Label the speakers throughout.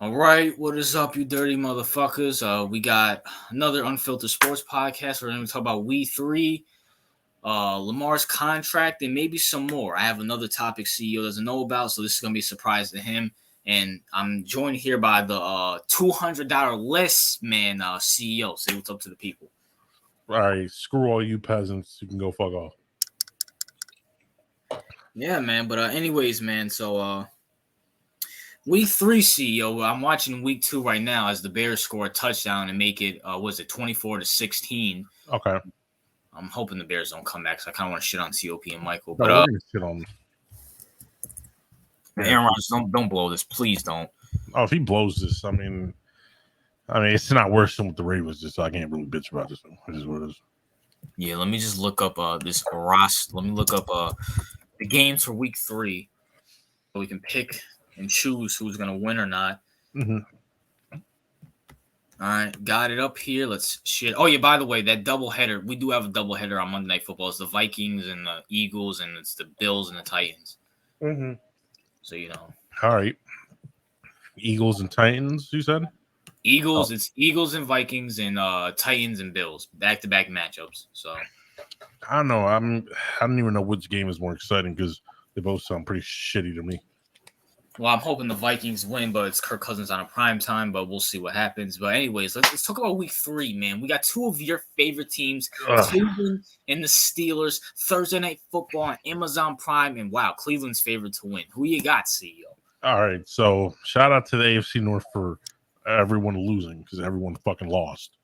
Speaker 1: All right, what is up, you dirty motherfuckers? We got another Unfiltered Sports podcast. We're going to talk about Week 3, Lamar's contract, and maybe some more. I have another topic CEO doesn't know about, so this is going to be a surprise to him. And I'm joined here by the $200 less man CEO. Say what's up to the people.
Speaker 2: All right, screw all you peasants. You can go fuck off.
Speaker 1: Yeah, man. But anyways, man, so Week 3 CEO. I'm watching Week 2 right now as the Bears score a touchdown and make it, 24-16.
Speaker 2: Okay.
Speaker 1: I'm hoping the Bears don't come back because I kind of want to shit on COP and Michael.
Speaker 2: No,
Speaker 1: But
Speaker 2: we're gonna shit on them.
Speaker 1: Aaron Rodgers, don't blow this, please don't.
Speaker 2: Oh, if he blows this, I mean, it's not worse than what the Ravens did, so I can't really bitch about this. It is what it is.
Speaker 1: Yeah, let me just look up this roster. Let me look up the games for Week 3 so we can pick and choose who's gonna win or not.
Speaker 2: Mm-hmm.
Speaker 1: All right, got it up here. Let's shit. Oh yeah, by the way, that doubleheader, we do have a doubleheader on Monday Night Football. It's the Vikings and the Eagles, and it's the Bills and the Titans.
Speaker 2: Mm-hmm.
Speaker 1: So you know.
Speaker 2: All right. Eagles and Titans, you said?
Speaker 1: Eagles, It's Eagles and Vikings and Titans and Bills, back-to-back matchups. So
Speaker 2: I don't know. I don't even know which game is more exciting because they both sound pretty shitty to me.
Speaker 1: well, I'm hoping the Vikings win, but it's Kirk Cousins on a prime time, but we'll see what happens. But anyways, let's talk about Week 3, man. We got two of your favorite teams, Cleveland and the Steelers, Thursday Night Football on Amazon Prime, and wow, Cleveland's favorite to win. Who you got, CEO?
Speaker 2: All right, so shout out to the AFC North for everyone losing because everyone fucking lost,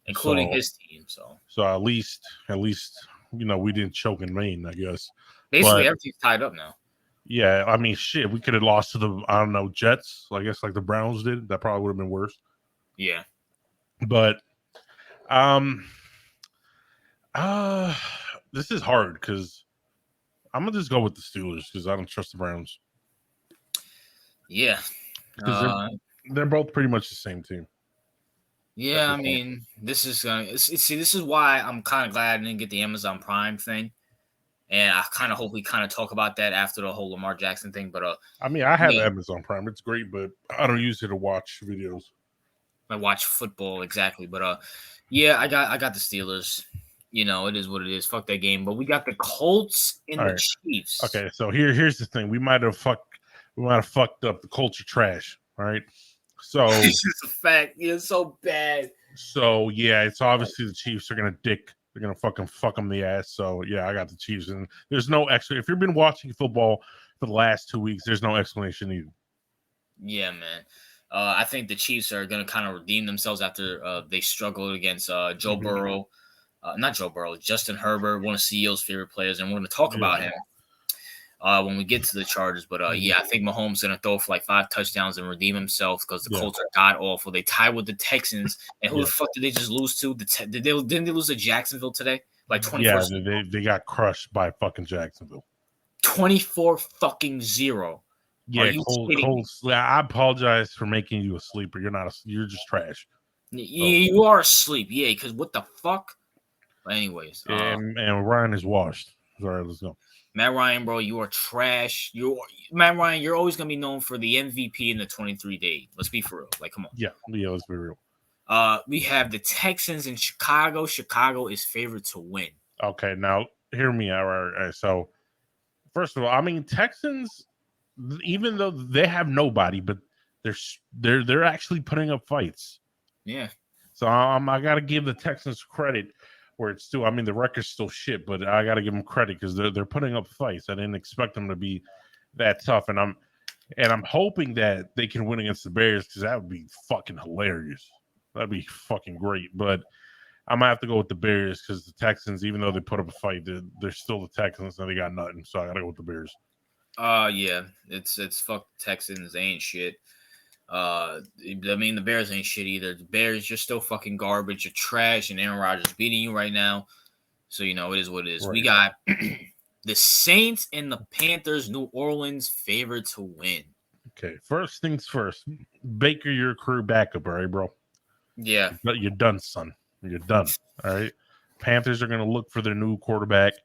Speaker 1: including his team.
Speaker 2: So at least we didn't choke in Maine, I guess.
Speaker 1: Basically, everything's tied up now.
Speaker 2: Yeah, I mean, shit, we could have lost to the Jets. I guess like the Browns did. That probably would have been worse.
Speaker 1: Yeah,
Speaker 2: but this is hard because I'm gonna just go with the Steelers because I don't trust the Browns.
Speaker 1: Yeah,
Speaker 2: because they're both pretty much the same team.
Speaker 1: Yeah, I mean, this is why I'm kind of glad I didn't get the Amazon Prime thing, and I kind of hope we kind of talk about that after the whole Lamar Jackson thing. But
Speaker 2: I mean, I have Amazon Prime; it's great, but I don't use it to watch videos.
Speaker 1: I watch football exactly, but yeah, I got the Steelers. You know, it is what it is. Fuck that game. But we got the Colts and the Chiefs.
Speaker 2: Okay, so here's the thing: we might have fucked up. The Colts are trash. All right. So
Speaker 1: this is a fact. It's so bad.
Speaker 2: So yeah, it's obviously the Chiefs are gonna They're gonna fucking fuck them the ass. So yeah, I got the Chiefs, and there's no extra. If you've been watching football for the last 2 weeks, there's no explanation needed.
Speaker 1: Yeah, man. I think the Chiefs are gonna kind of redeem themselves after they struggled against Joe Burrow. Not Joe Burrow, Justin Herbert, one of CEO's favorite players, and we're gonna talk about him when we get to the Chargers. But yeah, I think Mahomes is going to throw for like 5 touchdowns and redeem himself because the Colts are god awful. They tied with the Texans, and who the fuck did they just lose to? Didn't they lose to Jacksonville today? Like 24.
Speaker 2: Yeah, they got crushed by fucking Jacksonville.
Speaker 1: 24-0.
Speaker 2: Yeah, Colts. I apologize for making you a sleeper. You're just trash.
Speaker 1: You are asleep. Yeah, because what the fuck? But anyways,
Speaker 2: and Ryan is washed. Sorry, let's go.
Speaker 1: Matt Ryan, bro, you are trash. Matt Ryan, you're always gonna be known for the MVP in the 23 day. Let's be for real. Like, come on.
Speaker 2: Yeah, let's be real.
Speaker 1: We have the Texans in Chicago. Chicago is favored to win.
Speaker 2: Okay, now hear me out. All right. So, first of all, I mean Texans, even though they have nobody, but they're actually putting up fights.
Speaker 1: Yeah.
Speaker 2: So I got to give the Texans credit. Where it's still, I mean, the record's still shit, but I got to give them credit because they're putting up fights. I didn't expect them to be that tough, and I'm hoping that they can win against the Bears because that would be fucking hilarious. That'd be fucking great. But I'm gonna have to go with the Bears because the Texans, even though they put up a fight, they're still the Texans and they got nothing. So I got to go with the Bears.
Speaker 1: Yeah, it's fuck Texans. They ain't shit. I mean, the Bears ain't shit either. The Bears, you're still fucking garbage. You're trash, and Aaron Rodgers beating you right now. So, you know, it is what it is. Right. We got the Saints and the Panthers, New Orleans favored to win.
Speaker 2: Okay, first things first. Baker, your career backup, all right, bro?
Speaker 1: Yeah.
Speaker 2: You're done, son. You're done, all right? Panthers are going to look for their new quarterback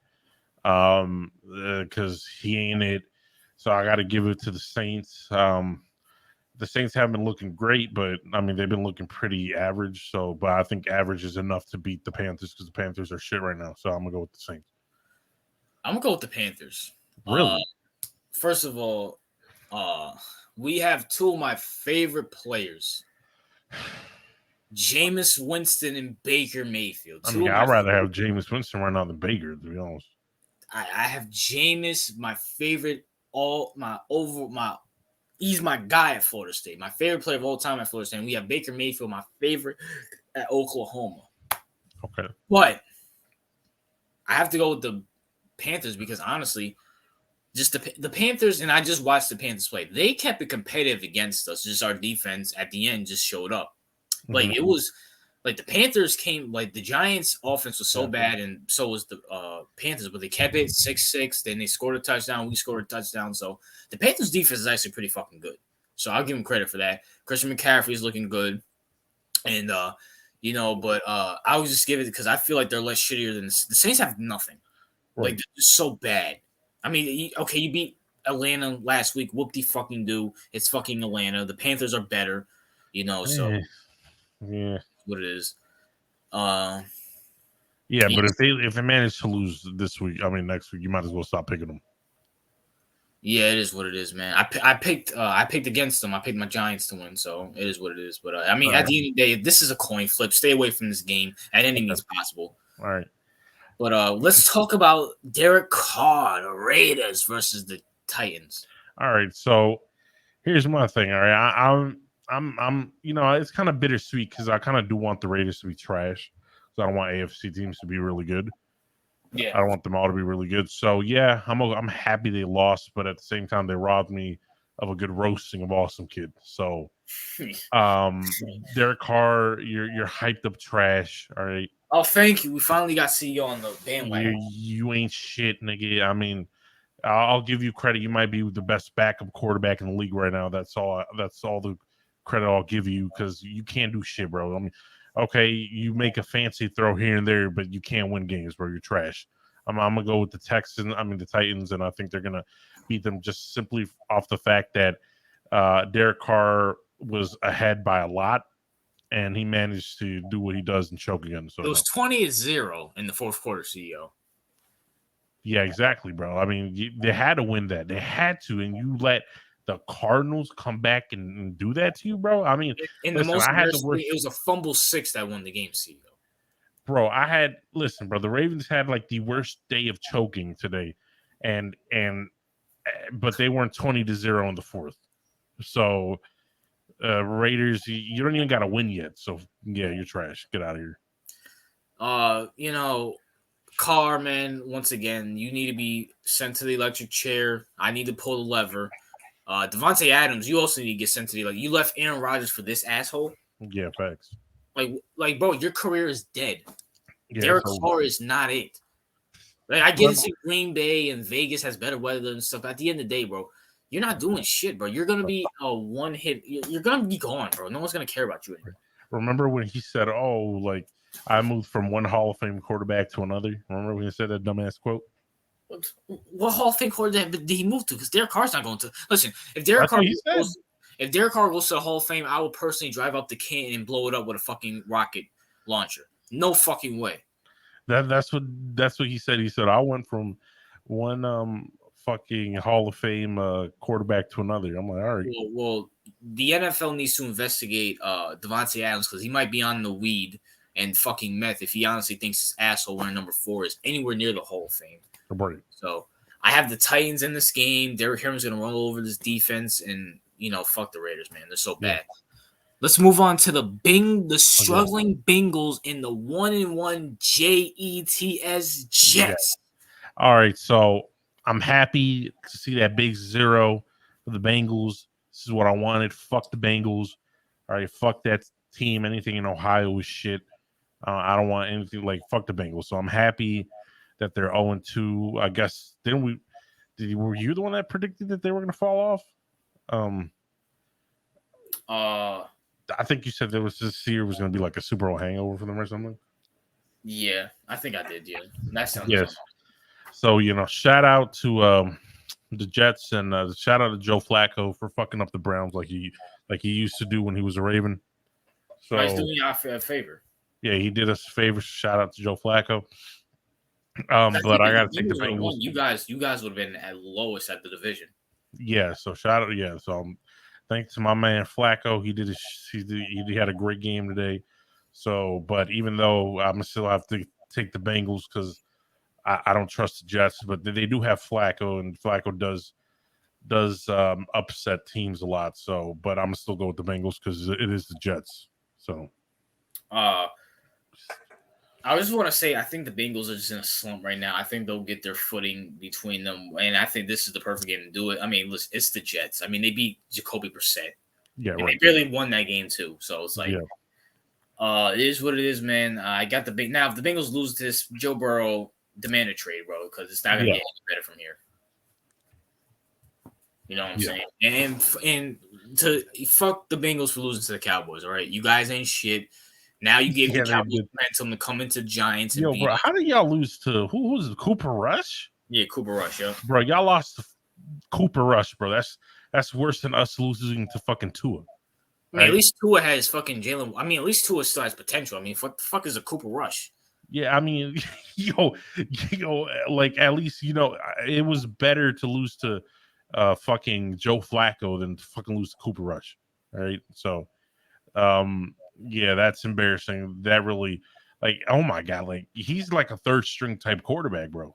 Speaker 2: because he ain't it. So I got to give it to the Saints. The Saints haven't been looking great, but I mean they've been looking pretty average. So, but I think average is enough to beat the Panthers because the Panthers are shit right now. So I'm gonna go with the Saints.
Speaker 1: I'm gonna go with the Panthers.
Speaker 2: Really?
Speaker 1: First of all, we have two of my favorite players, Jameis Winston and Baker Mayfield.
Speaker 2: I mean, I'd rather have Jameis Winston right now than Baker, to be honest.
Speaker 1: I have Jameis, my favorite, he's my guy at Florida State. My favorite player of all time at Florida State. And we have Baker Mayfield, my favorite at Oklahoma.
Speaker 2: Okay.
Speaker 1: But I have to go with the Panthers because honestly, just the Panthers, and I just watched the Panthers play. They kept it competitive against us. Just our defense at the end just showed up. Like it was like the Panthers came, like the Giants' offense was so bad, and so was the Panthers, but they kept it 6-6. Then they scored a touchdown. We scored a touchdown. So the Panthers' defense is actually pretty fucking good. So I'll give them credit for that. Christian McCaffrey is looking good, and but I would just give it because I feel like they're less shittier than the Saints have nothing. Right. Like they're so bad. I mean, okay, you beat Atlanta last week. Whoop-de-fucking-do. It's fucking Atlanta. The Panthers are better, so.
Speaker 2: Yeah,
Speaker 1: what it is.
Speaker 2: But if they manage to lose this week, I mean next week, you might as well stop picking them.
Speaker 1: Yeah, it is what it is, man. I picked against them. I picked my Giants to win, so it is what it is. But I mean, at the end of the day, this is a coin flip. Stay away from this game at any means possible.
Speaker 2: All right.
Speaker 1: But let's talk about Derek Carr, the Raiders versus the Titans.
Speaker 2: All right, so here's my thing. All right, I'm it's kind of bittersweet because I kind of do want the Raiders to be trash. So I don't want AFC teams to be really good.
Speaker 1: Yeah,
Speaker 2: I don't want them all to be really good. So yeah, I'm happy they lost, but at the same time they robbed me of a good roasting of Awesome Kid. So, Derek Carr, you're hyped up trash. All right.
Speaker 1: Oh, thank you. We finally got CEO on the bandwagon.
Speaker 2: You ain't shit, nigga. I mean, I'll give you credit. You might be the best backup quarterback in the league right now. That's all the credit I'll give you because you can't do shit, bro. I mean, okay, you make a fancy throw here and there, but you can't win games, bro. You're trash. I'm gonna go with the Titans, and I think they're gonna beat them just simply off the fact that Derek Carr was ahead by a lot, and he managed to do what he does and choke again. So
Speaker 1: it was 20-0 in the fourth quarter, CEO.
Speaker 2: Yeah, exactly, bro. I mean, they had to win that. They had to, and you let the Cardinals come back and do that to you, bro. I mean,
Speaker 1: it was a fumble 6 that won the game, CEO.
Speaker 2: Bro, bro, the Ravens had like the worst day of choking today, but they weren't 20-0 in the fourth. So, Raiders, you don't even got to win yet. So, yeah, you're trash. Get out of
Speaker 1: here. Carr, man, once again, you need to be sent to the electric chair. I need to pull the lever. Devontae Adams, you also need to get sent to the you left Aaron Rodgers for this asshole.
Speaker 2: Yeah, facts.
Speaker 1: Like, bro, your career is dead. Yeah, Derek Carr is not it. Like, I get it. Green Bay and Vegas has better weather and stuff. At the end of the day, bro, you're not doing shit, bro. You're gonna be a one hit. You're gonna be gone, bro. No one's gonna care about you anymore.
Speaker 2: Remember when he said, "Oh, like I moved from one Hall of Fame quarterback to another"? Remember when he said that dumbass quote?
Speaker 1: What Hall of Fame quarterback did he move to? Because Derek Carr's not going to. Listen, if Derek Carr goes to the Hall of Fame, I will personally drive up the Canton and blow it up with a fucking rocket launcher. No fucking way.
Speaker 2: That's what he said. He said I went from one fucking Hall of Fame quarterback to another. I'm like, all right.
Speaker 1: Well, the NFL needs to investigate Devontae Adams because he might be on the weed and fucking meth if he honestly thinks this asshole wearing number 4 is anywhere near the Hall of Fame.
Speaker 2: Right.
Speaker 1: So I have the Titans in this game. Derrick Henry's gonna roll over this defense, and fuck the Raiders, man. They're so bad. Let's move on to the struggling Bengals in the 1-1 Jets.
Speaker 2: Yeah. All right, so I'm happy to see that big 0 for the Bengals. This is what I wanted. Fuck the Bengals. All right, fuck that team. Anything in Ohio is shit. I don't want anything fuck the Bengals. So I'm happy that they're 0-2. I guess were you the one that predicted that they were going to fall off? I think you said there was this year was going to be like a Super Bowl hangover for them or something.
Speaker 1: Yeah, I think I did. Yeah, that sounds
Speaker 2: yes. So shout out to the Jets and shout out to Joe Flacco for fucking up the Browns like he like he used to do when he was a Raven. So
Speaker 1: He's doing y'all a favor.
Speaker 2: Yeah, he did us a favor. Shout out to Joe Flacco.
Speaker 1: I
Speaker 2: But I got to
Speaker 1: think
Speaker 2: take the Bengals.
Speaker 1: You guys would have been at lowest at the division.
Speaker 2: Yeah, so shout out. Yeah, so thanks to my man Flacco. He had a great game today. So, but even though I'm still have to take the Bengals because I don't trust the Jets, but they do have Flacco, and Flacco does upset teams a lot. So, but I'm gonna still go with the Bengals because it is the Jets. So,
Speaker 1: I just want to say I think the Bengals are just in a slump right now. I think they'll get their footing between them, and I think this is the perfect game to do it. I mean, listen, it's the Jets. I mean, they beat Jacoby Brissett.
Speaker 2: Yeah,
Speaker 1: and
Speaker 2: right.
Speaker 1: They barely won that game too. So it's like, it is what it is, man. I got the big now. If the Bengals lose this, Joe Burrow demand a trade, bro, because it's not gonna get any better from here. You know what I'm saying? And to fuck the Bengals for losing to the Cowboys. All right, you guys ain't shit. Now you gave the Cowboys momentum to come into Giants.
Speaker 2: And bro, how did y'all lose to who was it? Cooper Rush?
Speaker 1: Yeah, Cooper Rush. Yeah,
Speaker 2: bro, y'all lost to Cooper Rush, bro. That's worse than us losing to fucking Tua.
Speaker 1: I mean, at least Tua has fucking Jalen. I mean, at least Tua still has potential. I mean, what the fuck is a Cooper Rush?
Speaker 2: Yeah, I mean, like at least it was better to lose to fucking Joe Flacco than to fucking lose to Cooper Rush. All right, so yeah, that's embarrassing. That really, like, oh my god, like he's like a third string type quarterback, bro.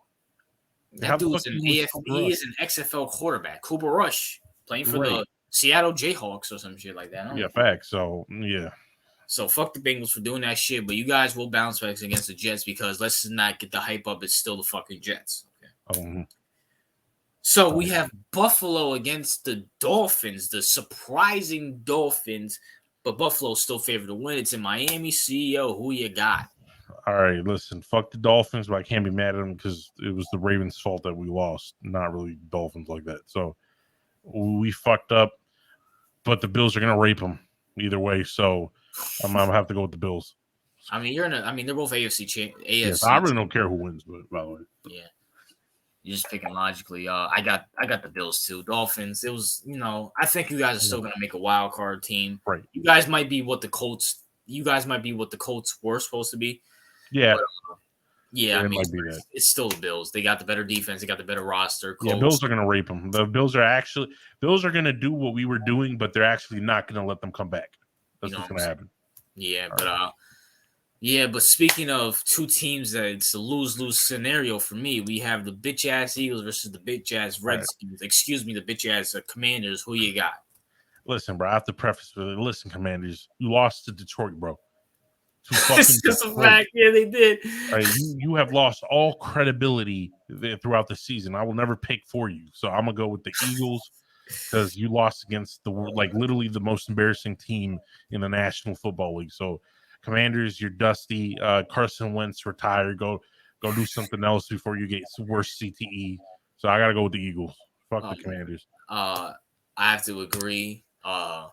Speaker 1: That dude's he is an XFL quarterback. Cooper Rush playing for the Seattle Jayhawks or some shit like that.
Speaker 2: Yeah, facts. So yeah.
Speaker 1: So fuck the Bengals for doing that shit, but you guys will bounce back against the Jets because let's not get the hype up. It's still the fucking Jets. Okay. So we have Buffalo against the Dolphins, the surprising Dolphins, but Buffalo's still favored to win. It's in Miami. CEO, who you got?
Speaker 2: All right, listen, fuck the Dolphins, but I can't be mad at them because it was the Ravens' fault that we lost, not really Dolphins like that. So we fucked up, but the Bills are gonna rape them either way. So I'm gonna have to go with the Bills.
Speaker 1: I mean, they're both AFC.
Speaker 2: Yes, I really don't care who wins, but by the way,
Speaker 1: yeah, you're just picking logically. I got the Bills too. Dolphins. It was, I think you guys are still gonna make a wild card team.
Speaker 2: Right.
Speaker 1: You guys might be what the Colts. You guys might be what the Colts were supposed to be.
Speaker 2: Yeah.
Speaker 1: But, I mean, it's still the Bills. They got the better defense. They got the better roster.
Speaker 2: Yeah, Bills are going to rape them. The Bills are going to do what we were doing, but they're actually not going to let them come back. That's what's going to happen.
Speaker 1: Yeah, but speaking of two teams that it's a lose-lose scenario for me, we have the bitch-ass Eagles versus the bitch-ass Redskins. Right. Excuse me, the bitch-ass Commanders. Who you got?
Speaker 2: Listen, bro, I have to preface with it. Listen, Commanders, you lost to Detroit, bro.
Speaker 1: It's just a fact. Yeah, they did.
Speaker 2: Right, you have lost all credibility throughout the season. I will never pick for you. So I'm going to go with the Eagles because you lost against literally the most embarrassing team in the National Football League. So Commanders, you're dusty. Carson Wentz retired. Go do something else before you get worse CTE. So I got to go with the Eagles. Fuck the Commanders.
Speaker 1: I have to agree. I'm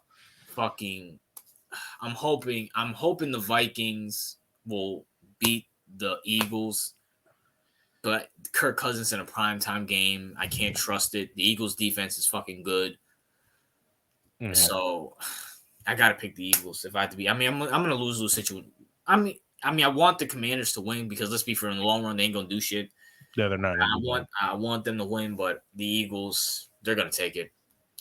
Speaker 1: hoping the Vikings will beat the Eagles, but Kirk Cousins in a primetime game, I can't trust it. The Eagles defense is fucking good. Mm-hmm. So I gotta pick the Eagles if I have to be. I mean, I'm gonna lose situation. I mean, I want the Commanders to win because let's be fair, in the long run, they ain't gonna do shit.
Speaker 2: Yeah, they're not.
Speaker 1: I want them to win, but the Eagles, they're gonna take it.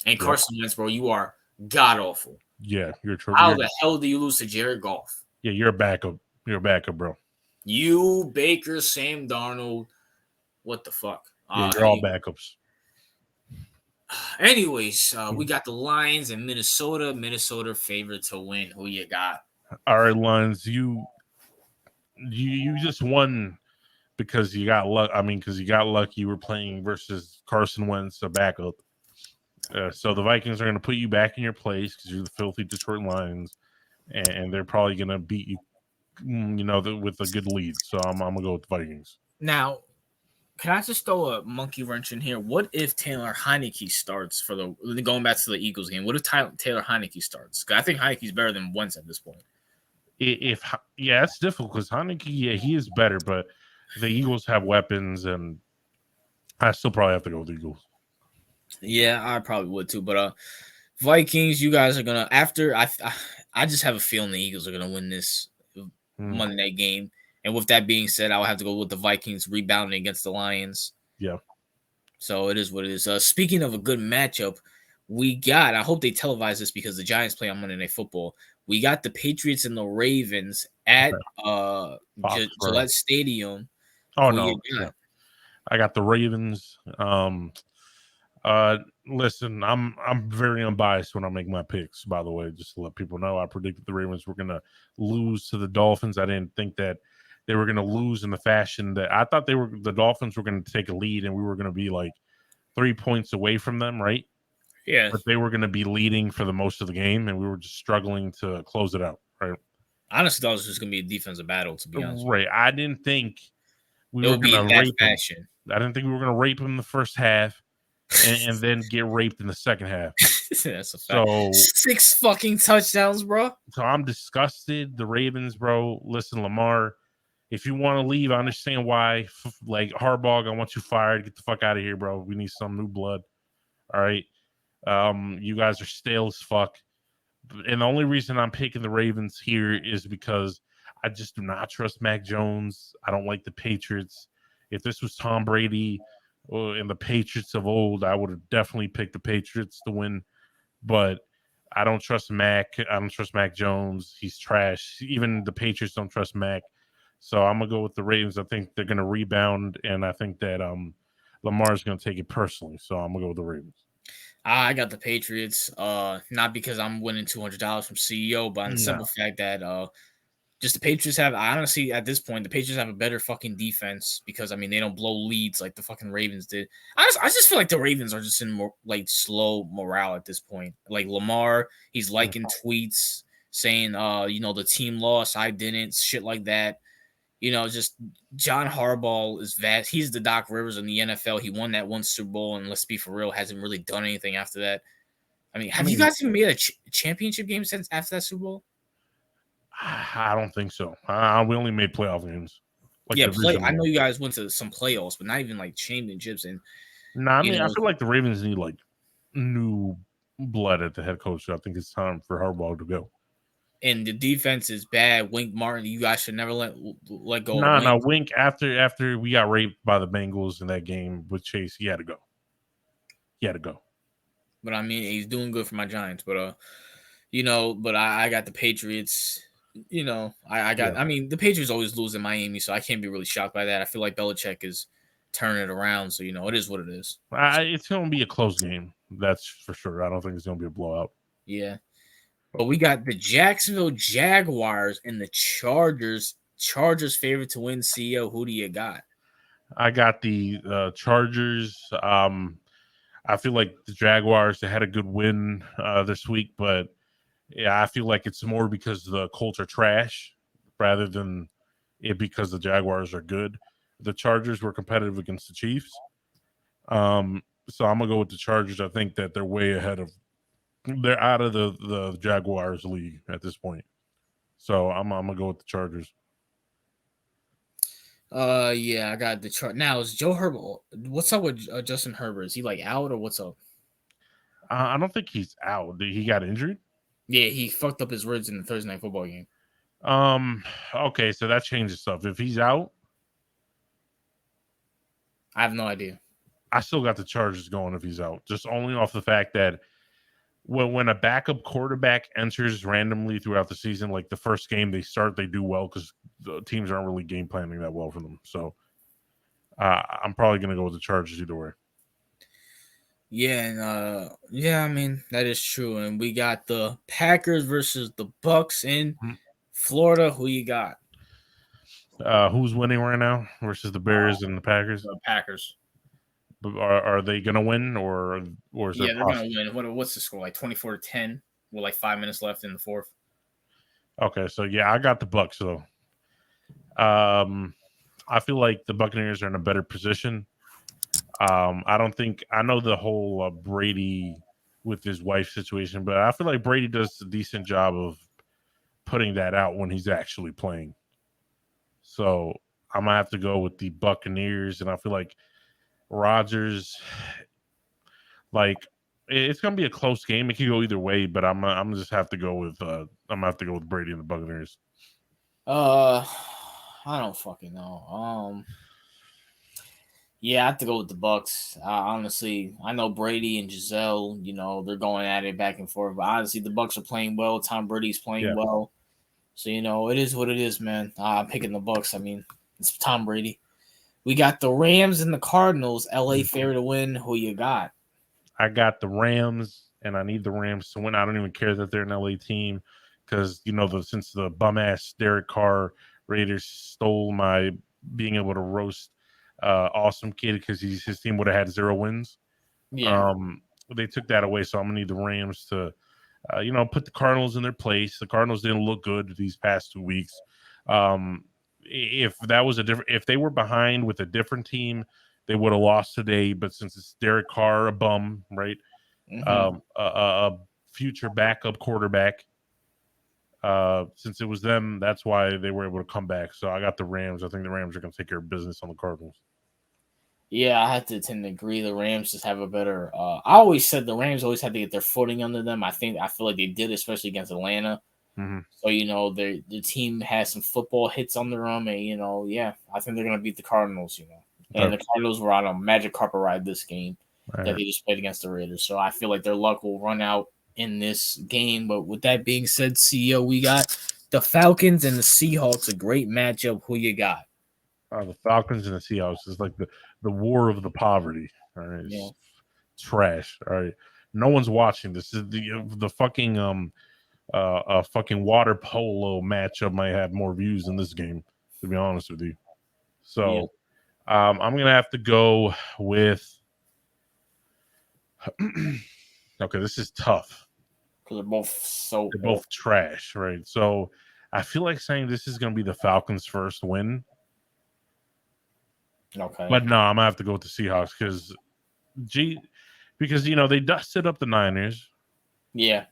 Speaker 1: And Carson Wentz, bro, you are god awful.
Speaker 2: Yeah, you're true.
Speaker 1: How the hell do you lose to Jared Goff?
Speaker 2: Yeah, you're a backup. You're a backup, bro.
Speaker 1: You, Baker, Sam Darnold. What the fuck?
Speaker 2: Yeah, you're all backups.
Speaker 1: Anyways, we got the Lions and Minnesota. Minnesota favored to win. Who you got?
Speaker 2: All right, Lions. You just won because you got luck. I mean, because you got lucky. You were playing versus Carson Wentz, a backup. So the Vikings are going to put you back in your place because you're the filthy Detroit Lions, and they're probably going to beat you, with a good lead. So I'm going to go with the Vikings.
Speaker 1: Now, can I just throw a monkey wrench in here? What if Taylor Heineke starts for going back to the Eagles game? What if Taylor Heineke starts? Because I think Heineke's better than Wentz at this point.
Speaker 2: It's difficult because Heineke, he is better, but the Eagles have weapons, and I still probably have to go with the Eagles.
Speaker 1: Yeah, I probably would too. But Vikings, you guys are gonna I just have a feeling the Eagles are gonna win this Monday night game. And with that being said, I'll have to go with the Vikings rebounding against the Lions.
Speaker 2: Yeah.
Speaker 1: So it is what it is. Speaking of a good matchup, I hope they televise this because the Giants play on Monday Night Football. We got the Patriots and the Ravens at Gillette Stadium.
Speaker 2: Oh
Speaker 1: Who you
Speaker 2: no.
Speaker 1: got?
Speaker 2: Yeah. I got the Ravens. Listen, I'm very unbiased when I make my picks, by the way, just to let people know. I predicted the Ravens were gonna lose to the Dolphins. I didn't think that they were gonna lose in the fashion that I thought the Dolphins were gonna take a lead and we were gonna be like 3 points away from them, right?
Speaker 1: Yeah.
Speaker 2: But they were gonna be leading for the most of the game and we were just struggling to close it out, right?
Speaker 1: I honestly thought it was just gonna be a defensive battle, to be honest.
Speaker 2: Right. I didn't think we
Speaker 1: It
Speaker 2: were
Speaker 1: would be in
Speaker 2: gonna
Speaker 1: that
Speaker 2: rape them.
Speaker 1: fashion.
Speaker 2: I didn't think we were gonna rape them in the first half and then get raped in the second half.
Speaker 1: That's a fact.
Speaker 2: So
Speaker 1: 6 fucking touchdowns, bro.
Speaker 2: So I'm disgusted. The Ravens, bro. Listen, Lamar, if you want to leave, I understand why. Like Harbaugh, I want you fired. Get the fuck out of here, bro. We need some new blood. All right. You guys are stale as fuck. And the only reason I'm picking the Ravens here is because I just do not trust Mac Jones. I don't like the Patriots. If this was Tom Brady and the Patriots of old, I would have definitely picked the Patriots to win. But I don't trust Mac. I don't trust Mac Jones. He's trash. Even the Patriots don't trust Mac. So I'm gonna go with the Ravens. I think they're gonna rebound, and I think that Lamar's gonna take it personally. So I'm gonna go with the Ravens.
Speaker 1: I got the Patriots. Not because I'm winning $200 from CEO, but on the simple fact that just the Patriots have. I honestly, at this point, the Patriots have a better fucking defense because I mean they don't blow leads like the fucking Ravens did. I just feel like the Ravens are just in more like slow morale at this point. Like Lamar, he's liking tweets saying, the team lost, I didn't, shit like that. Just John Harbaugh is vast. He's the Doc Rivers in the NFL. He won that one Super Bowl, and let's be for real, hasn't really done anything after that. I mean, have you guys even made a championship game since after that Super Bowl?
Speaker 2: I don't think so. We only made playoff games.
Speaker 1: Like I know you guys went to some playoffs, but not even like championships. And
Speaker 2: I feel like the Ravens need like new blood at the head coach. I think it's time for Harbaugh to go.
Speaker 1: And the defense is bad. Wink Martin, you guys should never let go.
Speaker 2: No, Wink. After we got raped by the Bengals in that game with Chase, he had to go.
Speaker 1: But I mean, he's doing good for my Giants. But but I got the Patriots. I mean, the Patriots always lose in Miami, so I can't be really shocked by that. I feel like Belichick is turning it around, so it is what it is.
Speaker 2: It's going to be a close game, that's for sure. I don't think it's going to be a blowout.
Speaker 1: Yeah, but we got the Jacksonville Jaguars and the Chargers. Chargers favorite to win. CEO, who do you got?
Speaker 2: I got the Chargers. I feel like the Jaguars, they had a good win this week, but yeah, I feel like it's more because the Colts are trash rather than it because the Jaguars are good. The Chargers were competitive against the Chiefs. So I'm going to go with the Chargers. I think that they're way ahead of – they're out of the Jaguars league at this point. So I'm going to go with the Chargers.
Speaker 1: Yeah, I got the chart. Now, is Joe Herbert – what's up with Justin Herbert? Is he, like, out or what's up?
Speaker 2: I don't think he's out. He got injured?
Speaker 1: Yeah, he fucked up his ribs in the Thursday Night Football game.
Speaker 2: Okay, so that changes stuff. If he's out,
Speaker 1: I have no idea.
Speaker 2: I still got the Chargers going if he's out. Just only off the fact that when a backup quarterback enters randomly throughout the season, like the first game they do well because the teams aren't really game planning that well for them. So I'm probably going to go with the Chargers either way.
Speaker 1: Yeah, and I mean that is true. And we got the Packers versus the Bucks in Florida. Who you got?
Speaker 2: Who's winning right now versus the Bears and the Packers?
Speaker 1: The Packers.
Speaker 2: Are they gonna win or is
Speaker 1: they're gonna win. What's the score? Like 24-10 with like 5 minutes left in the fourth.
Speaker 2: Okay, so yeah, I got the Bucks though. I feel like the Buccaneers are in a better position. I know the whole Brady with his wife situation, but I feel like Brady does a decent job of putting that out when he's actually playing. So I'm gonna have to go with the Buccaneers, and I feel like Rodgers, like It's gonna be a close game. It could go either way, but I'm just have to go with I'm gonna have to go with Brady and the Buccaneers.
Speaker 1: I don't fucking know. Yeah, I have to go with the Bucks. Honestly, I know Brady and Giselle, they're going at it back and forth. But honestly, the Bucks are playing well. Tom Brady's playing well. So it is what it is, man. I'm picking the Bucks. I mean, it's Tom Brady. We got the Rams and the Cardinals. LA favorite to win. Who you got?
Speaker 2: I got the Rams, and I need the Rams to win. I don't even care that they're an LA team because since the bum ass Derek Carr Raiders stole my being able to roast awesome kid because his team would have had 0 wins.
Speaker 1: Yeah.
Speaker 2: They took that away, so I'm gonna need the Rams to put the Cardinals in their place. The Cardinals didn't look good these past 2 weeks. If they were behind with a different team, they would have lost today. But since it's Derek Carr, a bum, right? A future backup quarterback. Since it was them, that's why they were able to come back. So I got the Rams. I think the Rams are going to take care of business on the Cardinals.
Speaker 1: Yeah, I have to tend to agree. The Rams just have a better. I always said the Rams always had to get their footing under them. I feel like they did, especially against Atlanta.
Speaker 2: Mm-hmm.
Speaker 1: So the team has some football hits under them, and yeah, I think they're gonna beat the Cardinals. And the Cardinals were on a magic carpet ride this game that they just played against the Raiders. So I feel like their luck will run out in this game. But with that being said, CEO, we got the Falcons and the Seahawks. A great matchup. Who you got?
Speaker 2: The Falcons and the Seahawks is like the war of the poverty. All right, it's trash. All right, no one's watching. This is the fucking a fucking water polo matchup might have more views than this game, to be honest with you. So I'm gonna have to go with okay, this is tough.
Speaker 1: Because they're
Speaker 2: both trash, right? So I feel like saying this is gonna be the Falcons' first win.
Speaker 1: Okay.
Speaker 2: But no, I'm gonna have to go with the Seahawks because they dusted up the Niners.
Speaker 1: Yeah.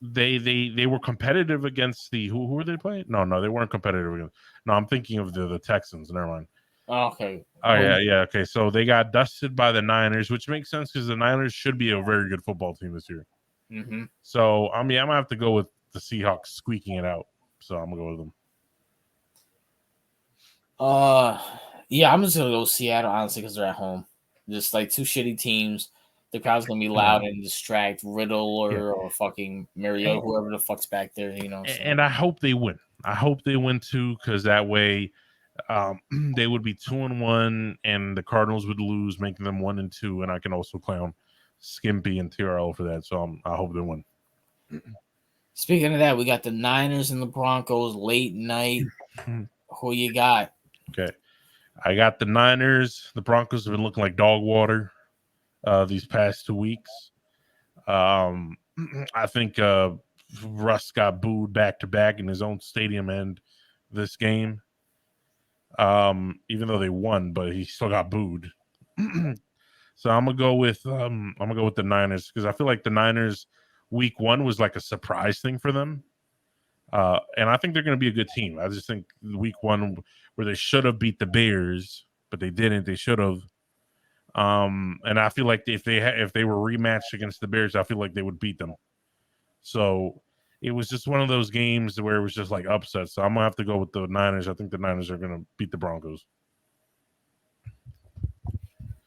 Speaker 2: They were competitive against who were they playing? No, they weren't competitive against. No, I'm thinking of the Texans. Never mind.
Speaker 1: Okay.
Speaker 2: Oh yeah. Okay, so they got dusted by the Niners, which makes sense because the Niners should be a very good football team this year.
Speaker 1: Mm-hmm.
Speaker 2: So I'm gonna have to go with the Seahawks squeaking it out. So I'm gonna go with them.
Speaker 1: Yeah, I'm just gonna go Seattle honestly because they're at home. Just like two shitty teams. The crowd's gonna be loud and distract Riddle or fucking Mariota, whoever the fuck's back there, So.
Speaker 2: And I hope they win. I hope they win too, because that way, they would be 2-1, and the Cardinals would lose, making them 1-2. And I can also clown Skimpy and TRL for that. So I hope they win.
Speaker 1: Speaking of that, we got the Niners and the Broncos late night. Who you got?
Speaker 2: Okay, I got the Niners. The Broncos have been looking like dog water these past 2 weeks. I think Russ got booed back to back in his own stadium end this game. Even though they won, but he still got booed. So I'm gonna go with the Niners because I feel like the Niners week 1 was like a surprise thing for them. And I think they're going to be a good team. I just think week 1 where they should have beat the Bears, but they didn't. They should have. And I feel like if they were rematched against the Bears, I feel like they would beat them. So it was just one of those games where it was just like upset. So I'm gonna have to go with the Niners. I think the Niners are going to beat the Broncos.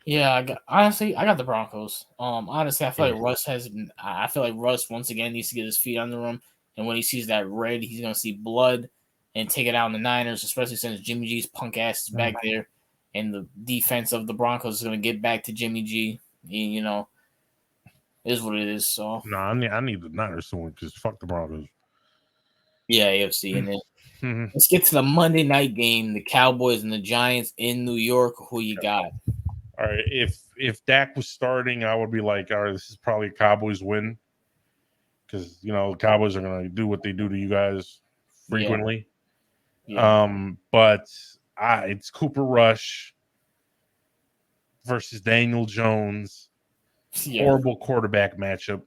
Speaker 1: Yeah, I got the Broncos. Honestly, I feel like Russ once again needs to get his feet under him. And when he sees that red, he's going to see blood and take it out on the Niners, especially since Jimmy G's punk ass is back there. And the defense of the Broncos is going to get back to Jimmy G. Is what it is. So
Speaker 2: no, I need the Niners to win because fuck the Broncos.
Speaker 1: Yeah, AFC. And then let's get to the Monday night game, the Cowboys and the Giants in New York. Who you got?
Speaker 2: All right, if Dak was starting, I would be like, all right, this is probably a Cowboys win. Because the Cowboys are gonna do what they do to you guys frequently. But it's Cooper Rush versus Daniel Jones. Horrible quarterback matchup.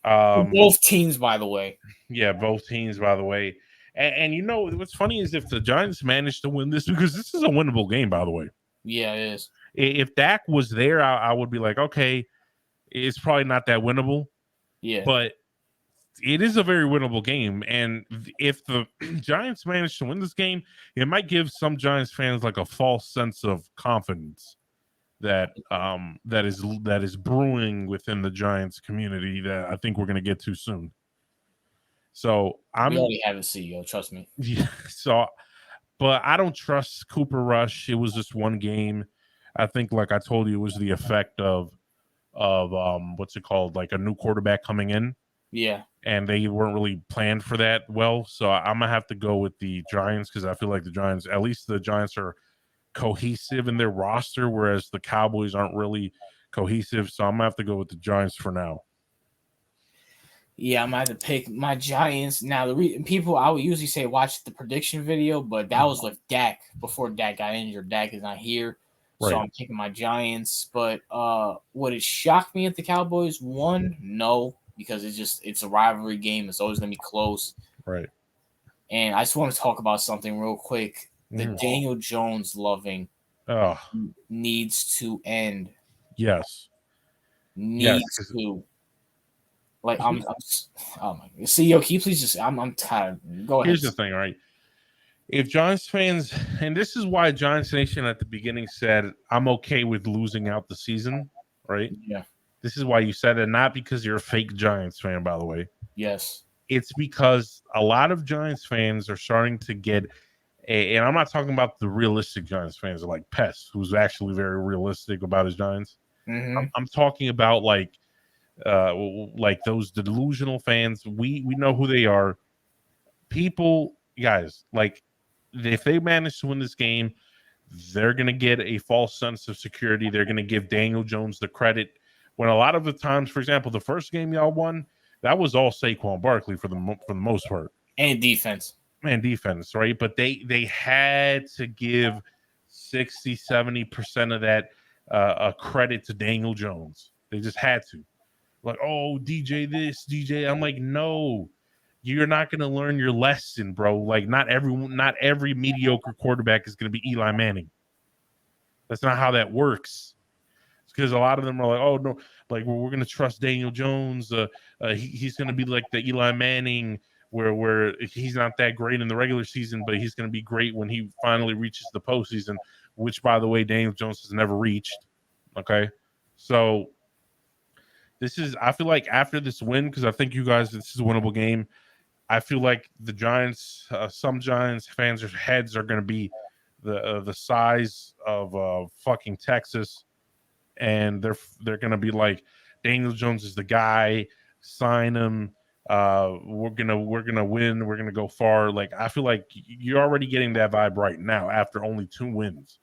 Speaker 1: Both teams, by the way.
Speaker 2: Yeah, both teams, by the way. And what's funny is if the Giants manage to win this, because this is a winnable game, by the way.
Speaker 1: Yeah, it is.
Speaker 2: If Dak was there, I would be like, okay, it's probably not that winnable.
Speaker 1: Yeah.
Speaker 2: But it is a very winnable game. And if the Giants manage to win this game, it might give some Giants fans like a false sense of confidence that that is brewing within the Giants community that I think we're going to get to soon. So
Speaker 1: We already have a CEO, trust me.
Speaker 2: Yeah, but I don't trust Cooper Rush. It was just one game. I think, like I told you, it was the effect of what's it called, like a new quarterback coming in.
Speaker 1: Yeah,
Speaker 2: and they weren't really planned for that well. So I'm gonna have to go with the Giants because I feel like at least the Giants are cohesive in their roster, whereas the Cowboys aren't really cohesive. So I'm gonna have to go with the Giants for now.
Speaker 1: Yeah, I'm gonna have to pick my Giants. Now, people, I would usually say watch the prediction video, but that was like Dak before Dak got injured. Dak is not here, so
Speaker 2: Right.
Speaker 1: I'm picking my Giants. But would it shock me if the Cowboys won? No, because it's a rivalry game. It's always gonna be close.
Speaker 2: Right.
Speaker 1: And I just want to talk about something real quick. The Daniel Jones loving needs to end.
Speaker 2: Yes.
Speaker 1: Needs to. Like oh my God. CEO, can you please just I'm tired. Go ahead.
Speaker 2: Here's the thing, right? If Giants fans, and this is why Giants Nation at the beginning said, I'm okay with losing out the season, right?
Speaker 1: Yeah.
Speaker 2: This is why you said it, not because you're a fake Giants fan, by the way.
Speaker 1: Yes.
Speaker 2: It's because a lot of Giants fans are starting to get and I'm not talking about the realistic Giants fans like Pest, who's actually very realistic about his Giants.
Speaker 1: Mm-hmm.
Speaker 2: I'm talking about like those delusional fans. We know who they are. People, guys, like if they manage to win this game, they're gonna get a false sense of security. They're gonna give Daniel Jones the credit. When a lot of the times, for example, the first game y'all won, that was all Saquon Barkley for the most part.
Speaker 1: And defense.
Speaker 2: And defense, right? But they had to give 60-70% of that a credit to Daniel Jones. They just had to. Like, oh, DJ this, DJ. I'm like, no, you're not going to learn your lesson, bro. Like, not every mediocre quarterback is going to be Eli Manning. That's not how that works. Because a lot of them are like, oh no, like we're going to trust Daniel Jones. He's going to be like the Eli Manning, where he's not that great in the regular season, but he's going to be great when he finally reaches the postseason, which, by the way, Daniel Jones has never reached. Okay, so I feel like after this win, because I think you guys, this is a winnable game. I feel like the Giants, some Giants fans' heads are going to be the size of fucking Texas. And they're gonna be like, Daniel Jones is the guy, sign him. We're gonna win. We're gonna go far. Like I feel like you're already getting that vibe right now after only 2 wins.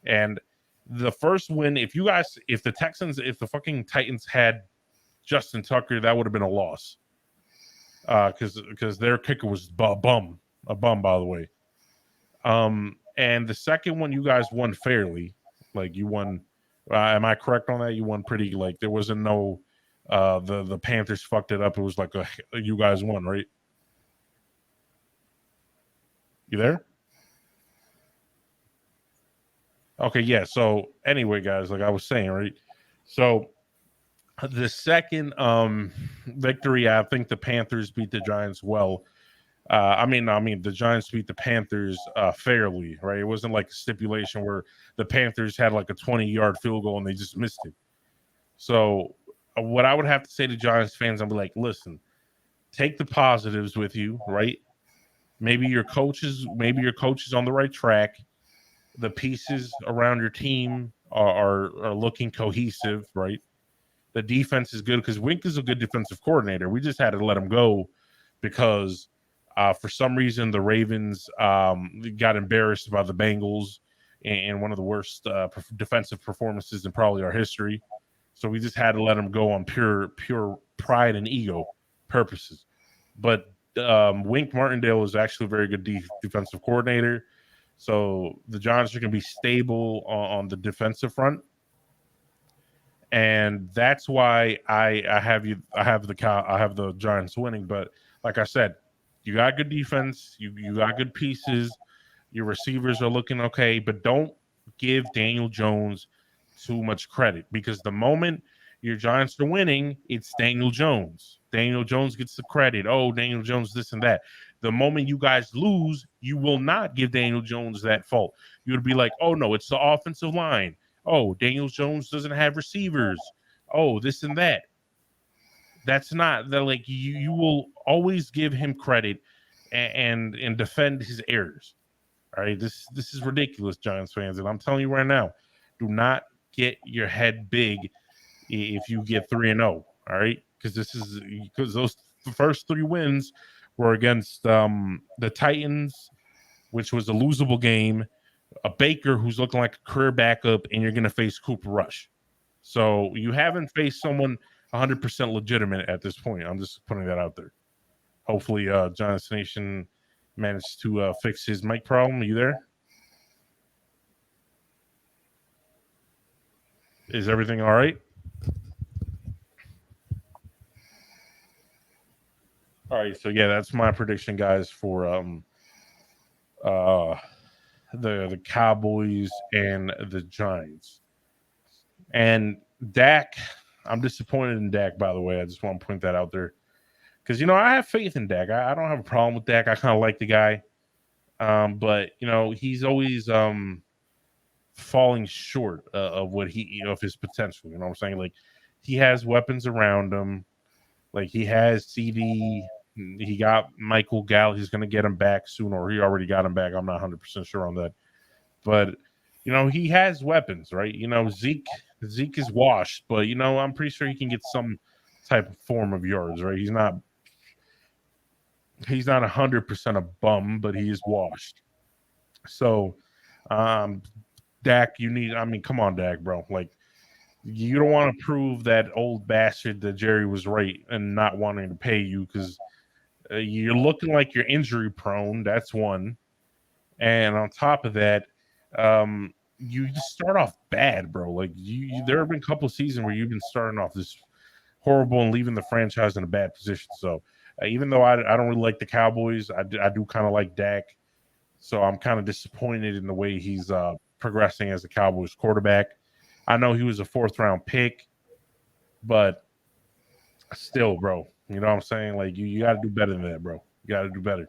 Speaker 2: And the first win, if the fucking Titans had Justin Tucker, that would have been a loss. Because their kicker was a bum, by the way. And the second one, you guys won fairly. Like you won. Am I correct on that? You won pretty, like there wasn't no the Panthers fucked it up. It was like you guys won, right? You there? Okay, yeah. So anyway, guys, like I was saying, right? So the second victory, I think the Panthers beat the Giants well. I mean, the Giants beat the Panthers fairly, right? It wasn't like a stipulation where the Panthers had like a 20-yard field goal and they just missed it. So what I would have to say to Giants fans, I'd be like, listen, take the positives with you, right? Maybe your coach is on the right track. The pieces around your team are looking cohesive, right? The defense is good because Wink is a good defensive coordinator. We just had to let him go because for some reason, the Ravens got embarrassed by the Bengals in one of the worst defensive performances in probably our history. So we just had to let them go on pure pride and ego purposes. But Wink Martindale is actually a very good defensive coordinator. So the Giants are going to be stable on the defensive front. And that's why I have the Giants winning. But like I said, you got good defense. You got good pieces. Your receivers are looking okay, but don't give Daniel Jones too much credit because the moment your Giants are winning, it's Daniel Jones. Daniel Jones gets the credit. Oh, Daniel Jones, this and that. The moment you guys lose, you will not give Daniel Jones that fault. You would be like, oh, no, it's the offensive line. Oh, Daniel Jones doesn't have receivers. Oh, this and that. That's not the like you will always give him credit and defend his errors. All right, this is ridiculous, Giants fans, and I'm telling you right now, do not get your head big if you get 3-0. All right, because those first 3 wins were against the Titans, which was a losable game, a Baker who's looking like a career backup, and you're going to face Cooper Rush. So you haven't faced someone 100% legitimate at this point. I'm just putting that out there. Hopefully, Giants Nation managed to fix his mic problem. Are you there? Is everything all right? All right, so yeah, that's my prediction, guys, for the Cowboys and the Giants. And Dak, I'm disappointed in Dak, by the way. I just want to point that out there. Because, I have faith in Dak. I don't have a problem with Dak. I kind of like the guy. But, he's always falling short of what of his potential. You know what I'm saying? Like, he has weapons around him. Like, he has CD. He got Michael Gallup. He's going to get him back soon, or he already got him back. I'm not 100% sure on that. But, he has weapons, right? Zeke is washed, but, I'm pretty sure he can get some type of form of yards, right? He's not 100% a bum, but he is washed. So, Dak, come on, Dak, bro. Like, you don't want to prove that old bastard that Jerry was right and not wanting to pay you because you're looking like you're injury prone. That's one. And on top of that, you just start off bad, bro. Like, there have been a couple of seasons where you've been starting off this horrible and leaving the franchise in a bad position. So, even though I don't really like the Cowboys, I do kind of like Dak. So I'm kind of disappointed in the way he's progressing as a Cowboys quarterback. I know he was a 4th-round pick, but still, bro, you know what I'm saying? Like, you got to do better than that, bro. You got to do better,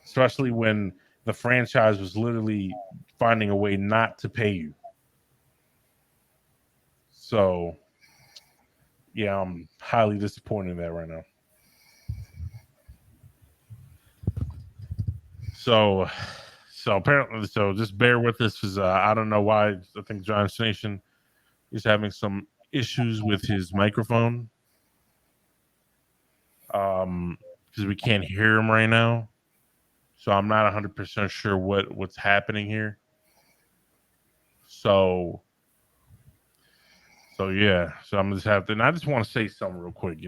Speaker 2: especially when the franchise was literally finding a way not to pay you. So, yeah, I'm highly disappointed in that right now. So apparently, just bear with us because I don't know why. I think Giants Nation is having some issues with his microphone. Because we can't hear him right now. So I'm not 100% sure what's happening here. So yeah. So I'm just and I just want to say something real quick,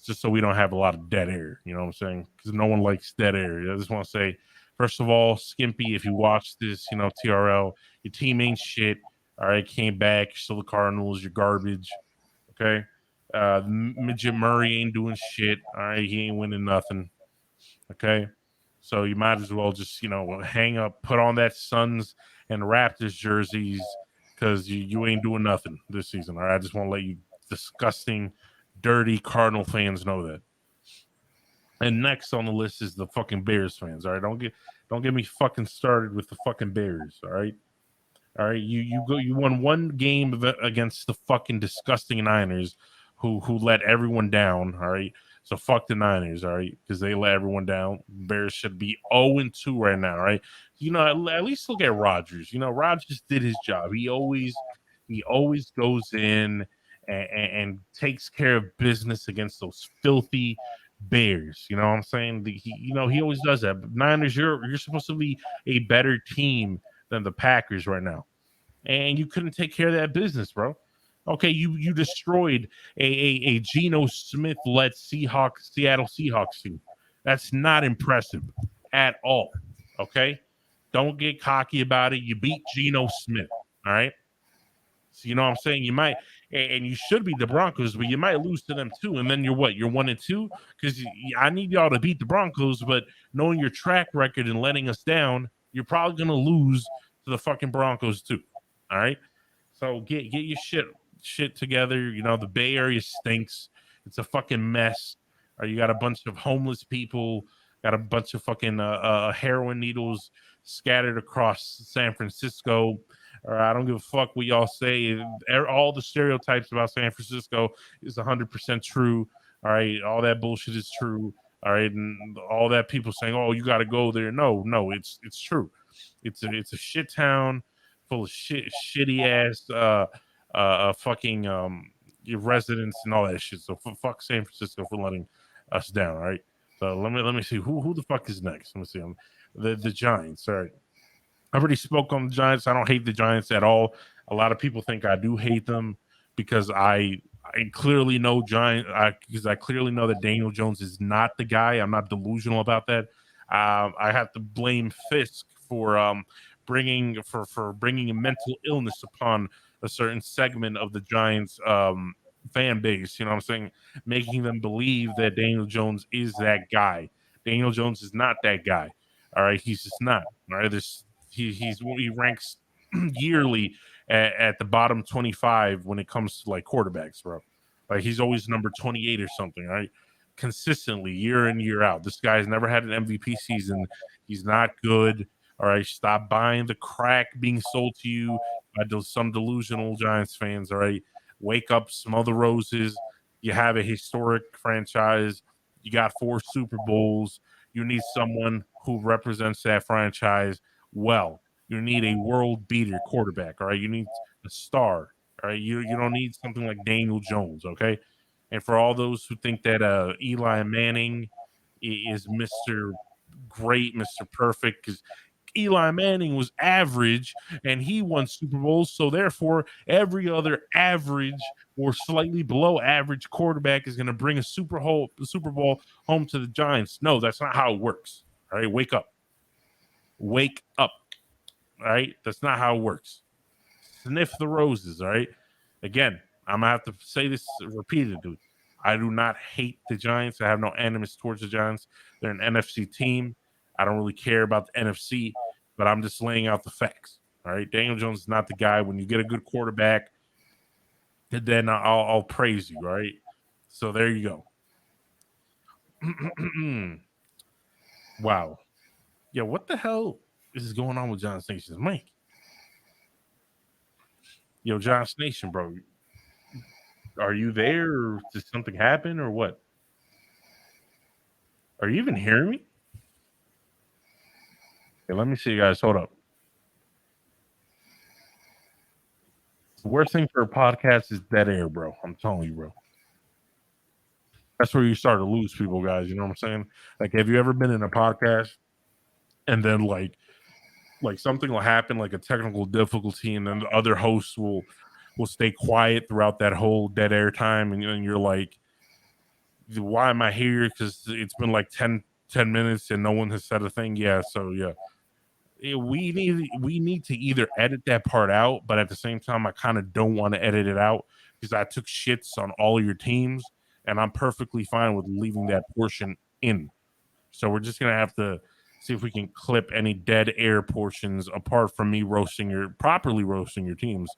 Speaker 2: just so we don't have a lot of dead air. You know what I'm saying? Because no one likes dead air. I just want to say, first of all, Skimpy, if you watch this, TRL, your team ain't shit. All right, came back. You're still the Cardinals. You're garbage. Okay. Midget Murray ain't doing shit. All right, he ain't winning nothing. Okay. So you might as well just, hang up, put on that Suns and Raptors jerseys because you ain't doing nothing this season. All right. I just want to let you disgusting, dirty Cardinal fans know that. And next on the list is the fucking Bears fans. All right. Don't get me fucking started with the fucking Bears. All right. All right. You won one game against the fucking disgusting Niners who let everyone down. All right. So fuck the Niners, all right, because they let everyone down. Bears should be 0-2 right now, right? At least look at Rodgers. Rodgers did his job. He always goes in and takes care of business against those filthy Bears. You know what I'm saying? He always does that. But Niners, you're supposed to be a better team than the Packers right now, and you couldn't take care of that business, bro. Okay, you destroyed a Geno Smith-led Seattle Seahawks team. That's not impressive at all. Okay? Don't get cocky about it. You beat Geno Smith. All right? So you know what I'm saying? You might, and you should beat the Broncos, but you might lose to them too. And then you're what? You're 1-2? Because I need y'all to beat the Broncos, but knowing your track record and letting us down, you're probably going to lose to the fucking Broncos too. All right? So get your shit shit together. You know, the Bay Area stinks. It's a fucking mess. Or you got a bunch of homeless people, got a bunch of fucking heroin needles scattered across San Francisco. Or I don't give a fuck what y'all say. All the stereotypes about San Francisco is 100% true. All right, all that bullshit is true. All right, and all that people saying, "Oh, you got to go there." No, it's true. It's a shit town full of shitty ass fucking your residents and all that shit. So fuck San Francisco for letting us down. All right. So let me see who the fuck is next. Let me see. The Giants. All right. I already spoke on the Giants. I don't hate the Giants at all. A lot of people think I do hate them because I clearly know because I clearly know that Daniel Jones is not the guy. I'm not delusional about that. I have to blame Fisk for bringing a mental illness upon a certain segment of the Giants fan base. You know what I'm saying? Making them believe that Daniel Jones is that guy. Daniel Jones is not that guy. All right, he's just not. All right, he ranks yearly at the bottom 25 when it comes to like quarterbacks, bro. Like he's always number 28 or something, right? Consistently, year in, year out. This guy's never had an MVP season. He's not good. All right, stop buying the crack being sold to you by some delusional Giants fans. All right, wake up, smell the roses. You have a historic franchise. You got 4 Super Bowls. You need someone who represents that franchise well. You need a world beater quarterback. All right, you need a star. All right, you don't need something like Daniel Jones. Okay, and for all those who think that Eli Manning is Mr. Great, Mr. Perfect, because Eli Manning was average and he won Super Bowls. So therefore, every other average or slightly below average quarterback is going to bring a Super Bowl home to the Giants. No, that's not how it works. All right, wake up. Wake up. All right, that's not how it works. Sniff the roses. All right. Again, I'm gonna have to say this repeatedly. I do not hate the Giants. I have no animus towards the Giants. They're an NFC team. I don't really care about the NFC, but I'm just laying out the facts. All right. Daniel Jones is not the guy. When you get a good quarterback, then I'll praise you. All right. So there you go. Wow. Yeah, what the hell is going on with John Station's mic? Yo, John Station, bro. Are you there or did something happen or what? Are you even hearing me? Okay, let me see, guys. Hold up. The worst thing for a podcast is dead air, bro. I'm telling you, bro. That's where you start to lose people, guys. You know what I'm saying? Like, have you ever been in a podcast and then like something will happen, like a technical difficulty, and then the other hosts will stay quiet throughout that whole dead air time, and you're like, why am I here? Because it's been like 10 minutes and no one has said a thing. Yeah, so yeah. We need to either edit that part out, but at the same time, I kind of don't want to edit it out because I took shits on all of your teams, and I'm perfectly fine with leaving that portion in. So we're just gonna have to see if we can clip any dead air portions apart from me properly roasting your teams,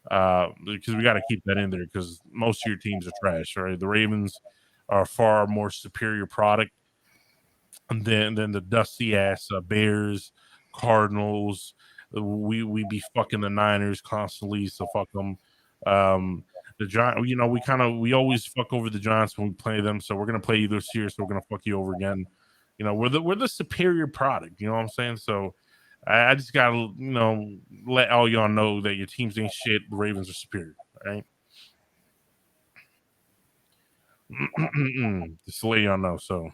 Speaker 2: because we got to keep that in there because most of your teams are trash. Right, the Ravens are a far more superior product than the dusty ass Bears, Cardinals. We be fucking the Niners constantly, so fuck them. The Giants, you know, we always fuck over the Giants when we play them, so we're gonna play you this year, so we're gonna fuck you over again. You know, we're the superior product. You know what I'm saying? So I just gotta let all y'all know that your teams ain't shit. The Ravens are superior. Right? Just to let y'all know. So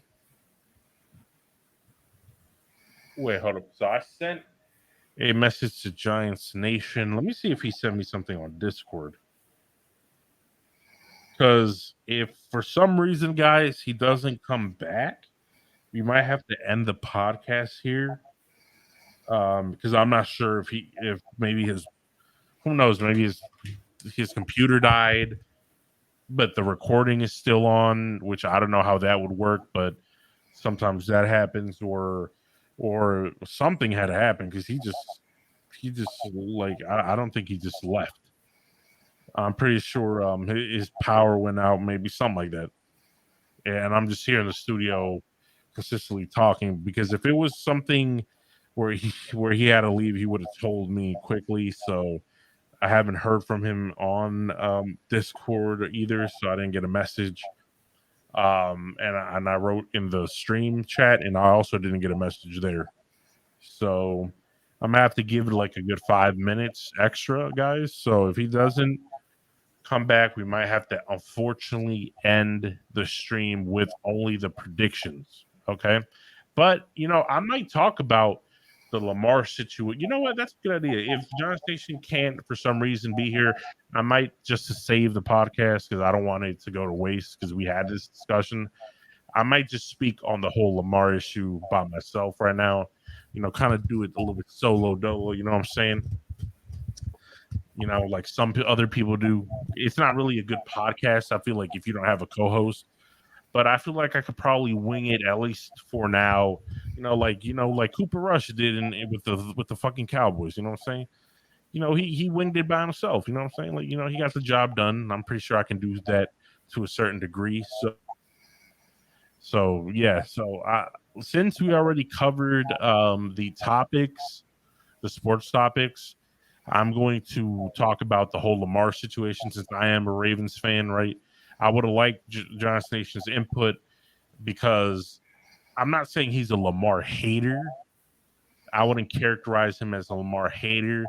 Speaker 2: wait, hold up. So I sent a message to Giants Nation. Let me see if he sent me something on Discord. Because if for some reason, guys, he doesn't come back, we might have to end the podcast here. Because I'm not sure if maybe who knows, maybe his computer died, but the recording is still on, which I don't know how that would work, but sometimes that happens, or something had to happen because he just like I don't think he just left. I'm pretty sure his power went out, maybe something like that. And I'm just here in the studio consistently talking because if it was something where he had to leave, he would have told me quickly. So I haven't heard from him on Discord either, so I didn't get a message. And I wrote in the stream chat, and I also didn't get a message there. So I'm gonna have to give it like a good 5 minutes extra, guys. So if he doesn't come back, we might have to unfortunately end the stream with only the predictions. Okay. But I might talk about the Lamar situation. You know what? That's a good idea. If John Station can't for some reason be here, I might just to save the podcast because I don't want it to go to waste because we had this discussion. I might just speak on the whole Lamar issue by myself right now. Kind of do it a little bit solo dolo. You know what I'm saying? Like some other people do. It's not really a good podcast. I feel like if you don't have a co-host, but I feel like I could probably wing it at least for now. Like Cooper Rush did with the fucking Cowboys. You know what I'm saying? He winged it by himself. You know what I'm saying? Like he got the job done. I'm pretty sure I can do that to a certain degree. So yeah. So since we already covered the topics, the sports topics, I'm going to talk about the whole Lamar situation since I am a Ravens fan, right? I would have liked John Nation's input because I'm not saying he's a Lamar hater. I wouldn't characterize him as a Lamar hater.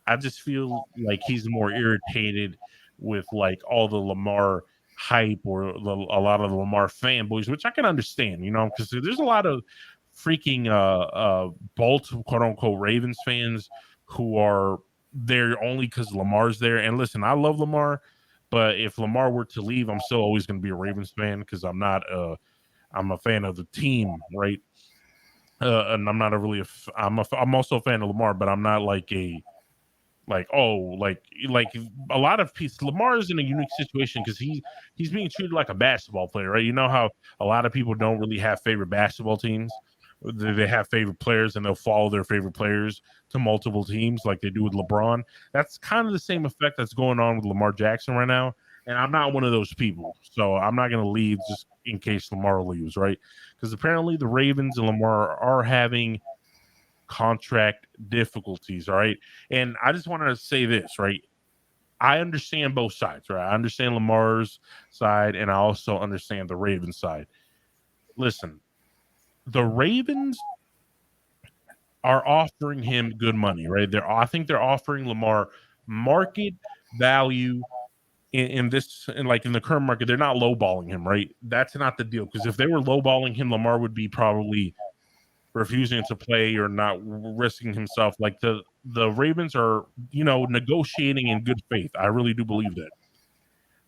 Speaker 2: I just feel like he's more irritated with like all the Lamar hype or a lot of the Lamar fanboys, which I can understand, because there's a lot of freaking Baltimore quote unquote Ravens fans who are there only because Lamar's there. And listen, I love Lamar, but if Lamar were to leave, I'm still always going to be a Ravens fan because I'm a fan of the team, right? And I'm not a really I'm also a fan of Lamar, but I'm not like like a lot of people. Lamar is in a unique situation because he's being treated like a basketball player, right? You know how a lot of people don't really have favorite basketball teams. They have favorite players and they'll follow their favorite players to multiple teams like they do with LeBron. That's kind of the same effect that's going on with Lamar Jackson right now. And I'm not one of those people. So I'm not going to leave just in case Lamar leaves, right? Because apparently the Ravens and Lamar are having contract difficulties. All right. And I just want to say this, right? I understand both sides, right? I understand Lamar's side and I also understand the Ravens side. Listen, the Ravens are offering him good money, right? I think they're offering Lamar market value in this, in like in the current market. They're not lowballing him, right? That's not the deal. Because if they were lowballing him, Lamar would be probably refusing to play or not risking himself. Like the Ravens are, negotiating in good faith. I really do believe that.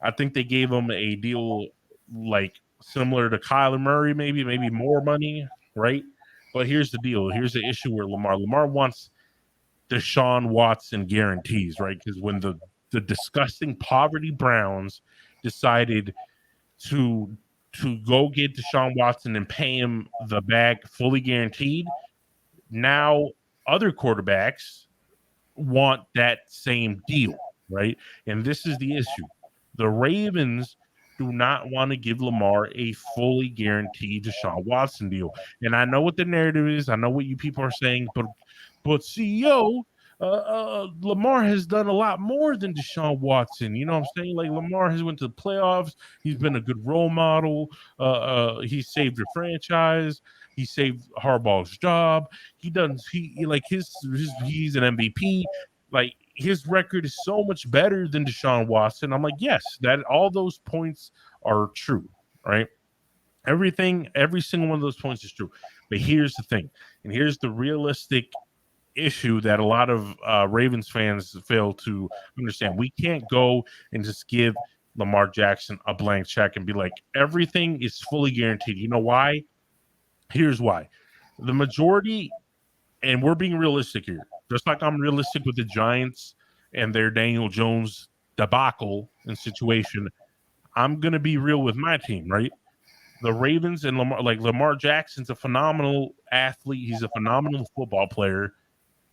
Speaker 2: I think they gave him a deal like similar to Kyler Murray, maybe more money, right? But here's the deal. Here's the issue with Lamar wants Deshaun Watson guarantees, right? Because when the disgusting poverty Browns decided to go get Deshaun Watson and pay him the bag fully guaranteed, now other quarterbacks want that same deal, right? And this is the issue. The Ravens do not want to give Lamar a fully guaranteed Deshaun Watson deal. And I know what the narrative is. I know what you people are saying, but CEO, Lamar has done a lot more than Deshaun Watson. You know what I'm saying? Like Lamar has went to the playoffs. He's been a good role model. He saved the franchise. He saved Harbaugh's job. He does. He like he's an MVP. Like his record is so much better than Deshaun Watson. I'm like, yes, that all those points are true, right? Every single one of those points is true. But here's the thing, and here's the realistic issue that a lot of Ravens fans fail to understand. We can't go and just give Lamar Jackson a blank check and be like, everything is fully guaranteed. You know why? Here's why. The majority, and we're being realistic here, just like I'm realistic with the Giants and their Daniel Jones debacle and situation, I'm going to be real with my team, right? The Ravens and Lamar Jackson's a phenomenal athlete. He's a phenomenal football player.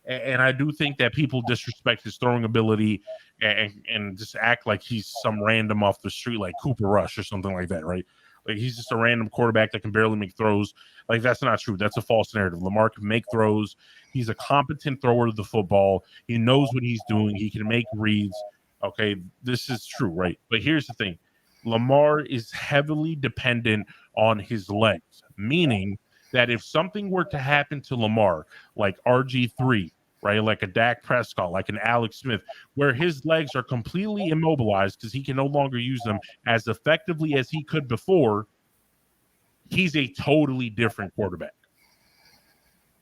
Speaker 2: And I do think that people disrespect his throwing ability and just act like he's some random off the street, like Cooper Rush or something like that, right? Like he's just a random quarterback that can barely make throws. Like that's not true. That's a false narrative. Lamar can make throws. He's a competent thrower of the football. He knows what he's doing. He can make reads. Okay, this is true, right? But here's the thing. Lamar is heavily dependent on his legs, meaning that if something were to happen to Lamar, like RG3, right, like a Dak Prescott, like an Alex Smith, where his legs are completely immobilized because he can no longer use them as effectively as he could before, he's a totally different quarterback,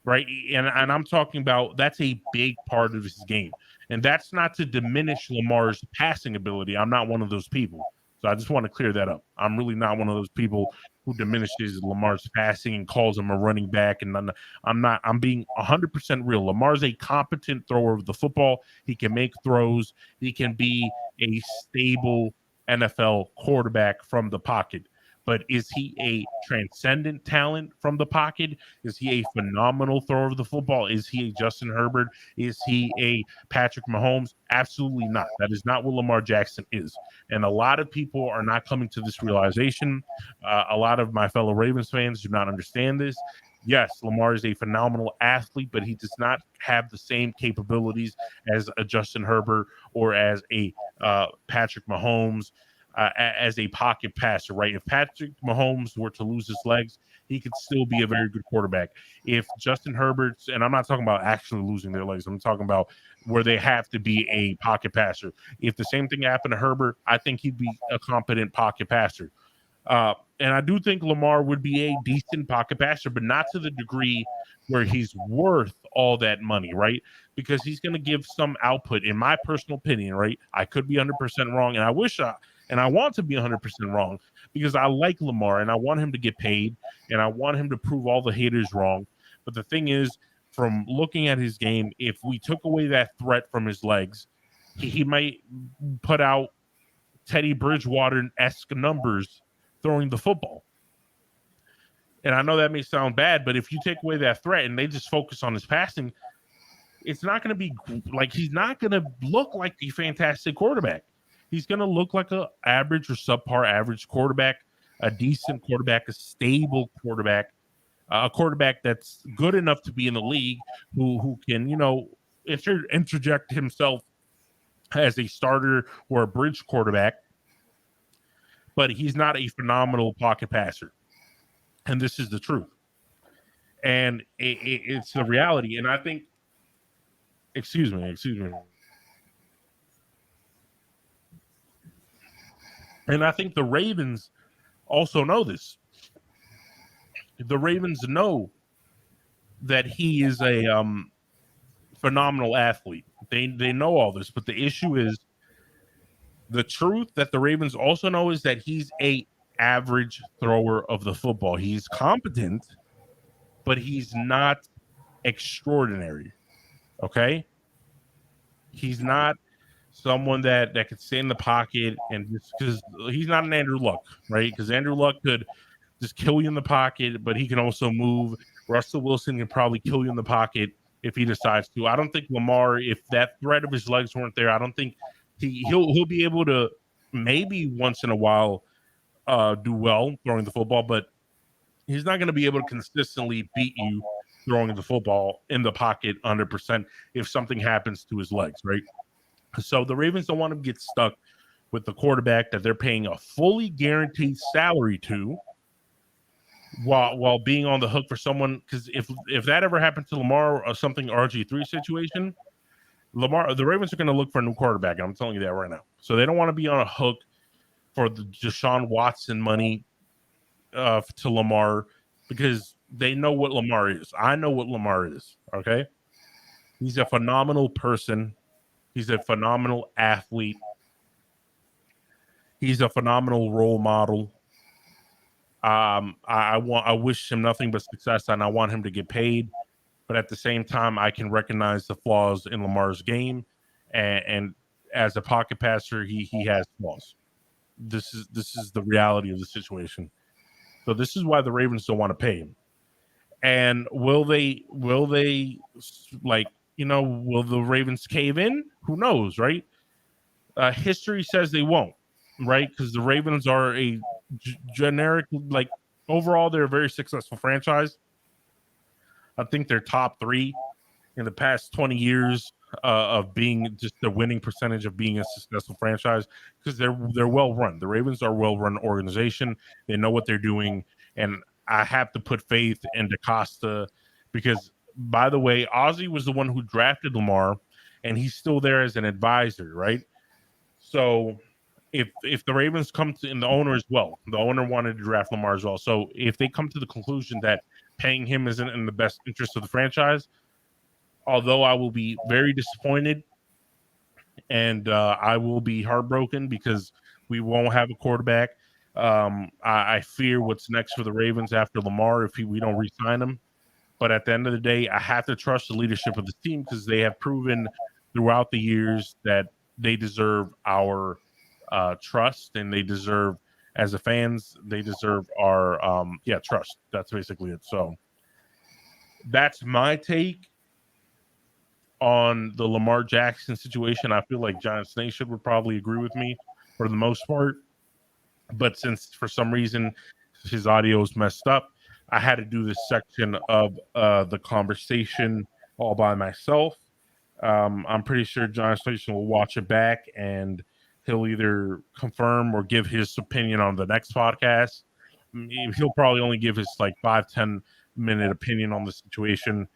Speaker 2: right? And I'm talking about that's a big part of his game. And that's not to diminish Lamar's passing ability. I'm not one of those people. So I just want to clear that up. I'm really not one of those people who diminishes Lamar's passing and calls him a running back. And I'm not. I'm being 100% real. Lamar's a competent thrower of the football. He can make throws. He can be a stable NFL quarterback from the pocket. But is he a transcendent talent from the pocket? Is he a phenomenal thrower of the football? Is he a Justin Herbert? Is he a Patrick Mahomes? Absolutely not. That is not what Lamar Jackson is. And a lot of people are not coming to this realization. A lot of my fellow Ravens fans do not understand this. Yes, Lamar is a phenomenal athlete, but he does not have the same capabilities as a Justin Herbert or as a Patrick Mahomes. As a pocket passer, right? If Patrick Mahomes were to lose his legs, he could still be a very good quarterback. If Justin Herbert's, and I'm not talking about actually losing their legs, I'm talking about where they have to be a pocket passer. If the same thing happened to Herbert, I think he'd be a competent pocket passer. And I do think Lamar would be a decent pocket passer, but not to the degree where he's worth all that money, right? Because he's going to give some output, in my personal opinion, right? I could be 100% wrong, and I want to be 100% wrong because I like Lamar and I want him to get paid and I want him to prove all the haters wrong. But the thing is, from looking at his game, if we took away that threat from his legs, he might put out Teddy Bridgewater-esque numbers throwing the football. And I know that may sound bad, but if you take away that threat and they just focus on his passing, it's not going to be like he's not going to look like a fantastic quarterback. He's going to look like an average or subpar average quarterback, a decent quarterback, a stable quarterback, a quarterback that's good enough to be in the league, who can, interject himself as a starter or a bridge quarterback. But he's not a phenomenal pocket passer. And this is the truth. And it's the reality. And I think, excuse me. And I think the Ravens also know this. The Ravens know that he is a phenomenal athlete. They know all this, but the issue is the truth that the Ravens also know is that he's a average thrower of the football. He's competent, but he's not extraordinary. Okay? He's not someone that could stay in the pocket and just because he's not an Andrew Luck, right? Because Andrew Luck could just kill you in the pocket, but he can also move. Russell Wilson can probably kill you in the pocket if he decides to. I don't think Lamar, if that threat of his legs weren't there, I don't think he'll be able to maybe once in a while do well throwing the football, but he's not going to be able to consistently beat you throwing the football in the pocket 100% if something happens to his legs, right? So the Ravens don't want to get stuck with the quarterback that they're paying a fully guaranteed salary to while being on the hook for someone. Because if that ever happened to Lamar or something RG3 situation, the Ravens are going to look for a new quarterback. I'm telling you that right now. So they don't want to be on a hook for the Deshaun Watson money to Lamar because they know what Lamar is. I know what Lamar is. Okay. He's a phenomenal person. He's a phenomenal athlete. He's a phenomenal role model. I wish him nothing but success, and I want him to get paid. But at the same time, I can recognize the flaws in Lamar's game, and as a pocket passer, he has flaws. This is the reality of the situation. So this is why the Ravens don't want to pay him. And will they like will the Ravens cave in? Who knows, right? History says they won't, right? Because the Ravens are a generic, like, overall, they're a very successful franchise. I think they're top 3 in the past 20 years of being just the winning percentage of being a successful franchise, because they're well run. The Ravens are a well run organization. They know what they're doing, and I have to put faith in DaCosta because, by the way, Ozzie was the one who drafted Lamar, and he's still there as an advisor, right? So if the Ravens come to, and the owner as well, the owner wanted to draft Lamar as well. So if they come to the conclusion that paying him isn't in the best interest of the franchise, although I will be very disappointed and I will be heartbroken because we won't have a quarterback. I fear what's next for the Ravens after Lamar if we don't re-sign him. But at the end of the day, I have to trust the leadership of the team because they have proven throughout the years that they deserve our trust, and they deserve, as a fans, they deserve our trust. That's basically it. So that's my take on the Lamar Jackson situation. I feel like Giants Nation would probably agree with me for the most part. But since for some reason his audio is messed up, I had to do this section of the conversation all by myself. I'm pretty sure Giants Nation will watch it back and he'll either confirm or give his opinion on the next podcast. He'll probably only give his like 5-10 minute opinion on the situation.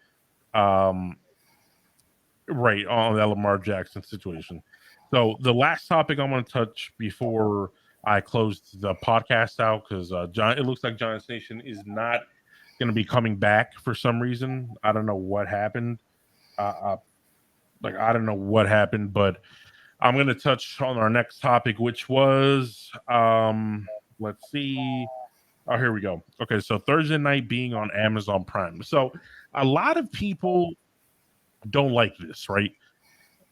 Speaker 2: Right, on the Lamar Jackson situation. So the last topic I want to touch before I close the podcast out, because it looks like Giants Nation is not going to be coming back for some reason. I don't know what happened. I don't know what happened, but I'm going to touch on our next topic, which was let's see. Oh, here we go. Okay, so Thursday night being on Amazon Prime. So a lot of people don't like this, right?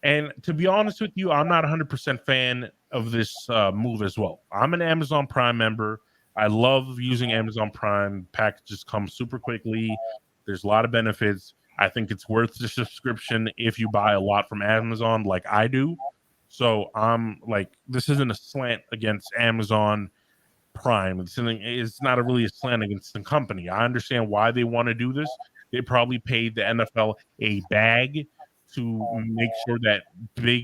Speaker 2: And to be honest with you, I'm not 100% fan of this move as well. I'm an Amazon Prime member. I love using Amazon Prime. Packages come super quickly. There's a lot of benefits. I think it's worth the subscription if you buy a lot from Amazon like I do. So I'm like, this isn't a slant against Amazon Prime. It's not really a slant against the company. I understand why they want to do this. They probably paid the NFL a bag to make sure that big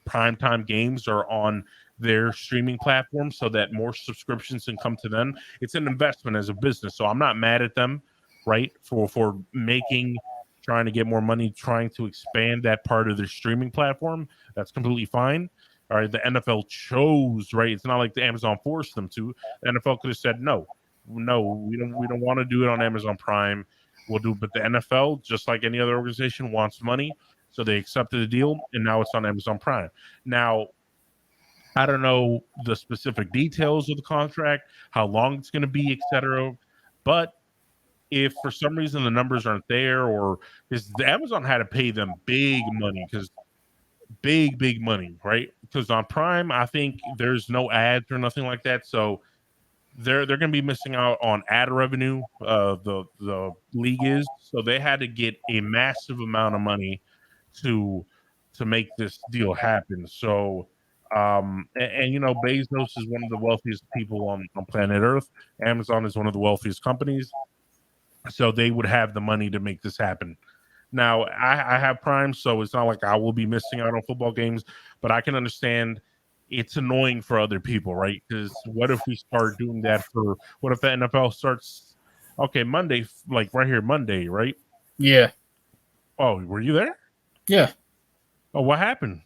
Speaker 2: primetime games are on their streaming platform so that more subscriptions can come to them. It's an investment as a business. So I'm not mad at them, right, for trying to get more money, trying to expand that part of their streaming platform. That's completely fine. All right, the NFL chose, right? It's not like the Amazon forced them to. The NFL could have said no, we don't want to do it on Amazon Prime. We'll do, but the NFL, just like any other organization, wants money, so they accepted the deal, and now it's on Amazon Prime. Now, I don't know the specific details of the contract, how long it's going to be, etc. But if for some reason the numbers aren't there, or because the Amazon had to pay them big money, because big money, right? Because on Prime, I think there's no ads or nothing like that, so they're going to be missing out on ad revenue. The league is, so they had to get a massive amount of money to make this deal happen. So Bezos is one of the wealthiest people on planet Earth. Amazon is one of the wealthiest companies, so they would have the money to make this happen. Now, I have Prime, so it's not like I will be missing out on football games, but I can understand it's annoying for other people, right? Because what if we start doing that what if the NFL starts, okay, Monday, like right here, Monday, right?
Speaker 3: Yeah.
Speaker 2: Oh, were you there?
Speaker 3: Yeah.
Speaker 2: Oh, what happened?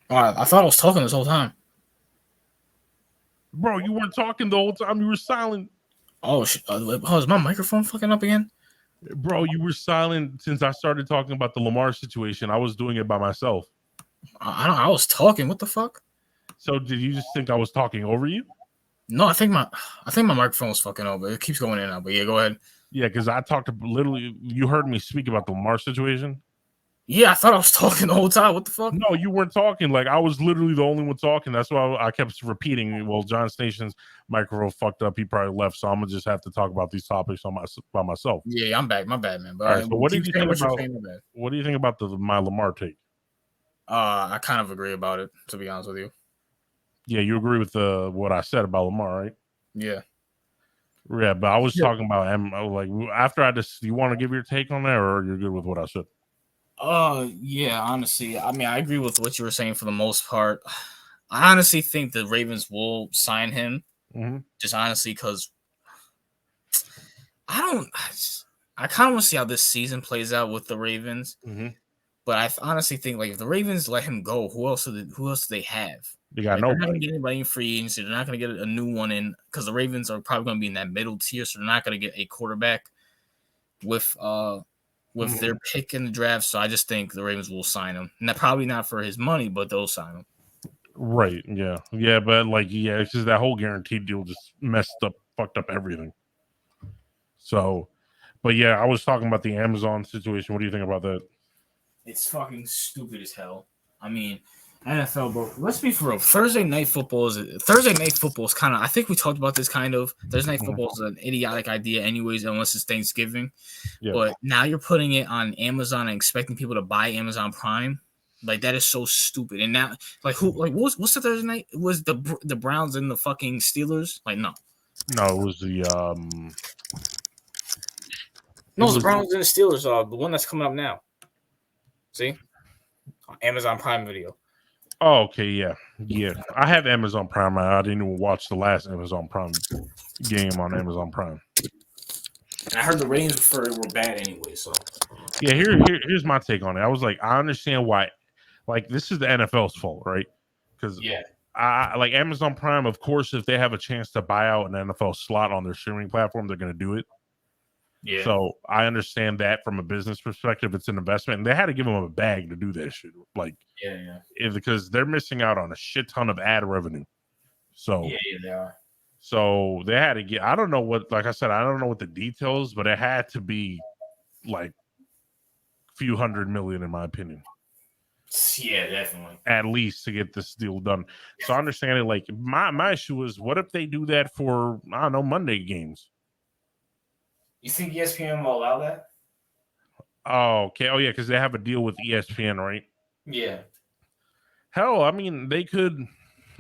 Speaker 3: I thought I was talking this whole time.
Speaker 2: Bro, you weren't talking the whole time. You were silent.
Speaker 3: Oh, is my microphone fucking up again?
Speaker 2: Bro, you were silent since I started talking about the Lamar situation. I was doing it by myself.
Speaker 3: I was talking. What the fuck?
Speaker 2: So did you just think I was talking over you?
Speaker 3: No, I think my microphone was fucking over. It keeps going in and out. But yeah, go ahead.
Speaker 2: Yeah, because I talked literally. You heard me speak about the Lamar situation.
Speaker 3: Yeah, I thought I was talking the whole time. What the fuck?
Speaker 2: No, you weren't talking. Like, I was literally the only one talking. That's why I kept repeating. Well, John Station's microphone fucked up. He probably left, so I'm gonna just have to talk about these topics by myself.
Speaker 3: Yeah, I'm back. My bad, man. But
Speaker 2: All right. So, what did you think about?
Speaker 3: saying, my bad.
Speaker 2: What do you think about my Lamar take?
Speaker 3: I kind of agree about it, to be honest with you.
Speaker 2: Yeah, you agree with what I said about Lamar, right?
Speaker 3: Yeah.
Speaker 2: Yeah, but I was talking about like after I just. You want to give your take on that, or you're good with what I said?
Speaker 3: Yeah, honestly, I mean, I agree with what you were saying for the most part. I honestly think the Ravens will sign him.
Speaker 2: Mm-hmm.
Speaker 3: Just honestly, because I kind of want to see how this season plays out with the Ravens.
Speaker 2: Mm-hmm.
Speaker 3: But I honestly think, like, if the Ravens let him go, who else do they have?
Speaker 2: They got
Speaker 3: They're not
Speaker 2: nobody.
Speaker 3: going to get anybody in free agency. They're not going to get a new one in because the Ravens are probably going to be in that middle tier, so they're not going to get a quarterback with their pick in the draft. So I just think the Ravens will sign him. And probably not for his money, but they'll sign him.
Speaker 2: Right. Yeah. Yeah. But it's just that whole guaranteed deal just fucked up everything. So, but yeah, I was talking about the Amazon situation. What do you think about that?
Speaker 3: It's fucking stupid as hell. I mean, NFL, bro. Let's be for real. Thursday night football is kind of. I think we talked about this kind of. Thursday night football is an idiotic idea, anyways, unless it's Thanksgiving. Yeah. But now you're putting it on Amazon and expecting people to buy Amazon Prime. Like, that is so stupid. And now, what's the Thursday night? It was the Browns and the fucking Steelers? Like, no.
Speaker 2: No, it was the
Speaker 3: No, it's the Browns and the Steelers. The one that's coming up now. See, Amazon Prime Video.
Speaker 2: Oh, okay, yeah. I have Amazon Prime. I didn't even watch the last Amazon Prime game on Amazon Prime.
Speaker 3: I heard the ratings for it were bad anyway. So
Speaker 2: yeah, here's my take on it. I was like, I understand why. Like, this is the NFL's fault, right? Because I like Amazon Prime. Of course, if they have a chance to buy out an NFL slot on their streaming platform, they're going to do it. Yeah. So I understand that from a business perspective, it's an investment, and they had to give them a bag to do that shit. Like, because they're missing out on a shit ton of ad revenue. So
Speaker 3: they are.
Speaker 2: So they had to get. I don't know what. Like I said, I don't know what the details, but it had to be like a few $100 million, in my opinion.
Speaker 3: Yeah, definitely.
Speaker 2: At least to get this deal done. So I understand it. Like, my issue is, what if they do that for, I don't know, Monday games?
Speaker 3: You think ESPN will allow that?
Speaker 2: Oh, okay. Oh, yeah, because they have a deal with ESPN, right?
Speaker 3: Yeah.
Speaker 2: Hell, I mean, they could,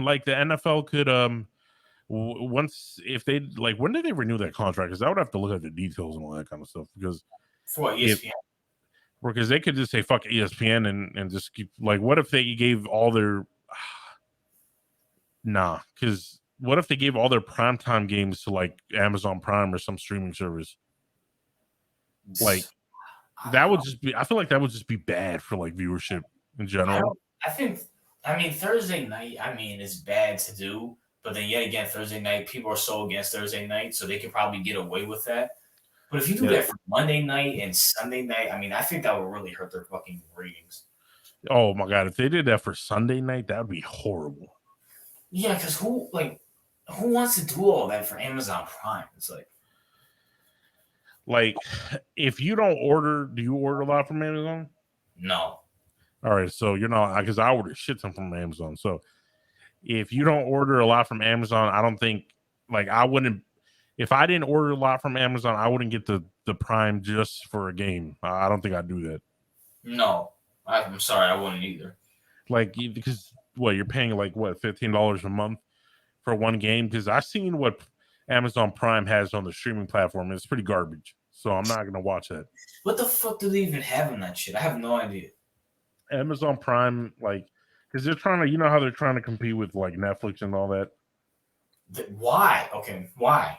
Speaker 2: like, the NFL could, once, if they, like, when did they renew that contract? Because I would have to look at the details and all that kind of stuff. Because
Speaker 3: for ESPN.
Speaker 2: Because they could just say fuck ESPN and just keep, like, what if they gave all their because what if they gave all their primetime games to, like, Amazon Prime or some streaming service? Like, that would just be, I feel like that would just be bad for, like, viewership in general.
Speaker 3: I mean, Thursday night, is bad to do, but then yet again, Thursday night, people are so against Thursday night, so they could probably get away with that. But if you do that for Monday night and Sunday night, I think that would really hurt their fucking ratings.
Speaker 2: Oh my God. If they did that for Sunday night, that would be horrible.
Speaker 3: Yeah, because who wants to do all that for Amazon Prime? It's
Speaker 2: like, if you don't order, do you order a lot from Amazon?
Speaker 3: No.
Speaker 2: All right, so you're not, because I order shit ton from Amazon. So if you don't order a lot from Amazon, I don't think, like, I wouldn't, if I didn't order a lot from Amazon, I wouldn't get the Prime just for a game. I don't think I'd do that.
Speaker 3: No, I'm sorry, I wouldn't either.
Speaker 2: Like, because you're paying like $15 a month for one game? Because I've seen what Amazon Prime has on the streaming platform, and it's pretty garbage. So I'm not gonna watch that.
Speaker 3: What the fuck do they even have in that shit? I have no idea.
Speaker 2: Amazon Prime, like, because they're trying to, you know how they're trying to compete with, like, Netflix and all that.
Speaker 3: Why? Okay, why?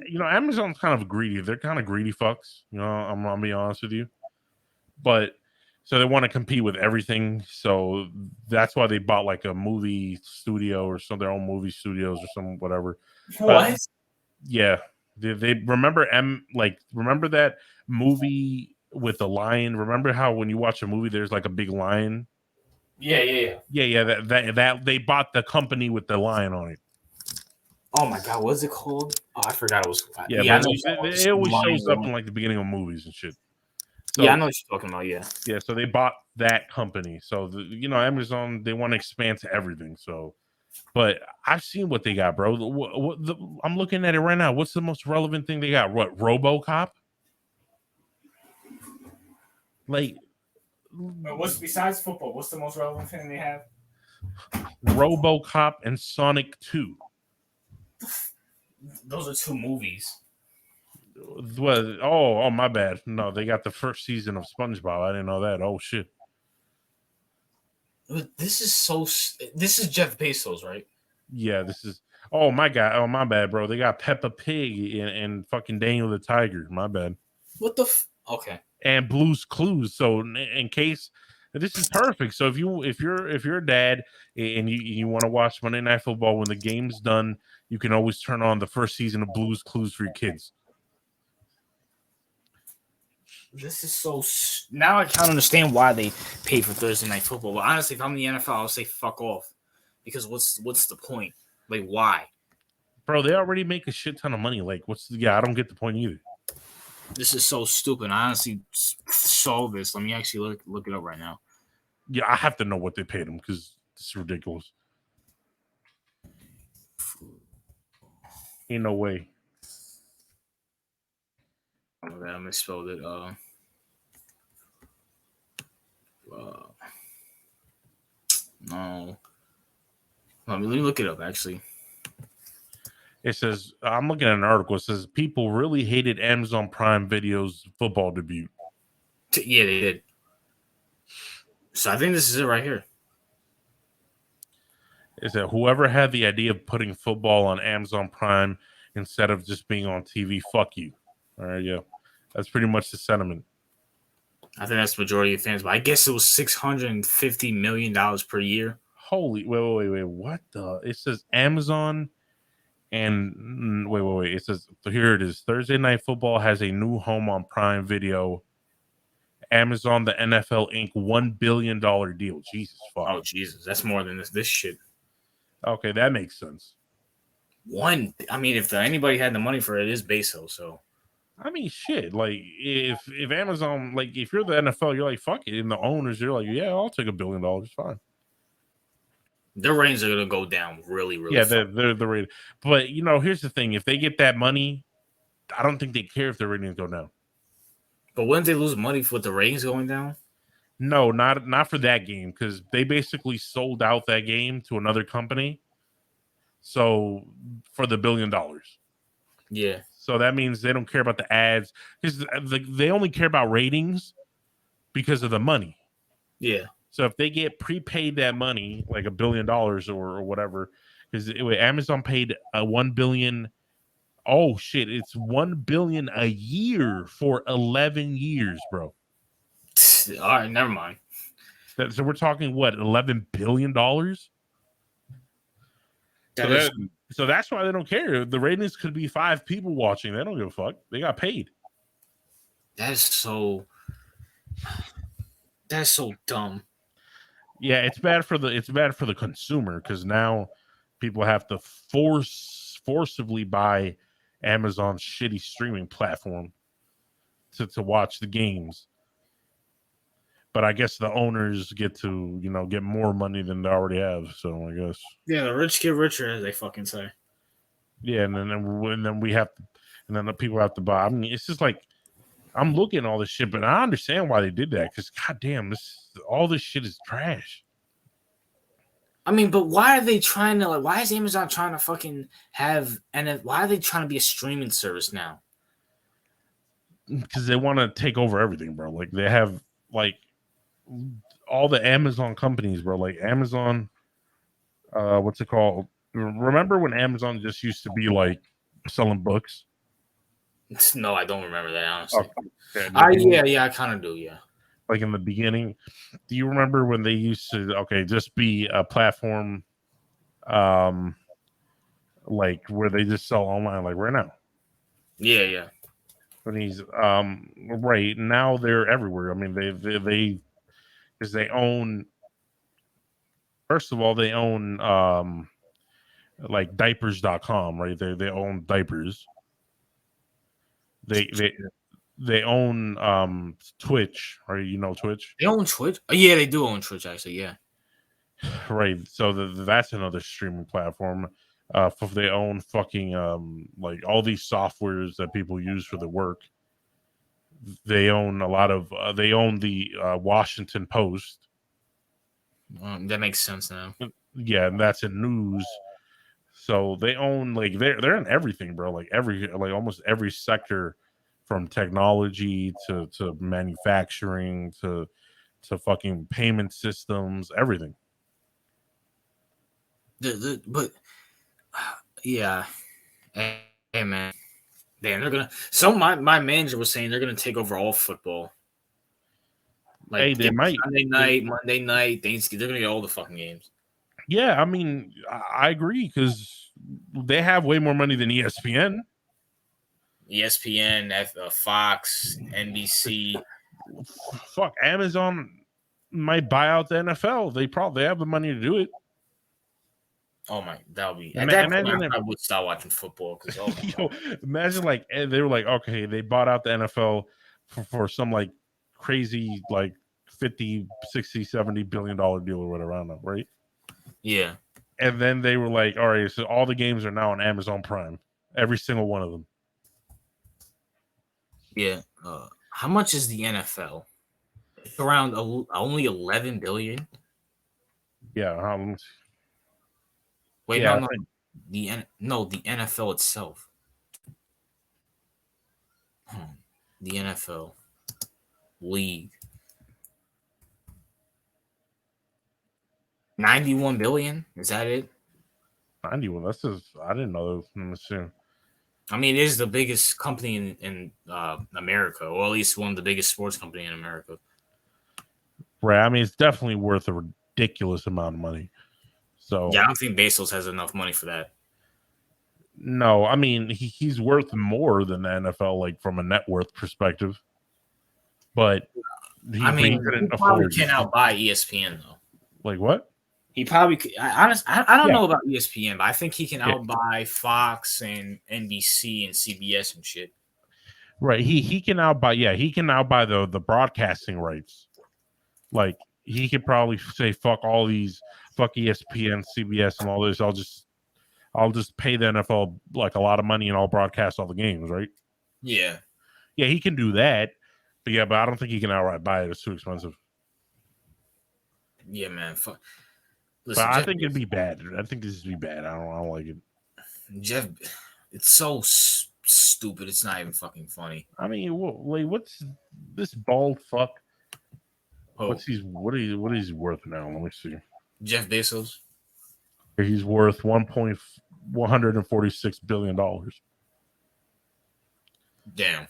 Speaker 2: You know, Amazon's kind of greedy. They're kind of greedy fucks. You know, I'm gonna be honest with you. But so they want to compete with everything. So that's why they bought, like, a movie studio or some, their own movie studios or some whatever.
Speaker 3: What?
Speaker 2: Yeah, they remember remember that movie with the lion? Remember how when you watch a movie, there's like a big lion?
Speaker 3: Yeah.
Speaker 2: That they bought the company with the lion on it.
Speaker 3: Oh my God, what's it called? Oh, I forgot it was.
Speaker 2: Yeah, it always shows up in, like, the beginning of movies and shit. So,
Speaker 3: yeah, I know what you're talking about. Yeah.
Speaker 2: Yeah, so they bought that company. So Amazon, they want to expand to everything. So, but I've seen what they got, bro. I'm looking at it right now. What's the most relevant thing they got? What, RoboCop? Like,
Speaker 3: What's besides football? What's the most relevant thing they have?
Speaker 2: RoboCop and Sonic 2.
Speaker 3: Those are 2 movies.
Speaker 2: Well, oh, my bad. No, they got the first season of SpongeBob. I didn't know that. Oh shit.
Speaker 3: This is Jeff Bezos, right?
Speaker 2: Yeah, this is. Oh my god. Oh my bad, bro. They got Peppa Pig and fucking Daniel the Tiger. My bad.
Speaker 3: What the? Okay.
Speaker 2: And Blue's Clues. So in case this is perfect. So if you're a dad and you want to watch Monday Night Football when the game's done, you can always turn on the first season of Blue's Clues for your kids.
Speaker 3: This is so. Now I can't understand why they paid for Thursday Night Football. But honestly, if I'm in the NFL, I'll say fuck off, because what's the point? Like, why?
Speaker 2: Bro, they already make a shit ton of money. Like, I don't get the point either.
Speaker 3: This is so stupid. I honestly saw this. Let me actually look it up right now.
Speaker 2: Yeah, I have to know what they paid them because it's ridiculous. Ain't no way.
Speaker 3: Oh my god, I misspelled it. No. Let me look it up, actually.
Speaker 2: It says, I'm looking at an article. It says, people really hated Amazon Prime Video's football debut.
Speaker 3: Yeah, they did. So I think this is it right here.
Speaker 2: It said, whoever had the idea of putting football on Amazon Prime instead of just being on TV, fuck you. All right, yeah. That's pretty much the sentiment.
Speaker 3: I think that's the majority of fans, but I guess it was $650 million per year.
Speaker 2: Holy, wait. What the? It says Amazon and wait. It says, here it is. Thursday Night Football has a new home on Prime Video. Amazon, the NFL Inc. $1 billion deal. Jesus fuck.
Speaker 3: Oh, Jesus. That's more than this shit.
Speaker 2: Okay, that makes sense.
Speaker 3: I mean, if anybody had the money for it, it is Bezos, so.
Speaker 2: I mean, shit. Like, if Amazon, like, if you're the NFL, you're like, fuck it. And the owners, you're like, yeah, I'll take $1 billion. Fine.
Speaker 3: Their ratings are going to go down really, really
Speaker 2: fast. They're the rating. But, here's the thing. If they get that money, I don't think they care if their ratings go down.
Speaker 3: But wouldn't they lose money with the ratings going down?
Speaker 2: No, not for that game, because they basically sold out that game to another company. So, for the $1 billion.
Speaker 3: Yeah.
Speaker 2: So that means they don't care about the ads, because they only care about ratings because of the money.
Speaker 3: Yeah.
Speaker 2: So if they get prepaid that money, like $1 billion or whatever, because Amazon paid $1 billion. Oh shit! It's $1 billion a year for 11 years, bro.
Speaker 3: All right, never mind.
Speaker 2: So we're talking what, $11 billion? So that's why they don't care. The ratings could be 5 people watching. They don't give a fuck. They got paid.
Speaker 3: That's so dumb.
Speaker 2: Yeah, it's bad for the consumer, because now people have to forcibly buy Amazon's shitty streaming platform to watch the games. But I guess the owners get to, get more money than they already have. So I guess.
Speaker 3: Yeah, the rich get richer, as they fucking say.
Speaker 2: Yeah, and then we have to, and then the people have to buy. I mean, it's just like, I'm looking at all this shit, but I understand why they did that, because goddamn, all this shit is trash.
Speaker 3: I mean, but why are they trying to, why is Amazon trying to fucking have, and why are they trying to be a streaming service now?
Speaker 2: Because they want to take over everything, bro. Like, they have, like, all the Amazon companies, bro. Like, Amazon, what's it called? Remember when Amazon just used to be, like, selling books?
Speaker 3: No, I don't remember that, honestly.
Speaker 2: Okay.
Speaker 3: Yeah, I kind of do, yeah.
Speaker 2: Like, in the beginning, do you remember when they used to, just be a platform, like, where they just sell online, like right now?
Speaker 3: Yeah.
Speaker 2: When he's, right now they're everywhere. I mean, they because they own, first of all, they own, like diapers.com, right? They own diapers. They they own Twitch, or Twitch,
Speaker 3: They own Twitch. Oh, yeah, they do own Twitch. Actually, yeah.
Speaker 2: right? So that's another streaming platform. They own fucking like all these softwares that people use for their work. They own a lot of. They own the Washington Post.
Speaker 3: That makes sense now.
Speaker 2: Yeah, and that's in news. So they own like they're in everything, bro. Like almost every sector, from technology to manufacturing to fucking payment systems, everything.
Speaker 3: But yeah, hey man, damn, they're gonna. So my manager was saying they're gonna take over all football. Like
Speaker 2: Hey, they might.
Speaker 3: Sunday night, Monday night, Thanksgiving. They're gonna get all the fucking games.
Speaker 2: Yeah, I mean, I agree because they have way more money than ESPN.
Speaker 3: ESPN, Fox, NBC.
Speaker 2: Fuck, Amazon might buy out the NFL. They have the money to do it.
Speaker 3: Oh my, that would be. At that point, I would start watching football because
Speaker 2: imagine like they were like, okay, they bought out the NFL for some like crazy like 50, 60, 70 billion dollar deal or whatever, I don't know, right?
Speaker 3: Yeah.
Speaker 2: And then they were like, all right, so all the games are now on Amazon Prime, every single one of them.
Speaker 3: Yeah. How much is the NFL? It's around only 11 billion.
Speaker 2: Yeah.
Speaker 3: Wait, no. The NFL itself. The NFL league. 91 billion? Is that it?
Speaker 2: 91. That's just, I didn't know. Let me see.
Speaker 3: I mean, it is the biggest company in America, or at least one of the biggest sports company in America.
Speaker 2: Right. I mean, it's definitely worth a ridiculous amount of money. So
Speaker 3: yeah, I don't think Bezos has enough money for that.
Speaker 2: No, I mean he's worth more than the NFL, like from a net worth perspective. But
Speaker 3: he probably can outbuy ESPN though.
Speaker 2: Like what?
Speaker 3: He probably could. I don't know about ESPN, but I think he can outbuy Fox and NBC and CBS and shit.
Speaker 2: Right. He can outbuy. Yeah, he can outbuy the broadcasting rights. Like he could probably say fuck all these, fuck ESPN, CBS, and all this. I'll just pay the NFL like a lot of money and I'll broadcast all the games, right?
Speaker 3: Yeah.
Speaker 2: Yeah, he can do that. But I don't think he can outright buy it. It's too expensive.
Speaker 3: Yeah, man.
Speaker 2: Listen, but I think it'd be bad. I think this would be bad. I don't like it.
Speaker 3: Jeff, it's so stupid. It's not even fucking funny.
Speaker 2: I mean, what's this bald fuck?
Speaker 3: Oh.
Speaker 2: What is he worth now? Let me see.
Speaker 3: Jeff Bezos.
Speaker 2: He's worth $146 billion.
Speaker 3: Damn.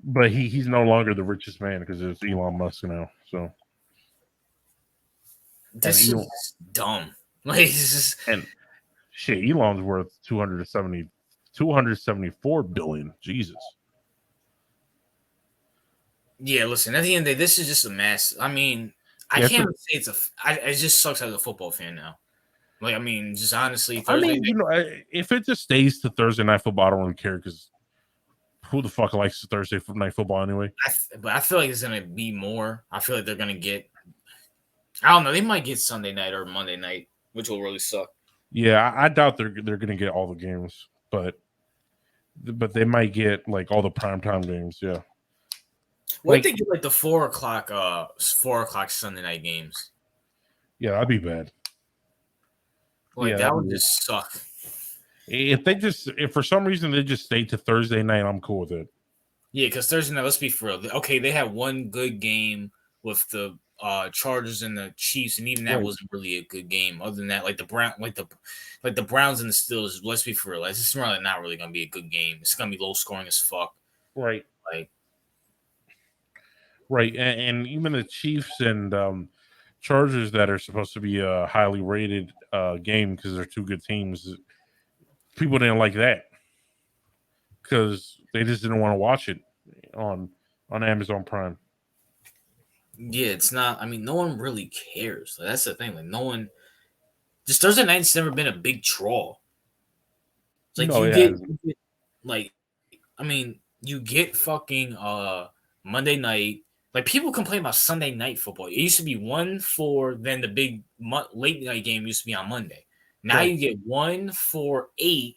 Speaker 2: But he's no longer the richest man because it's Elon Musk now. So
Speaker 3: this is dumb. Like
Speaker 2: and shit, Elon's worth 274 billion. Jesus.
Speaker 3: Yeah, listen. At the end of the day, this is just a mess. I mean, I can't say it just sucks as a football fan now. Like, I mean, just honestly,
Speaker 2: Thursday if it just stays to Thursday Night Football, I don't really care because who the fuck likes Thursday Night Football anyway?
Speaker 3: But I feel like it's gonna be more. I feel like they're gonna get. I don't know. They might get Sunday night or Monday night, which will really suck.
Speaker 2: Yeah, I doubt they're gonna get all the games, but they might get like all the primetime games. Yeah.
Speaker 3: What if they get like the 4 o'clock Sunday night games?
Speaker 2: Yeah, that'd be bad.
Speaker 3: Like that would just suck.
Speaker 2: If for some reason they just stay to Thursday night, I'm cool with it.
Speaker 3: Yeah, because Thursday night, let's be for real. Okay, they had one good game with the Chargers and the Chiefs, and even that wasn't really a good game. Other than that, like the Browns and the Steelers, let's be for real. It's just really not really gonna be a good game. It's gonna be low scoring as fuck.
Speaker 2: Right.
Speaker 3: Like.
Speaker 2: Right, and even the Chiefs and Chargers that are supposed to be a highly rated game because they're two good teams, people didn't like that because they just didn't want to watch it on Amazon Prime.
Speaker 3: Yeah, it's not. I mean, no one really cares. Like, that's the thing. Like, no one. Just Thursday night's never been a big draw. It's like you get like I mean, you get fucking Monday night. Like people complain about Sunday night football. It used to be 1-4, then the big late night game used to be on Monday. Now
Speaker 2: Right.
Speaker 3: you get 1-4-8,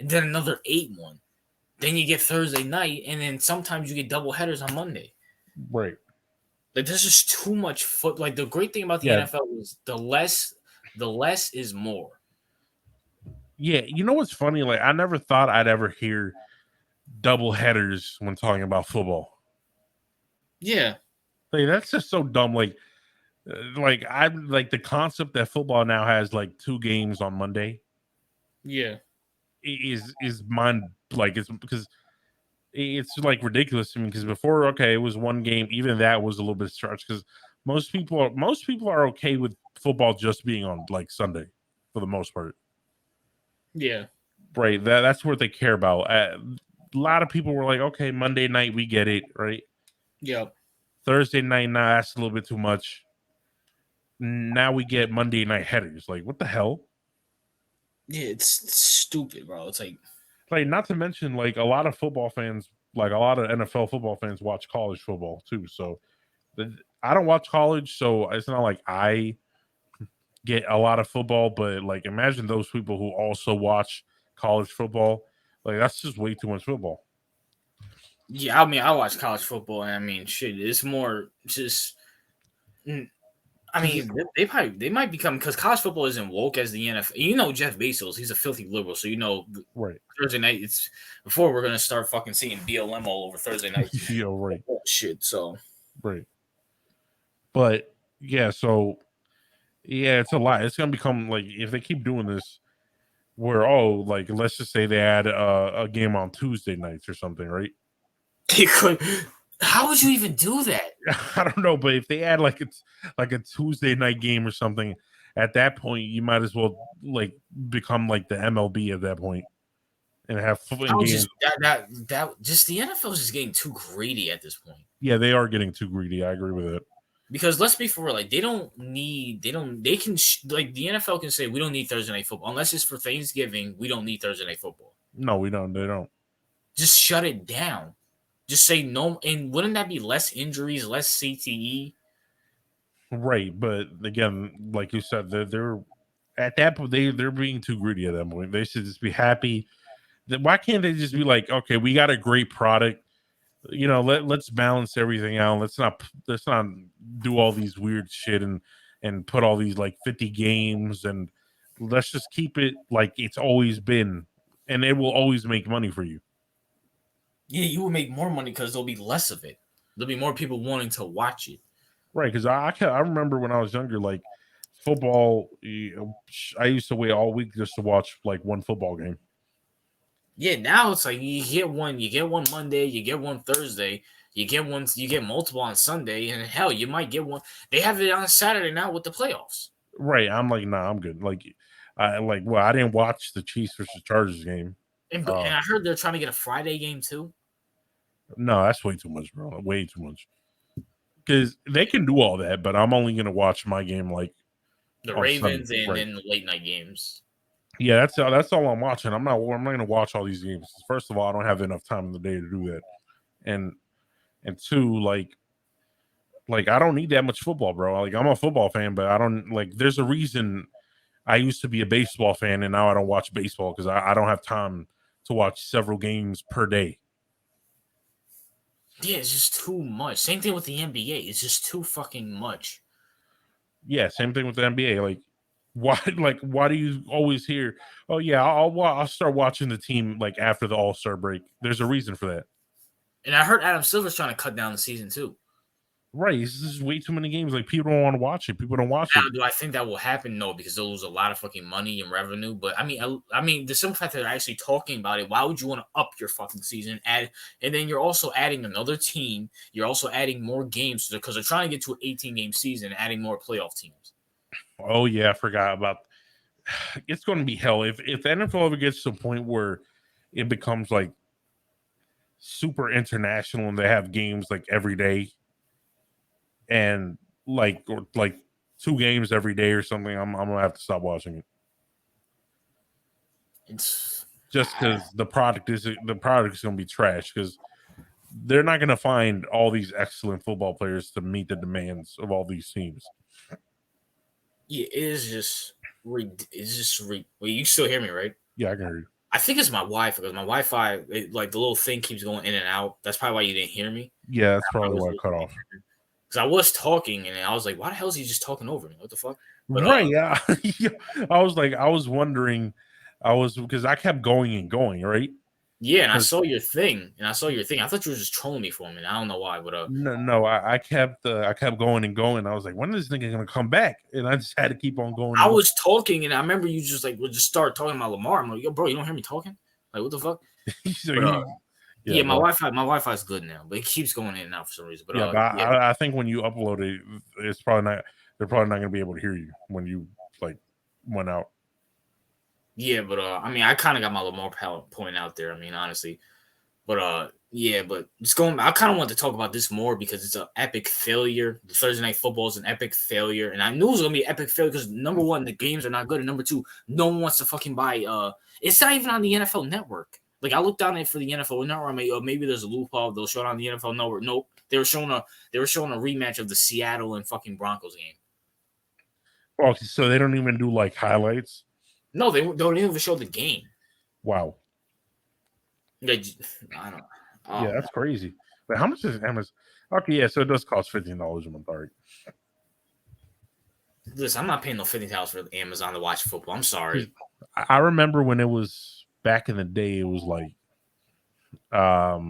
Speaker 3: and then another 8-1. Then you get Thursday night, and then sometimes you get double headers on Monday.
Speaker 2: Right.
Speaker 3: Like there's just too much foot. Like the great thing about the NFL is the less is more.
Speaker 2: Yeah, you know what's funny? Like I never thought I'd ever hear double headers when talking about football.
Speaker 3: Yeah.
Speaker 2: Like that's just so dumb. Like I like the concept that football now has like 2 games on Monday.
Speaker 3: Yeah.
Speaker 2: Is mind like it's because it's like ridiculous to me because before it was 1 game, even that was a little bit stretched because most people are okay with football just being on like Sunday for the most part.
Speaker 3: Yeah.
Speaker 2: Right, that's what they care about. A lot of people were like, okay, Monday night we get it, right?
Speaker 3: Yep.
Speaker 2: Thursday night, nah, that's a little bit too much. Now we get Monday night headers. Like, what the hell?
Speaker 3: Yeah, it's stupid, bro. It's like
Speaker 2: Not to mention, like, a lot of football fans, like a lot of NFL football fans, watch college football too. So, I don't watch college, so it's not like I get a lot of football. But like, imagine those people who also watch college football. Like, that's just way too much football.
Speaker 3: yeah, I mean, I watch college football, and I mean, shit, it's more just. I mean, they might become because college football isn't woke as the NFL. You know, Jeff Bezos, he's a filthy liberal, so you know,
Speaker 2: right.
Speaker 3: Thursday night. It's before we're gonna start fucking seeing BLM all over Thursday night.
Speaker 2: Yeah, right.
Speaker 3: Shit. So
Speaker 2: right. But yeah, so yeah, it's a lot. It's gonna become like if they keep doing this, where like let's just say they add a game on Tuesday nights or something, right?
Speaker 3: they could. How would you even do that?
Speaker 2: I don't know, but if they add like it's like a Tuesday night game or something, at that point you might as well like become like the MLB at that point and have football games.
Speaker 3: Just that just the NFL is just getting too greedy at this point.
Speaker 2: Yeah, they are getting too greedy. I agree with it.
Speaker 3: Because let's be for real, like they can like the NFL can say we don't need Thursday night football unless it's for Thanksgiving. We don't need Thursday night football.
Speaker 2: No, we don't. They don't.
Speaker 3: Just shut it down. Just say no, and wouldn't that be less injuries, less CTE?
Speaker 2: Right, but again, like you said, they're at that point they're being too greedy at that point. They should just be happy. Why can't they just be like, okay, we got a great product. You know, let's balance everything out. Let's not do all these weird shit and put all these like 50 games and let's just keep it like it's always been, and it will always make money for you.
Speaker 3: Yeah, you will make more money because there'll be less of it. There'll be more people wanting to watch it.
Speaker 2: Right, because I remember when I was younger, like football, I used to wait all week just to watch like one football game.
Speaker 3: Yeah, now it's like you get one Monday, you get one Thursday, you get multiple on Sunday, and hell, you might get one. They have it on Saturday now with the playoffs.
Speaker 2: Right, I'm like, nah, I'm good. Like, I didn't watch the Chiefs versus Chargers game.
Speaker 3: And I heard they're trying to get a Friday game too.
Speaker 2: No, that's way too much, bro. Way too much. Because they can do all that, but I'm only gonna watch my game like
Speaker 3: the Ravens
Speaker 2: Sunday,
Speaker 3: and then the late night games.
Speaker 2: Yeah, that's all I'm watching. I'm not gonna watch all these games. First of all, I don't have enough time in the day to do that, and two, like I don't need that much football, bro. Like I'm a football fan, but I don't like. There's a reason I used to be a baseball fan, and now I don't watch baseball because I don't have time to watch several games per day.
Speaker 3: Yeah, it's just too much. Same thing with the NBA. It's just too fucking much.
Speaker 2: Yeah, same thing with the NBA. Like, why do you always hear? Oh yeah, I'll start watching the team like after the All-Star break. There's a reason for that.
Speaker 3: And I heard Adam Silver's trying to cut down the season too.
Speaker 2: Right, this is way too many games. Like people don't want to watch it. People don't watch it.
Speaker 3: Do I think that will happen? No, because they'll lose a lot of fucking money and revenue. But I mean, the simple fact that they're actually talking about it. Why would you want to up your fucking season? And then you're also adding another team. You're also adding more games because they're trying to get to an 18-game season, adding more playoff teams.
Speaker 2: Oh yeah, I forgot about. It's going to be hell if the NFL ever gets to a point where it becomes like super international and they have games like every day. And like 2 games every day or something, I'm gonna have to stop watching it.
Speaker 3: It's
Speaker 2: just because the product is going to be trash because they're not going to find all these excellent football players to meet the demands of all these teams.
Speaker 3: Yeah, it's just well, you still hear me, right?
Speaker 2: Yeah, I can hear you.
Speaker 3: I think it's my Wi-Fi because my Wi-Fi, like the little thing keeps going in and out. That's probably why you didn't hear me.
Speaker 2: Yeah, that's probably why I cut off.
Speaker 3: Because I was talking and I was like, why the hell is he just talking over me? What the fuck? But,
Speaker 2: right. Yeah. I was wondering, because I kept going and going, right?
Speaker 3: Yeah, and I saw your thing. I thought you were just trolling me for a minute. I don't know why, but
Speaker 2: no, I kept going and going. I was like, when is this nigga gonna come back? And I just had to keep on going.
Speaker 3: I was talking, and I remember you just like would just start talking about Lamar. I'm like, yo, bro, you don't hear me talking? Like, what the fuck? Yeah, my Wi-Fi is good now, but it keeps going in and out for some reason. But
Speaker 2: I think when you upload it, it's probably not. They're probably not gonna be able to hear you when you like went out.
Speaker 3: Yeah, but I mean, I kind of got my Lamar point out there. I mean, honestly, but yeah, but just going. I kind of want to talk about this more because it's an epic failure. The Thursday Night Football is an epic failure, and I knew it was gonna be an epic failure because number one, the games are not good, and number two, no one wants to fucking buy. It's not even on the NFL Network. Like I looked on it for the NFL Network. I'm like, maybe there's a loophole. They'll show it on the NFL Network. Nope, they were showing a rematch of the Seattle and fucking Broncos game.
Speaker 2: Oh, so they don't even do like highlights.
Speaker 3: No, they don't even show the game.
Speaker 2: Wow.
Speaker 3: I don't.
Speaker 2: Yeah, that's crazy. But how much is Amazon? Okay, yeah, so it does cost $15 a month. All right.
Speaker 3: Listen, I'm not paying no $15 for Amazon to watch football. I'm sorry.
Speaker 2: I remember when it was back in the day. It was like, back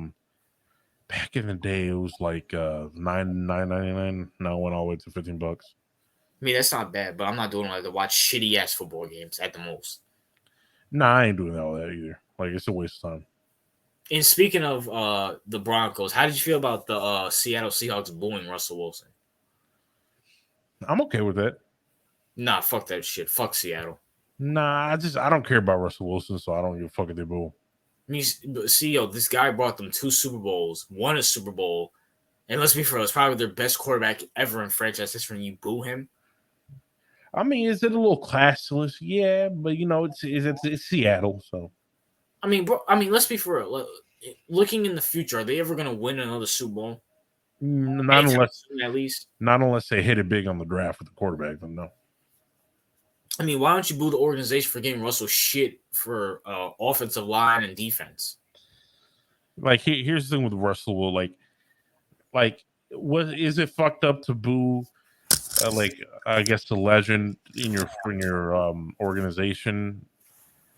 Speaker 2: in the day, it was like $9.99. Now it went all the way to $15.
Speaker 3: I mean, that's not bad, but I'm not doing like to watch shitty ass football games at the most.
Speaker 2: Nah, I ain't doing all that either. Like, it's a waste of time.
Speaker 3: And speaking of the Broncos, how did you feel about the Seattle Seahawks booing Russell Wilson?
Speaker 2: I'm okay with that.
Speaker 3: Nah, fuck that shit. Fuck Seattle.
Speaker 2: Nah, I don't care about Russell Wilson, so I don't give a fuck if they boo.
Speaker 3: I mean, see, yo, this guy brought them 2 Super Bowls, won a Super Bowl, and let's be fair, it's probably their best quarterback ever in franchise history, and you boo him?
Speaker 2: I mean, is it a little classless? Yeah, but you know, it's Seattle, so.
Speaker 3: I mean, bro. I mean, let's be for real. Looking in the future, are they ever going to win another Super Bowl?
Speaker 2: Not unless,
Speaker 3: at least.
Speaker 2: Not unless they hit it big on the draft with the quarterback. Then no.
Speaker 3: I mean, why don't you boo the organization for getting Russell shit for offensive line and defense?
Speaker 2: Like, here's the thing with Russell. Like, what is it fucked up to boo? Like, I guess the legend in your organization.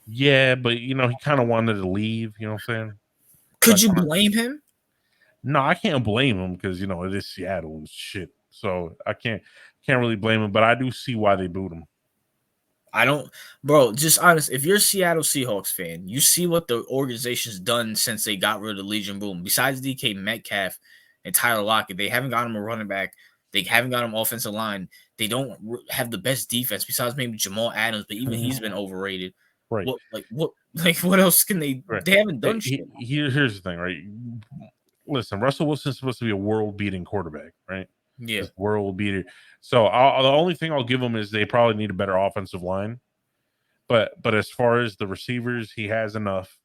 Speaker 2: Yeah, but you know he kind of wanted to leave. You know what I'm saying?
Speaker 3: Could you blame him?
Speaker 2: No, I can't blame him because you know it is Seattle and shit. So I can't really blame him. But I do see why they booed him.
Speaker 3: I don't, bro. Just honest. If you're a Seattle Seahawks fan, you see what the organization's done since they got rid of Legion Boom. Besides DK Metcalf and Tyler Lockett, they haven't got him a running back. They haven't got him offensive line. They don't have the best defense besides maybe Jamal Adams, but even he's been overrated.
Speaker 2: Right.
Speaker 3: What else can they? Right. They haven't done shit.
Speaker 2: Here's the thing, right? Listen, Russell Wilson's supposed to be a world-beating quarterback, right?
Speaker 3: Yeah,
Speaker 2: world beater. So the only thing I'll give him is they probably need a better offensive line. But as far as the receivers, he has enough.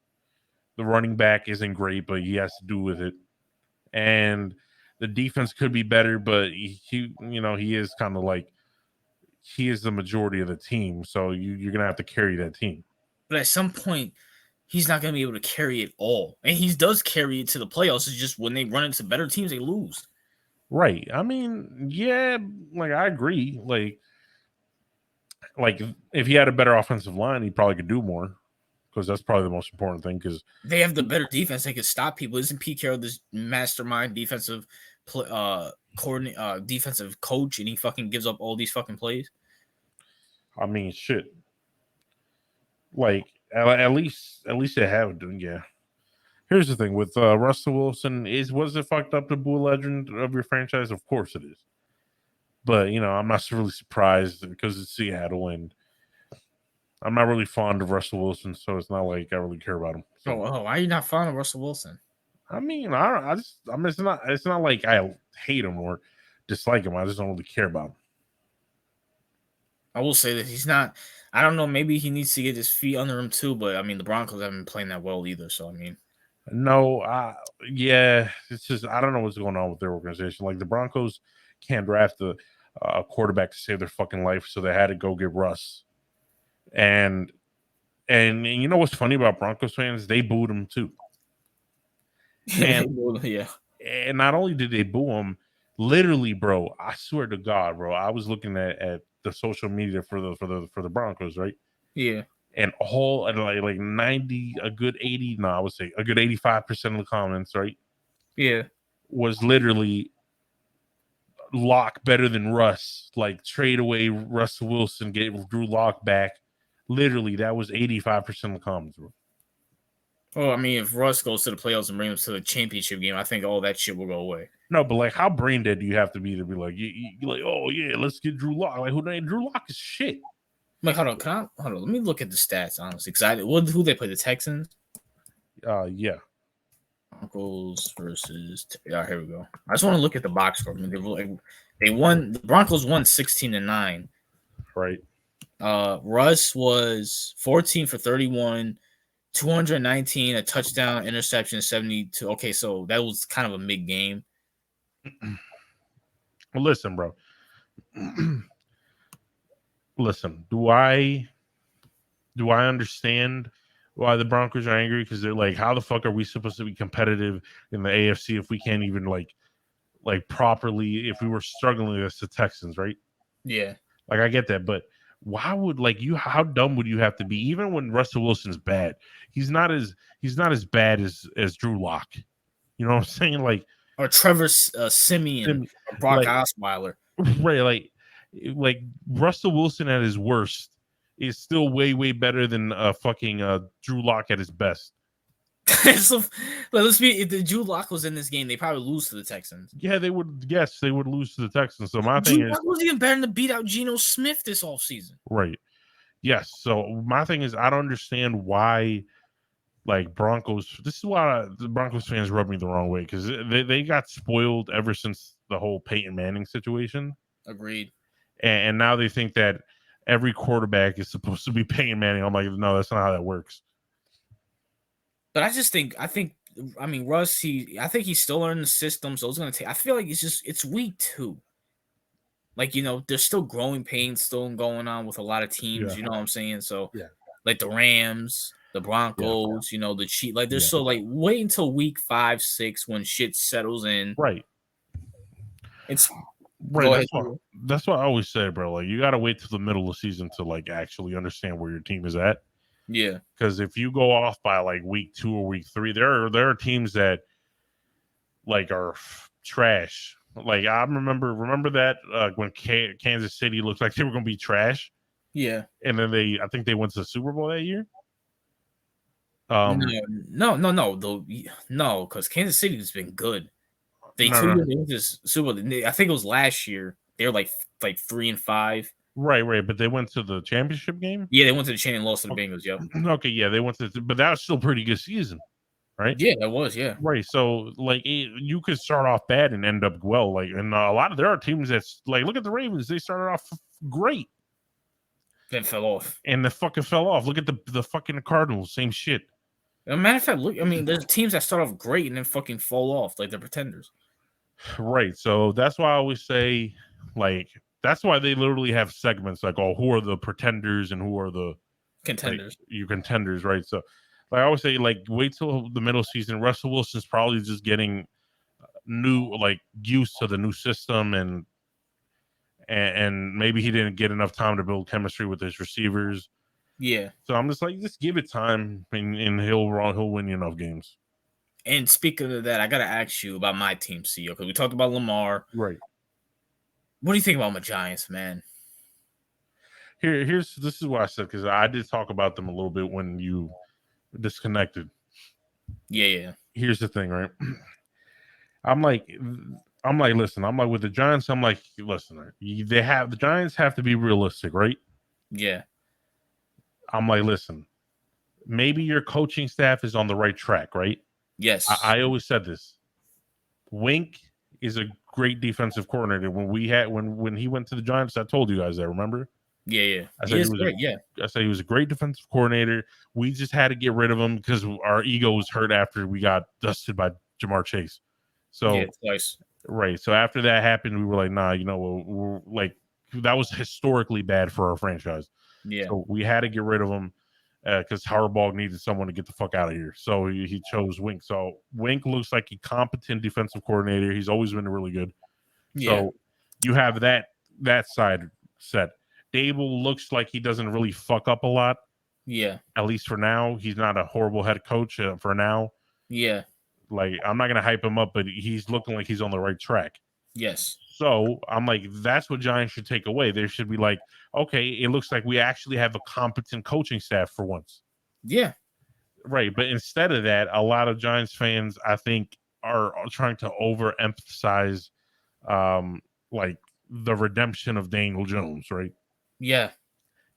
Speaker 2: The running back isn't great, but he has to do with it. And the defense could be better, but he is kind of like he is the majority of the team. So you're gonna have to carry that team.
Speaker 3: But at some point, he's not gonna be able to carry it all, and he does carry it to the playoffs. It's just when they run into better teams, they lose.
Speaker 2: Right. I mean, yeah, like I agree. Like if he had a better offensive line, he probably could do more because that's probably the most important thing. Because
Speaker 3: they have the better defense; they could stop people. Isn't Pete Carroll this mastermind defensive defensive coach, and he fucking gives up all these fucking plays?
Speaker 2: I mean, shit. Like at least they have done. Yeah. Here's the thing with Russell Wilson was it fucked up to boo a legend of your franchise? Of course it is. But, you know, I'm not really surprised because it's Seattle and I'm not really fond of Russell Wilson, so it's not like I really care about him. So,
Speaker 3: why are you not fond of Russell Wilson?
Speaker 2: I mean, it's not like I hate him or dislike him. I just don't really care about him.
Speaker 3: I will say that he's not. I don't know. Maybe he needs to get his feet under him too. But I mean, the Broncos haven't been playing that well either. So I mean,
Speaker 2: No, yeah, it's just I don't know what's going on with their organization. Like the Broncos can't draft a quarterback to save their fucking life, so they had to go get Russ. And you know what's funny about Broncos fans? They booed him too. And
Speaker 3: yeah.
Speaker 2: And not only did they boo him, literally, bro, I swear to God, bro, I was looking at the social media for the Broncos, right?
Speaker 3: Yeah.
Speaker 2: And all like 90, a good 80, no, I would say a good 85% of the comments, right?
Speaker 3: Yeah.
Speaker 2: Was literally Lock better than Russ. Like trade away Russell Wilson, get Drew Lock back. Literally, that was 85% of the comments, bro.
Speaker 3: Well, I mean, if Russ goes to the playoffs and brings them to the championship game, I think all that shit will go away.
Speaker 2: No, but like, how brain dead do you have to be like, you like, oh yeah, let's get Drew Lock. Like, Drew Lock is shit.
Speaker 3: Wait, hold on. Hold on. Let me look at the stats, honestly. Because who they play? The Texans?
Speaker 2: Yeah.
Speaker 3: Broncos versus. Yeah, here we go. I just want to look at the box score. I mean, they won. The Broncos won 16-9.
Speaker 2: Right.
Speaker 3: Russ was 14 for 31, 219, a touchdown, interception, 72. Okay, so that was kind of a mid game.
Speaker 2: Well, listen, bro. Listen, do I understand why the Broncos are angry? Because they're like, how the fuck are we supposed to be competitive in the AFC if we can't even like properly, if we were struggling against the Texans, right?
Speaker 3: Yeah.
Speaker 2: Like I get that, but why would how dumb would you have to be? Even when Russell Wilson's bad, he's not as bad as Drew Lock. You know what I'm saying? Like,
Speaker 3: or Trevor Siemian, or Brock Osweiler.
Speaker 2: Right, like Russell Wilson at his worst is still way better than fucking Drew Lock at his best.
Speaker 3: So let's be. If the Drew Lock was in this game, they probably lose to the Texans.
Speaker 2: Yeah, they would. Yes, they would lose to the Texans. So my thing is,
Speaker 3: was even better than to beat out Geno Smith this offseason.
Speaker 2: Right. Yes. So my thing is, I don't understand why. Like Broncos, this is why the Broncos fans rub me the wrong way because they got spoiled ever since the whole Peyton Manning situation.
Speaker 3: Agreed.
Speaker 2: And now they think that every quarterback is supposed to be Peyton Manning. I'm like, no, that's not how that works.
Speaker 3: But I mean, Russ, I think he's still learning the system, so it's gonna take. I feel like it's week 2. Like, you know, there's still growing pains still going on with a lot of teams.
Speaker 2: Yeah.
Speaker 3: You know what I'm saying? So,
Speaker 2: yeah,
Speaker 3: like the Rams, the Broncos, you know, the Chiefs. Like, there's so like wait until week 5, 6 when shit settles in.
Speaker 2: Right.
Speaker 3: It's
Speaker 2: right. That's what I always say, bro. Like, you got to wait till the middle of the season to like actually understand where your team is at.
Speaker 3: Yeah.
Speaker 2: Because if you go off by like week 2 or week 3, there are teams that like are trash. Like I remember that when Kansas City looked like they were going to be trash.
Speaker 3: Yeah.
Speaker 2: And then I think they went to the Super Bowl that year.
Speaker 3: No, because Kansas City has been good. They went to Super Bowl. I think it was last year. They were like 3-5.
Speaker 2: Right. But they went to the championship game.
Speaker 3: Yeah, they went to the chain and lost to the Bengals. Yep.
Speaker 2: Okay, yeah, they went to, but that was still a pretty good season, right?
Speaker 3: Yeah, that was. Yeah.
Speaker 2: Right. So like, you could start off bad and end up well. Like, and there are teams that's like, look at the Ravens. They started off great,
Speaker 3: then fell off,
Speaker 2: and they fucking fell off. Look at the fucking Cardinals. Same shit.
Speaker 3: As a matter of fact, look, I mean, there's teams that start off great and then fucking fall off, like the pretenders.
Speaker 2: Right. So that's why I always say, like, that's why they literally have segments like, oh, who are the pretenders and who are the
Speaker 3: contenders?
Speaker 2: Like, you contenders, right? So, like I always say, like, wait till the middle season. Russell Wilson's probably just getting used to the new system, and maybe he didn't get enough time to build chemistry with his receivers.
Speaker 3: Yeah.
Speaker 2: So I'm just like, just give it time, and he'll win you enough games.
Speaker 3: And speaking of that, I gotta ask you about my team, CEO, because we talked about Lamar.
Speaker 2: Right.
Speaker 3: What do you think about my Giants, man?
Speaker 2: This is what I said, because I did talk about them a little bit when you disconnected.
Speaker 3: Yeah.
Speaker 2: Here's the thing, right? I'm like, listen, I'm like, with the Giants, I'm like, listen, the Giants have to be realistic, right?
Speaker 3: Yeah.
Speaker 2: I'm like, listen, maybe your coaching staff is on the right track, right?
Speaker 3: Yes.
Speaker 2: I always said this. Wink is a great defensive coordinator. When he went to the Giants, I told you guys that, remember?
Speaker 3: Yeah.
Speaker 2: I
Speaker 3: He
Speaker 2: said
Speaker 3: is great.
Speaker 2: I said he was a great defensive coordinator. We just had to get rid of him because our ego was hurt after we got dusted by Jamar Chase. So
Speaker 3: twice.
Speaker 2: right. So after that happened, we were like, nah, we're like that was historically bad for our franchise.
Speaker 3: Yeah.
Speaker 2: So we had to get rid of him because Harbaugh needed someone to get the fuck out of here. So he chose Wink. So Wink looks like a competent defensive coordinator. He's always been really good. So you have that side set. Dable looks like he doesn't really fuck up a lot.
Speaker 3: Yeah.
Speaker 2: At least for now. He's not a horrible head coach for now.
Speaker 3: Yeah.
Speaker 2: Like, I'm not going to hype him up, but he's looking like he's on the right track.
Speaker 3: Yes.
Speaker 2: So I'm like, that's what Giants should take away. There should be like, okay, it looks like we actually have a competent coaching staff for once.
Speaker 3: Yeah.
Speaker 2: Right. But instead of that, a lot of Giants fans, I think, are trying to overemphasize like the redemption of Daniel Jones, right?
Speaker 3: Yeah.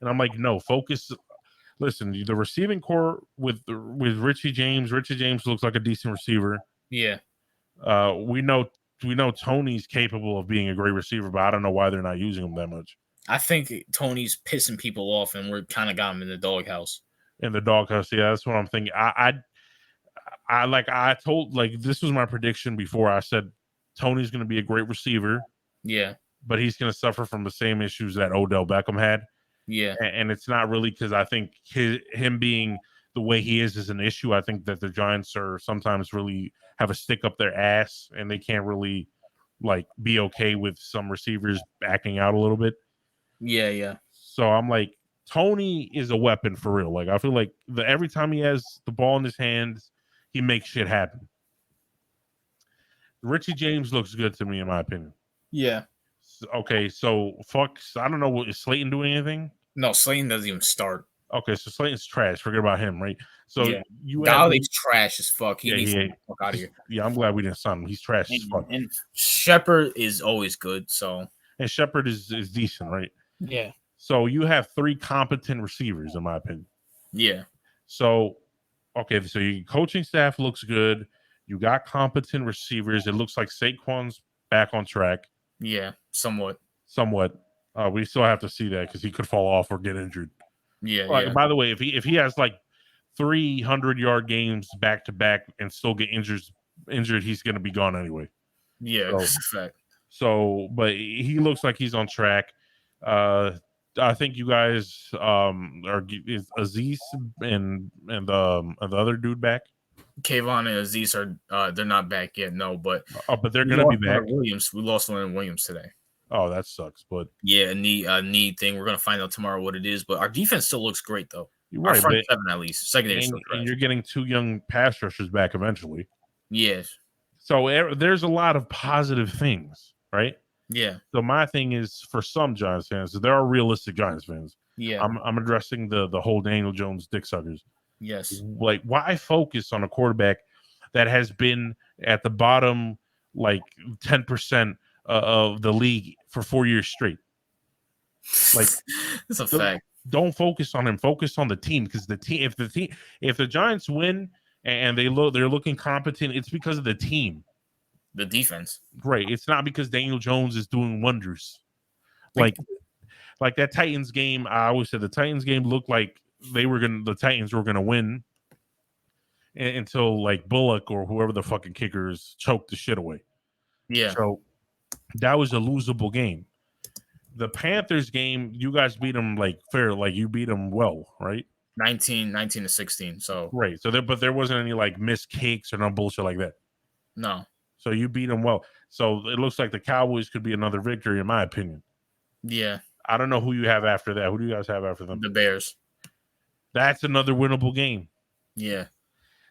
Speaker 2: And I'm like, no, focus. Listen, the receiving core with Richie James. Richie James looks like a decent receiver.
Speaker 3: Yeah.
Speaker 2: We know Tony's capable of being a great receiver, but I don't know why they're not using him that much.
Speaker 3: I think Tony's pissing people off, and we're kind of got him in the doghouse.
Speaker 2: In the doghouse, yeah, that's what I'm thinking. I told, like, this was my prediction before. I said Tony's going to be a great receiver.
Speaker 3: Yeah.
Speaker 2: But he's going to suffer from the same issues that Odell Beckham had.
Speaker 3: Yeah.
Speaker 2: And it's not really because I think him being the way he is an issue. I think that the Giants are sometimes really have a stick up their ass and they can't really like be okay with some receivers backing out a little bit.
Speaker 3: Yeah, yeah.
Speaker 2: So I'm like, Tony is a weapon for real. Like, I feel like every time he has the ball in his hands, he makes shit happen. Richie James looks good to me, in my opinion.
Speaker 3: Yeah.
Speaker 2: Okay, so I don't know. Is Slayton doing anything?
Speaker 3: No, Slayton doesn't even start.
Speaker 2: Okay, so Slayton's trash. Forget about him, right? So you
Speaker 3: Golladay's trash as fuck. He needs to
Speaker 2: get
Speaker 3: get the fuck out of here.
Speaker 2: Yeah, I'm glad we didn't sign him. He's trash as fuck.
Speaker 3: And Shepard is always good. So
Speaker 2: and Shepard is decent, right?
Speaker 3: Yeah.
Speaker 2: So you have 3 competent receivers, in my opinion.
Speaker 3: Yeah.
Speaker 2: So okay, so your coaching staff looks good. You got competent receivers. It looks like Saquon's back on track.
Speaker 3: Yeah, somewhat.
Speaker 2: We still have to see that because he could fall off or get injured.
Speaker 3: Yeah.
Speaker 2: By the way, if he has like 300-yard games back to back and still get injured, he's going to be gone anyway.
Speaker 3: Yeah, that's a fact.
Speaker 2: So, but he looks like he's on track. I think you guys is Aziz and the other dude back.
Speaker 3: Kayvon and Aziz are they're not back yet, no, but
Speaker 2: they're gonna be back.
Speaker 3: We lost Leonard Williams today.
Speaker 2: Oh, that sucks. But
Speaker 3: yeah, a need thing. We're gonna find out tomorrow what it is. But our defense still looks great though.
Speaker 2: You're right,
Speaker 3: our front 7 at least. Secondary,
Speaker 2: and you're getting 2 young pass rushers back eventually.
Speaker 3: Yes.
Speaker 2: So there's a lot of positive things, right?
Speaker 3: Yeah.
Speaker 2: So my thing is for some Giants fans, there are realistic Giants fans.
Speaker 3: Yeah.
Speaker 2: I'm addressing the whole Daniel Jones dick suckers.
Speaker 3: Yes.
Speaker 2: Like, why focus on a quarterback that has been at the bottom, like 10% of the league for 4 years straight? Like,
Speaker 3: that's a fact.
Speaker 2: Don't focus on him. Focus on the team because if the Giants win and they're looking competent, it's because of the team,
Speaker 3: the defense.
Speaker 2: Right. It's not because Daniel Jones is doing wonders. Like that Titans game. I always said the Titans game looked like the Titans were gonna win until like Bullock or whoever the fucking kickers choked the shit away.
Speaker 3: Yeah.
Speaker 2: So that was a losable game. The Panthers game, you guys beat them like fair, like you beat them well, right?
Speaker 3: 19 to 16. So
Speaker 2: right. So there wasn't any like missed kicks or no bullshit like that.
Speaker 3: No.
Speaker 2: So you beat them well. So it looks like the Cowboys could be another victory, in my opinion.
Speaker 3: Yeah.
Speaker 2: I don't know who you have after that. Who do you guys have after them?
Speaker 3: The Bears.
Speaker 2: That's another winnable game.
Speaker 3: Yeah.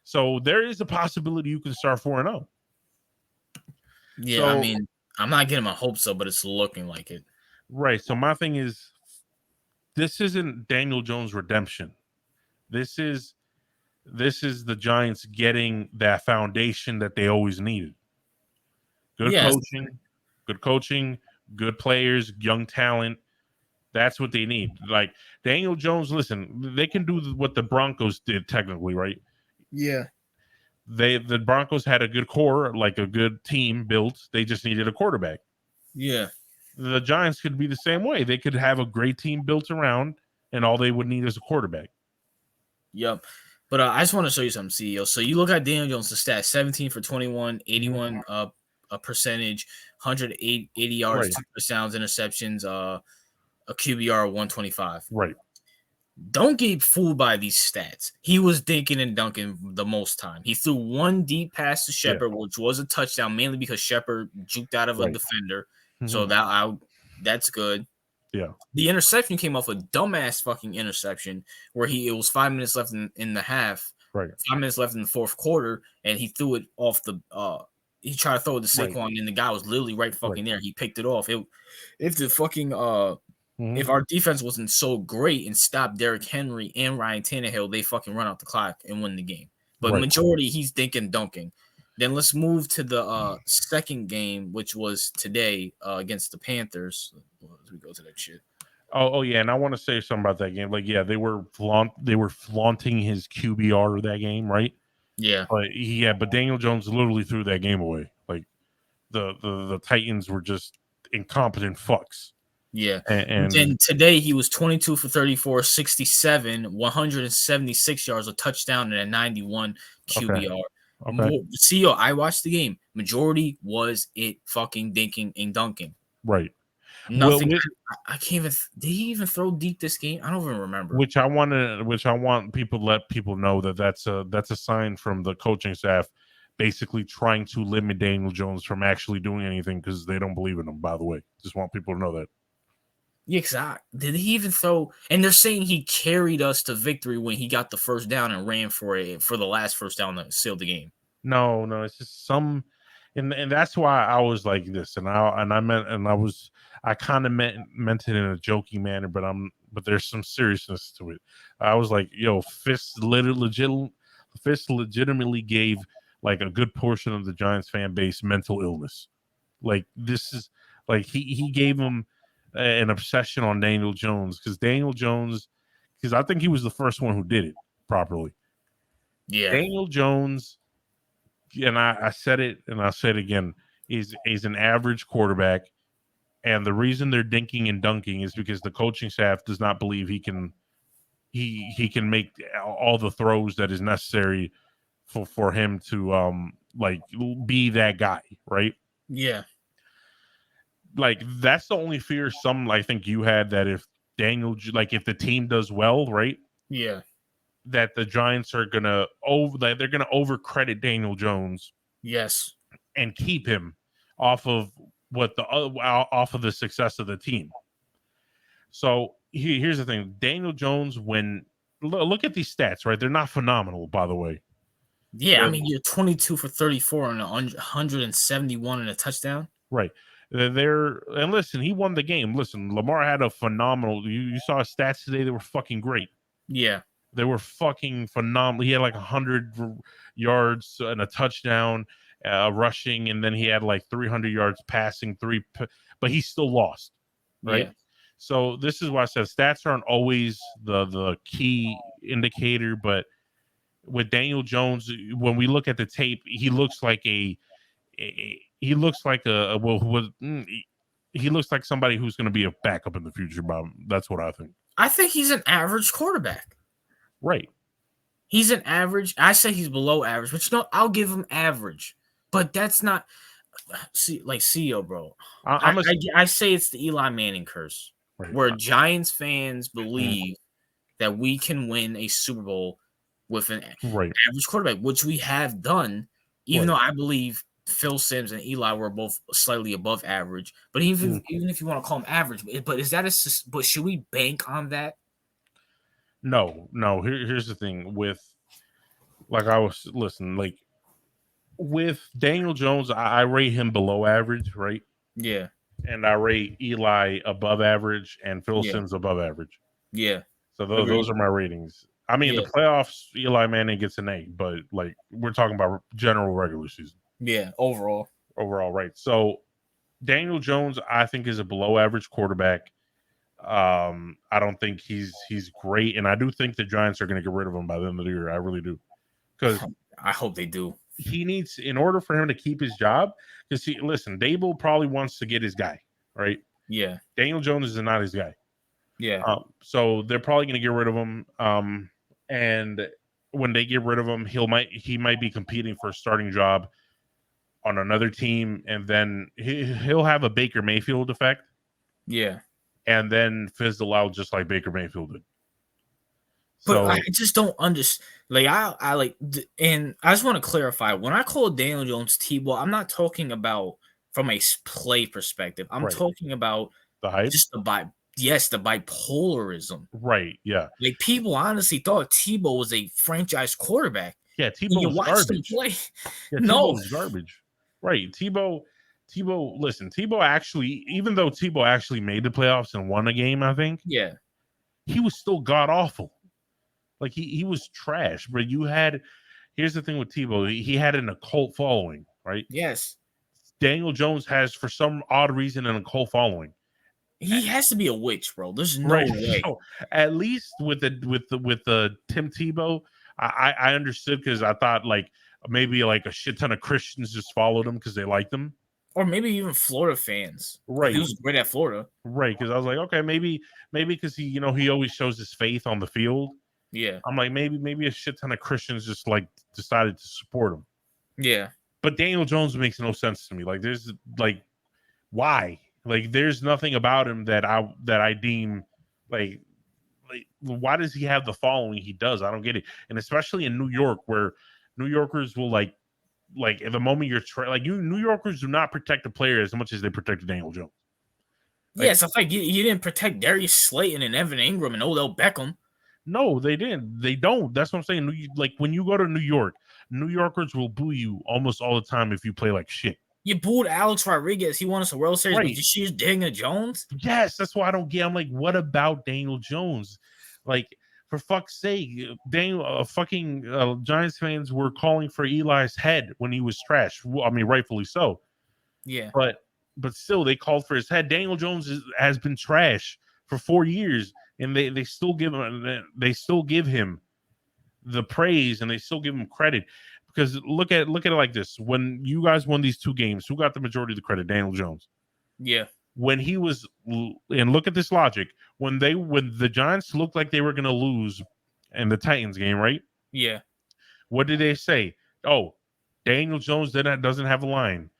Speaker 2: So there is a possibility you can start 4-0.
Speaker 3: Yeah, so, I mean, I'm not getting my hopes up, but it's looking like it.
Speaker 2: Right. So my thing is, this isn't Daniel Jones' redemption. This is the Giants getting that foundation that they always needed. Good coaching, good players, young talent. That's what they need. Like Daniel Jones, listen, they can do what the Broncos did technically, right?
Speaker 3: Yeah.
Speaker 2: The Broncos had a good core, like a good team built. They just needed a quarterback.
Speaker 3: Yeah.
Speaker 2: the Giants could be the same way. They could have a great team built around, and all they would need is a quarterback.
Speaker 3: Yep. But I just want to show you something, CEO. So you look at Daniel Jones' stats: 17 for 21, 81 a percentage, 180 yards,
Speaker 2: Right.
Speaker 3: 2 touchdowns, interceptions, a QBR of 125.
Speaker 2: Right.
Speaker 3: Don't get fooled by these stats. He was dinking and dunking the most time. He threw one deep pass to Shepard, which was a touchdown, mainly because Shepard juked out of a defender. So that's good.
Speaker 2: Yeah.
Speaker 3: The interception came off a dumbass fucking interception where it was 5 minutes left in the half.
Speaker 2: Right.
Speaker 3: 5 minutes left in the fourth quarter, and he threw it off the he tried to throw it to Saquon, and the guy was literally right fucking there. He picked it off. If the fucking if our defense wasn't so great and stopped Derrick Henry and Ryan Tannehill, they fucking run out the clock and win the game. But majority, he's dinking dunking. Then let's move to the second game, which was today against the Panthers. As we go to that shit.
Speaker 2: Oh yeah, and I want to say something about that game. Like, yeah, they were flaunting his QBR that game, right?
Speaker 3: Yeah.
Speaker 2: But Daniel Jones literally threw that game away. Like the Titans were just incompetent fucks.
Speaker 3: Yeah. And then today he was 22 for 34, 67, 176 yards, a touchdown, and a 91 QBR.
Speaker 2: Okay.
Speaker 3: CEO, I watched the game. Majority was it fucking dinking and dunking.
Speaker 2: Right.
Speaker 3: Nothing. I can't even. Did he even throw deep this game? I don't even remember.
Speaker 2: Which I want people to let people know that's a sign from the coaching staff, basically trying to limit Daniel Jones from actually doing anything because they don't believe in him. By the way, just want people to know that.
Speaker 3: Yeah, exactly. Did he even throw? And they're saying he carried us to victory when he got the first down and ran for the last first down that sealed the game.
Speaker 2: No, it's just some, and that's why I was like this, I kind of meant it in a joking manner, but there's some seriousness to it. I was like, yo, Fist legitimately gave like a good portion of the Giants fan base mental illness. Like this is like he gave him an obsession on Daniel Jones because I think he was the first one who did it properly.
Speaker 3: Yeah,
Speaker 2: Daniel Jones, and I said it and I'll say it again, is an average quarterback. And the reason they're dinking and dunking is because the coaching staff does not believe he can make all the throws that is necessary for him to like be that guy, right?
Speaker 3: Yeah.
Speaker 2: Like that's the only fear I think you had, that if if the team does well, right?
Speaker 3: Yeah.
Speaker 2: That the Giants are gonna overcredit Daniel Jones.
Speaker 3: Yes.
Speaker 2: And keep him off of the success of the team. So here's the thing: Daniel Jones, when look at these stats, right? They're not phenomenal, by the way.
Speaker 3: Yeah, I mean, you're 22 for 34 and 171 and a touchdown.
Speaker 2: Right. And listen, he won the game. Listen, Lamar had a phenomenal. You saw his stats today; they were fucking great.
Speaker 3: Yeah,
Speaker 2: they were fucking phenomenal. He had like 100 yards and a touchdown. Rushing, and then he had like 300 yards passing, but he still lost, right? Yeah. So this is why I said stats aren't always the key indicator, but with Daniel Jones, when we look at the tape, he looks like he looks like somebody who's going to be a backup in the future. Bob, that's what I think.
Speaker 3: I think he's an average quarterback.
Speaker 2: Right.
Speaker 3: He's an average. I say he's below average, but I'll give him average. But that's not CEO, bro. I say it's the Eli Manning curse, right, where Giants fans believe that we can win a Super Bowl with an average quarterback, which we have done, even though I believe Phil Simms and Eli were both slightly above average. But even if you want to call them average, but is that but should we bank on that?
Speaker 2: No. Here's the thing with with Daniel Jones, I rate him below average, right?
Speaker 3: Yeah.
Speaker 2: And I rate Eli above average and Phil Simms above average.
Speaker 3: Yeah.
Speaker 2: So those are my ratings. I mean, the playoffs, Eli Manning gets an A, but like we're talking about general regular season.
Speaker 3: Yeah, overall,
Speaker 2: right? So Daniel Jones, I think, is a below average quarterback. I don't think he's great, and I do think the Giants are going to get rid of him by the end of the year. I really do, because
Speaker 3: I hope they do.
Speaker 2: He needs, in order for him to keep his job, because listen, Dable probably wants to get his guy, right?
Speaker 3: Yeah.
Speaker 2: Daniel Jones is not his guy.
Speaker 3: Yeah.
Speaker 2: So they're probably going to get rid of him. And when they get rid of him, he might be competing for a starting job on another team, and then he'll have a Baker Mayfield effect.
Speaker 3: Yeah.
Speaker 2: And then fizzle out just like Baker Mayfield did.
Speaker 3: But I just don't understand. Like I like, and I just want to clarify. When I call Daniel Jones T-ball, I'm not talking about from a play perspective. I'm talking about
Speaker 2: the hype,
Speaker 3: just the bipolarism.
Speaker 2: Right? Yeah.
Speaker 3: Like people honestly thought Tebow was a franchise quarterback.
Speaker 2: Yeah, Tebow was garbage.
Speaker 3: Play.
Speaker 2: Yeah,
Speaker 3: no,
Speaker 2: Tebow was garbage. Right, Tebow. Listen, Tebow actually, even though Tebow actually made the playoffs and won a game, I think.
Speaker 3: Yeah.
Speaker 2: He was still god awful. Like he was trash. But here's the thing with Tebow, he had an occult following, right?
Speaker 3: Yes.
Speaker 2: Daniel Jones has, for some odd reason, an occult following.
Speaker 3: He has to be a witch, bro. There's no way.
Speaker 2: So, at least with the Tim Tebow, I understood, because I thought like maybe like a shit ton of Christians just followed him because they liked him,
Speaker 3: or maybe even Florida fans.
Speaker 2: Right,
Speaker 3: he was great at Florida.
Speaker 2: Right, because I was like, okay, maybe because he always shows his faith on the field.
Speaker 3: Yeah,
Speaker 2: I'm like maybe a shit ton of Christians just like decided to support him.
Speaker 3: Yeah,
Speaker 2: but Daniel Jones makes no sense to me. Like there's like why? Like there's nothing about him that I deem like why does he have the following he does? I don't get it. And especially in New York, where New Yorkers will like at the moment you're New Yorkers do not protect the player as much as they protect Daniel Jones.
Speaker 3: It's like you didn't protect Darius Slayton and Evan Ingram and Odell Beckham.
Speaker 2: No, they didn't. They don't. That's what I'm saying. Like when you go to New York, New Yorkers will boo you almost all the time if you play like shit.
Speaker 3: You booed Alex Rodriguez. He won us a World Series.
Speaker 2: Right.
Speaker 3: But you choose Daniel Jones?
Speaker 2: Yes, that's why I don't get. I'm like, what about Daniel Jones? Like, for fuck's sake, Giants fans were calling for Eli's head when he was trash. I mean, rightfully so.
Speaker 3: Yeah.
Speaker 2: But still, they called for his head. Daniel Jones has been trash for 4 years, and they still give him the praise, and they still give him credit. Because look at it like this: when you guys won these 2 games, who got the majority of the credit? Daniel Jones.
Speaker 3: Yeah.
Speaker 2: When he was, and look at this logic: when the Giants looked like they were going to lose in the Titans game, right?
Speaker 3: Yeah.
Speaker 2: What did they say? Oh, Daniel Jones doesn't have a line.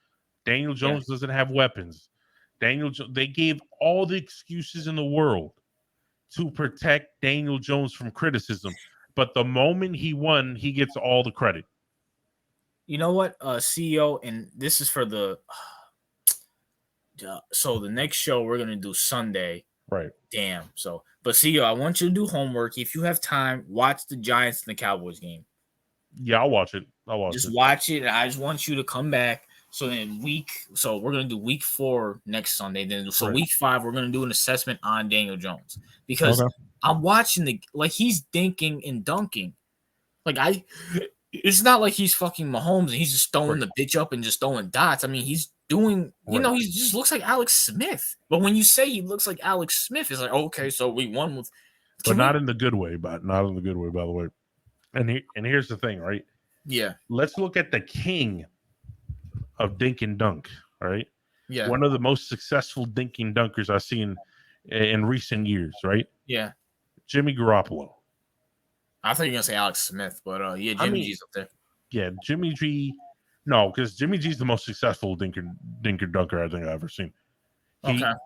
Speaker 2: Daniel Jones doesn't have weapons. They gave all the excuses in the world to protect Daniel Jones from criticism. But the moment he won, he gets all the credit.
Speaker 3: You know what, CEO, and this is for the so the next show we're gonna do Sunday.
Speaker 2: Right.
Speaker 3: Damn. So, but CEO, I want you to do homework. If you have time, watch the Giants and the Cowboys game.
Speaker 2: Yeah, I'll watch it.
Speaker 3: Just watch it. And I just want you to come back. So we're gonna do week 4 next Sunday. Then week 5, we're gonna do an assessment on Daniel Jones, because I'm watching he's dinking and dunking. It's not like he's fucking Mahomes and he's just throwing the bitch up and just throwing dots. I mean, he's doing, he just looks like Alex Smith. But when you say he looks like Alex Smith, it's like, okay, so we won with.
Speaker 2: But not in the good way, by the way. And here's the thing, right?
Speaker 3: Yeah.
Speaker 2: Let's look at the king of dink and dunk, right?
Speaker 3: Yeah.
Speaker 2: One of the most successful dinking dunkers I've seen in recent years, right?
Speaker 3: Yeah.
Speaker 2: Jimmy Garoppolo.
Speaker 3: I thought you were going to say Alex Smith, but Jimmy G's up there.
Speaker 2: Yeah, Jimmy G. No, because Jimmy G's the most successful dinker dunker I think I've ever seen.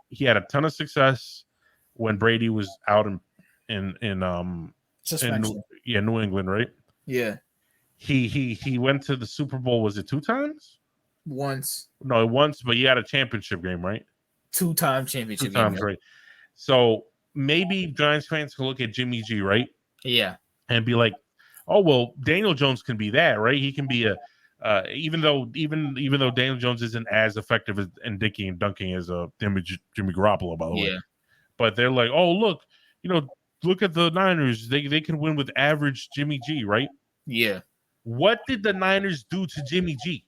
Speaker 2: He had a ton of success when Brady was out in New England, right?
Speaker 3: Yeah.
Speaker 2: He went to the Super Bowl. Was it 2 times?
Speaker 3: Once.
Speaker 2: No, once, but he had a championship game, right?
Speaker 3: 2-time championship
Speaker 2: 2 times, right? So maybe Giants fans can look at Jimmy G, right?
Speaker 3: Yeah.
Speaker 2: And be like, oh well, Daniel Jones can be that, right? He can be even though Daniel Jones isn't as effective in dinking and dunking as Jimmy Garoppolo, by the way. But they're like, oh look at the Niners. They can win with average Jimmy G, right?
Speaker 3: Yeah.
Speaker 2: What did the Niners do to Jimmy G?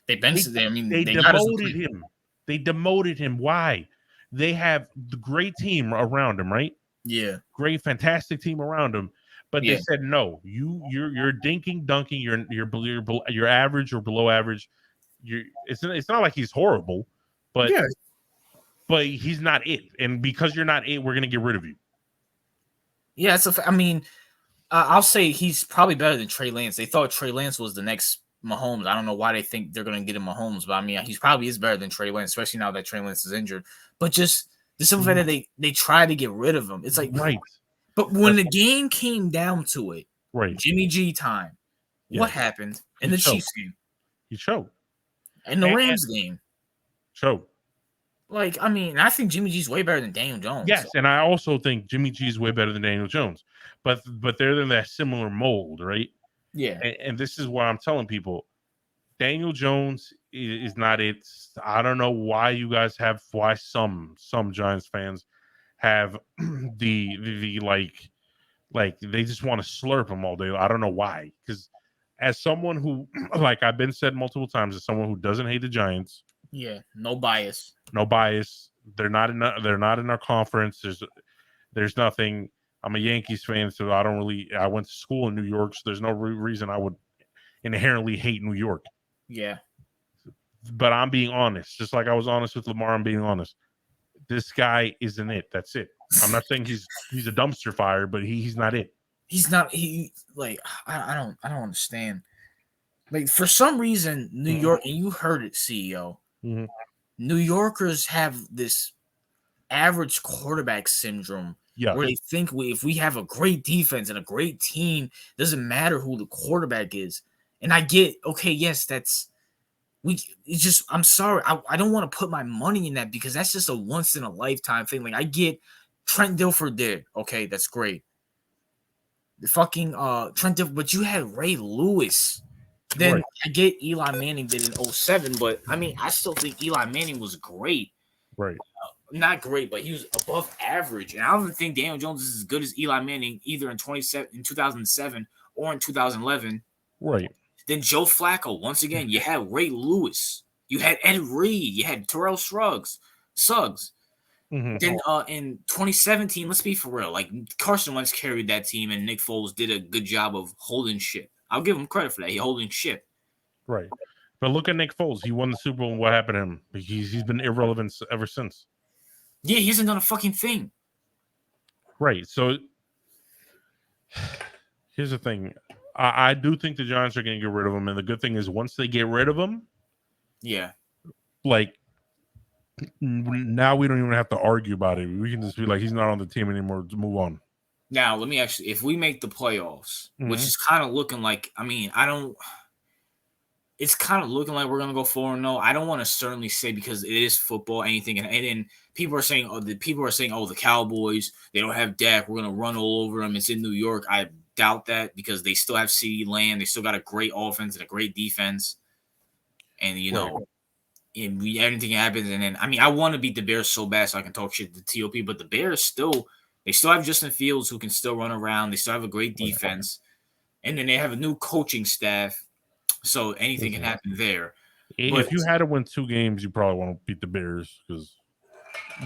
Speaker 3: They demoted
Speaker 2: him. They demoted him. Why? They have the great team around him, right?
Speaker 3: Yeah.
Speaker 2: Great, fantastic team around him. But they said no. You're dinking, dunking. You're average or below average. It's not like he's horrible, but but he's not it. And because you're not it, we're gonna get rid of you.
Speaker 3: Yeah, I mean, I'll say he's probably better than Trey Lance. They thought Trey Lance was the next Mahomes. I don't know why they think they're going to get him Mahomes, but I mean, he's probably is better than Trey Lance, especially now that Trey Lance is injured. But just the simple fact that they try to get rid of him, it's like
Speaker 2: right.
Speaker 3: But when the game came down to it,
Speaker 2: right,
Speaker 3: Jimmy G time, what happened in the Chiefs game?
Speaker 2: He choked.
Speaker 3: In the Rams game,
Speaker 2: choked.
Speaker 3: Like, I mean, I think Jimmy G's way better than Daniel Jones.
Speaker 2: Yes, and I also think Jimmy G is way better than Daniel Jones, but they're in that similar mold, right?
Speaker 3: Yeah,
Speaker 2: and this is what I'm telling people: Daniel Jones is not it. I don't know why some Giants fans have the like they just want to slurp him all day. I don't know why, because as someone who, like I've been said multiple times, as someone who doesn't hate the Giants.
Speaker 3: Yeah, no bias.
Speaker 2: They're not in our conference. There's nothing. I'm a Yankees fan, so I went to school in New York, so there's no reason I would inherently hate New York.
Speaker 3: Yeah.
Speaker 2: But I'm being honest, just like I was honest with Lamar. I'm being honest. This guy isn't it. That's it. I'm not saying he's a dumpster fire, but he's not it.
Speaker 3: He's not. I don't understand. Like, for some reason, New York, and you heard it, CEO.
Speaker 2: Mm-hmm.
Speaker 3: New Yorkers have this average quarterback syndrome where they think if we have a great defense and a great team, doesn't matter who the quarterback is. And I get, okay, yes, I'm sorry. I don't want to put my money in that because that's just a once in a lifetime thing. Like, I get Trent Dilfer did. Okay, that's great. The fucking Trent Dilfer, but you had Ray Lewis. Then I get Eli Manning did in 2007, but I mean, I still think Eli Manning was great.
Speaker 2: Right.
Speaker 3: Not great, but he was above average. And I don't think Daniel Jones is as good as Eli Manning either in 2007 or in 2011.
Speaker 2: Right.
Speaker 3: Then Joe Flacco, once again, you had Ray Lewis. You had Ed Reed. You had Terrell Suggs.
Speaker 2: Mm-hmm.
Speaker 3: Then in 2017, let's be for real. Like, Carson Wentz carried that team, and Nick Foles did a good job of holding shit. I'll give him credit for that. He's holding shit.
Speaker 2: Right. But look at Nick Foles. He won the Super Bowl, and what happened to him? He's been irrelevant ever since.
Speaker 3: Yeah, he hasn't done a fucking thing.
Speaker 2: Right. So here's the thing. I do think the Giants are going to get rid of him, and the good thing is once they get rid of him, like now we don't even have to argue about it. We can just be like, he's not on the team anymore. To move on.
Speaker 3: Now, let me actually, if we make the playoffs, which is kind of looking like, I mean, it's kind of looking like we're going to go 4-0. I don't want to certainly say because it is football, anything. And then people are saying, the Cowboys, they don't have Dak. We're going to run all over them. It's in New York. I doubt that because they still have CeeDee Lamb. They still got a great offense and a great defense. And, anything happens. And then, I mean, I want to beat the Bears so bad so I can talk shit to TOP, but the Bears they still have Justin Fields who can still run around. They still have a great defense. And then they have a new coaching staff. So anything can happen there.
Speaker 2: If you had to win 2 games, you probably want to beat the Bears because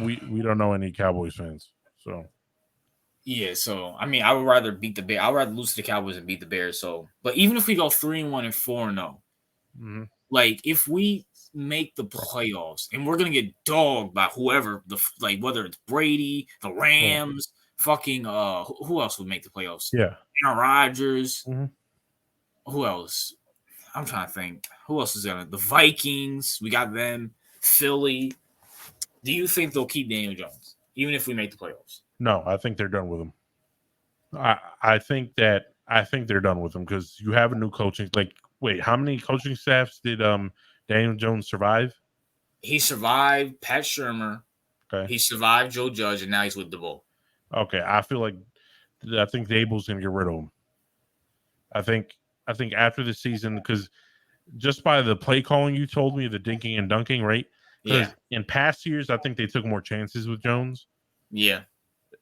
Speaker 2: we don't know any Cowboys fans. So
Speaker 3: yeah, so I mean, I would rather beat the Bears. I would rather lose to the Cowboys and beat the Bears. So, but even if we go 3-1 and 4-0, like if we make the playoffs and we're gonna get dogged by whoever whether it's Brady, the Rams, fucking who else would make the playoffs?
Speaker 2: Yeah,
Speaker 3: Aaron Rodgers. Who else? I'm trying to think. Who else is there? The Vikings. We got them. Philly. Do you think they'll keep Daniel Jones, even if we make the playoffs?
Speaker 2: No, I think they're done with him. I think they're done with him because you have a new coaching. Like, wait, how many coaching staffs did Daniel Jones survive?
Speaker 3: He survived Pat Shurmur.
Speaker 2: Okay.
Speaker 3: He survived Joe Judge, and now he's with DeVoe.
Speaker 2: Okay, I think Dable's gonna get rid of him. I think after the season, because just by the play calling you told me, the dinking and dunking, right?
Speaker 3: Yeah.
Speaker 2: In past years, I think they took more chances with Jones.
Speaker 3: Yeah.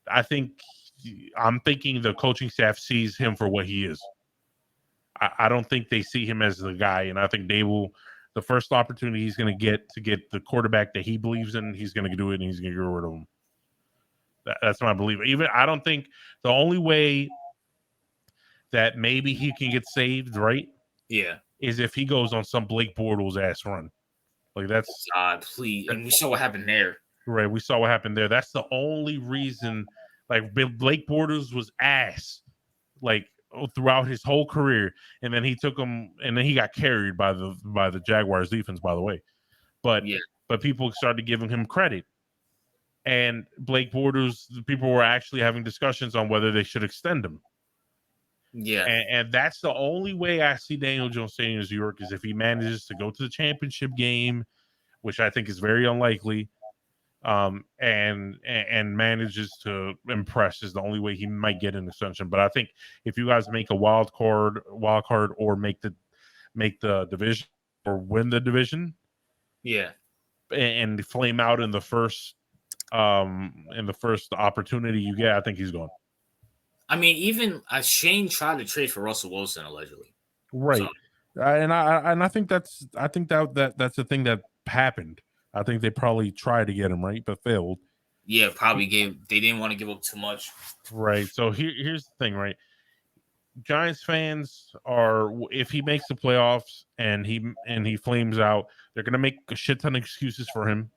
Speaker 2: I'm thinking the coaching staff sees him for what he is. I don't think they see him as the guy, and I think Dable, the first opportunity he's going to get the quarterback that he believes in, he's going to do it, and he's going to get rid of him. That's my belief. Even I don't think the only way that maybe he can get saved, right?
Speaker 3: Yeah.
Speaker 2: Is if he goes on some Blake Bortles ass run. Like that's
Speaker 3: please. And we saw what happened there.
Speaker 2: Right. We saw what happened there. That's the only reason. Like Blake Bortles was ass, like throughout his whole career, and then he took him, and then he got carried by the Jaguars defense, by the way. But
Speaker 1: Yeah.
Speaker 2: but people started giving him credit, and Blake Bortles, people were actually having discussions on whether they should extend him.
Speaker 1: Yeah.
Speaker 2: And that's the only way I see Daniel Jones staying in New York is if he manages to go to the championship game, which I think is very unlikely. And manages to impress is the only way he might get an extension. But I think if you guys make a wild card, or make the division or win the division,
Speaker 1: Yeah.
Speaker 2: and flame out in the first opportunity you get, I think he's gone.
Speaker 1: I mean, even Shane tried to trade for Russell Wilson allegedly.
Speaker 2: Right.
Speaker 1: So,
Speaker 2: I think that's the thing that happened. I think they probably tried to get him, right, but failed.
Speaker 1: Yeah, they didn't want to give up too much.
Speaker 2: Right. So here's the thing, right? Giants fans are, if he makes the playoffs and he flames out, they're gonna make a shit ton of excuses for him.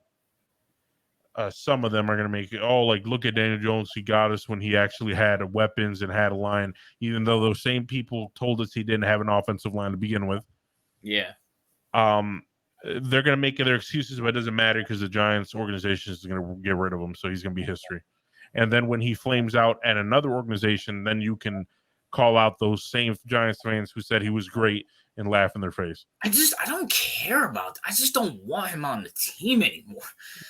Speaker 2: Some of them are gonna make it, like, look at Daniel Jones, he got us when he actually had weapons and had a line, even though those same people told us he didn't have an offensive line to begin with.
Speaker 1: Yeah.
Speaker 2: They're going to make their excuses, but it doesn't matter because the Giants organization is going to get rid of him, so he's going to be history. And then when he flames out at another organization, then you can call out those same Giants fans who said he was great and laugh in their face.
Speaker 1: I don't care about that. I just don't want him on the team anymore.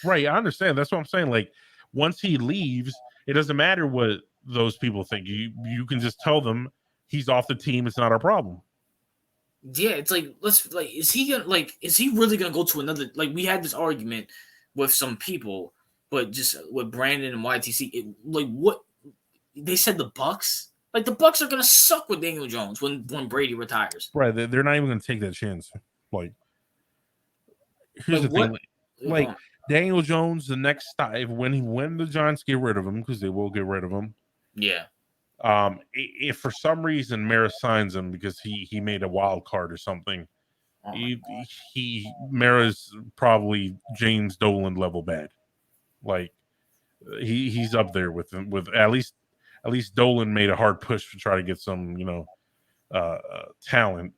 Speaker 2: Right, I understand. That's what I'm saying. Like, once he leaves, it doesn't matter what those people think. You can just tell them he's off the team. It's not our problem.
Speaker 1: Yeah, it's like, is he really gonna go to another? Like, we had this argument with some people, but just with Brandon and YTC, what they said, the Bucks, like, the Bucks are gonna suck with Daniel Jones when Brady retires.
Speaker 2: Right, they're not even gonna take that chance. Like, here's the thing, like Daniel Jones, the next time when the Giants get rid of him, because they will get rid of him.
Speaker 1: Yeah.
Speaker 2: If for some reason Mara signs him because he made a wild card or something, Mara's probably James Dolan level bad. Like, he's up there with him, with at least Dolan made a hard push to try to get some talent.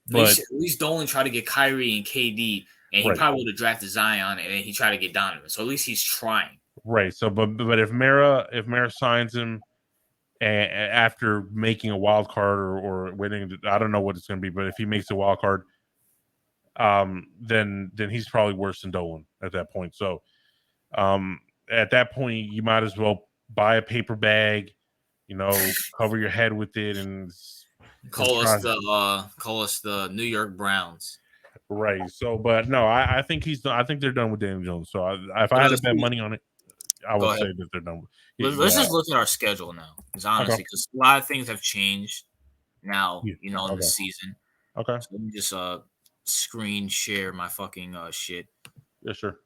Speaker 2: But
Speaker 1: at least Dolan tried to get Kyrie and KD, and he probably would have drafted Zion, and he tried to get Donovan. So at least he's trying.
Speaker 2: Right. So, but if Mara signs him, and after making a wild card or winning, I don't know what it's going to be, but if he makes a wild card, then he's probably worse than Dolan at that point. So, at that point, you might as well buy a paper bag, cover your head with it, and
Speaker 1: call us the New York Browns.
Speaker 2: Right. So, but no, I think they're done with Daniel Jones. So, if I had to bet money on it, I would say that they're done.
Speaker 1: Let's just look at our schedule now. Because honestly, because a lot of things have changed now, in the season.
Speaker 2: Okay.
Speaker 1: So let me just screen share my fucking shit.
Speaker 2: Yeah, sure.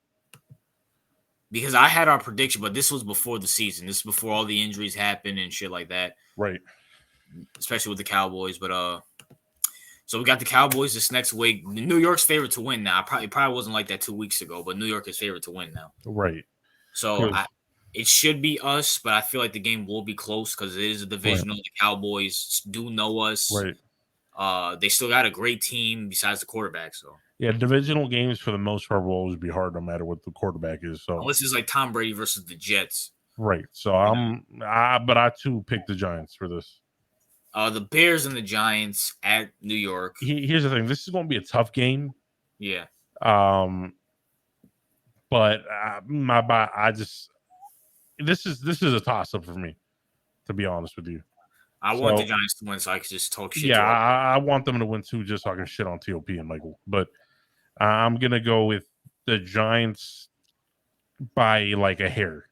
Speaker 1: Because I had our prediction, but this was before the season. This is before all the injuries happened and shit like that.
Speaker 2: Right.
Speaker 1: Especially with the Cowboys. But so we got the Cowboys this next week. New York's favorite to win now. It probably wasn't like that 2 weeks ago, but New York is favorite to win now.
Speaker 2: Right.
Speaker 1: So it should be us, but I feel like the game will be close because it is a divisional. Right. The Cowboys do know us.
Speaker 2: Right.
Speaker 1: They still got a great team besides the quarterback. So
Speaker 2: yeah, divisional games for the most part will always be hard, no matter what the quarterback is. So
Speaker 1: unless it's like Tom Brady versus the Jets.
Speaker 2: Right. So but I too picked the Giants for this.
Speaker 1: The Bears and the Giants at New York.
Speaker 2: Here's the thing: this is going to be a tough game.
Speaker 1: Yeah.
Speaker 2: But this is a toss up for me, to be honest with you.
Speaker 1: I want the Giants to win so I can just talk shit.
Speaker 2: Yeah, I want them to win too, just so I can shit on TOP and Michael. But I'm gonna go with the Giants by like a hair.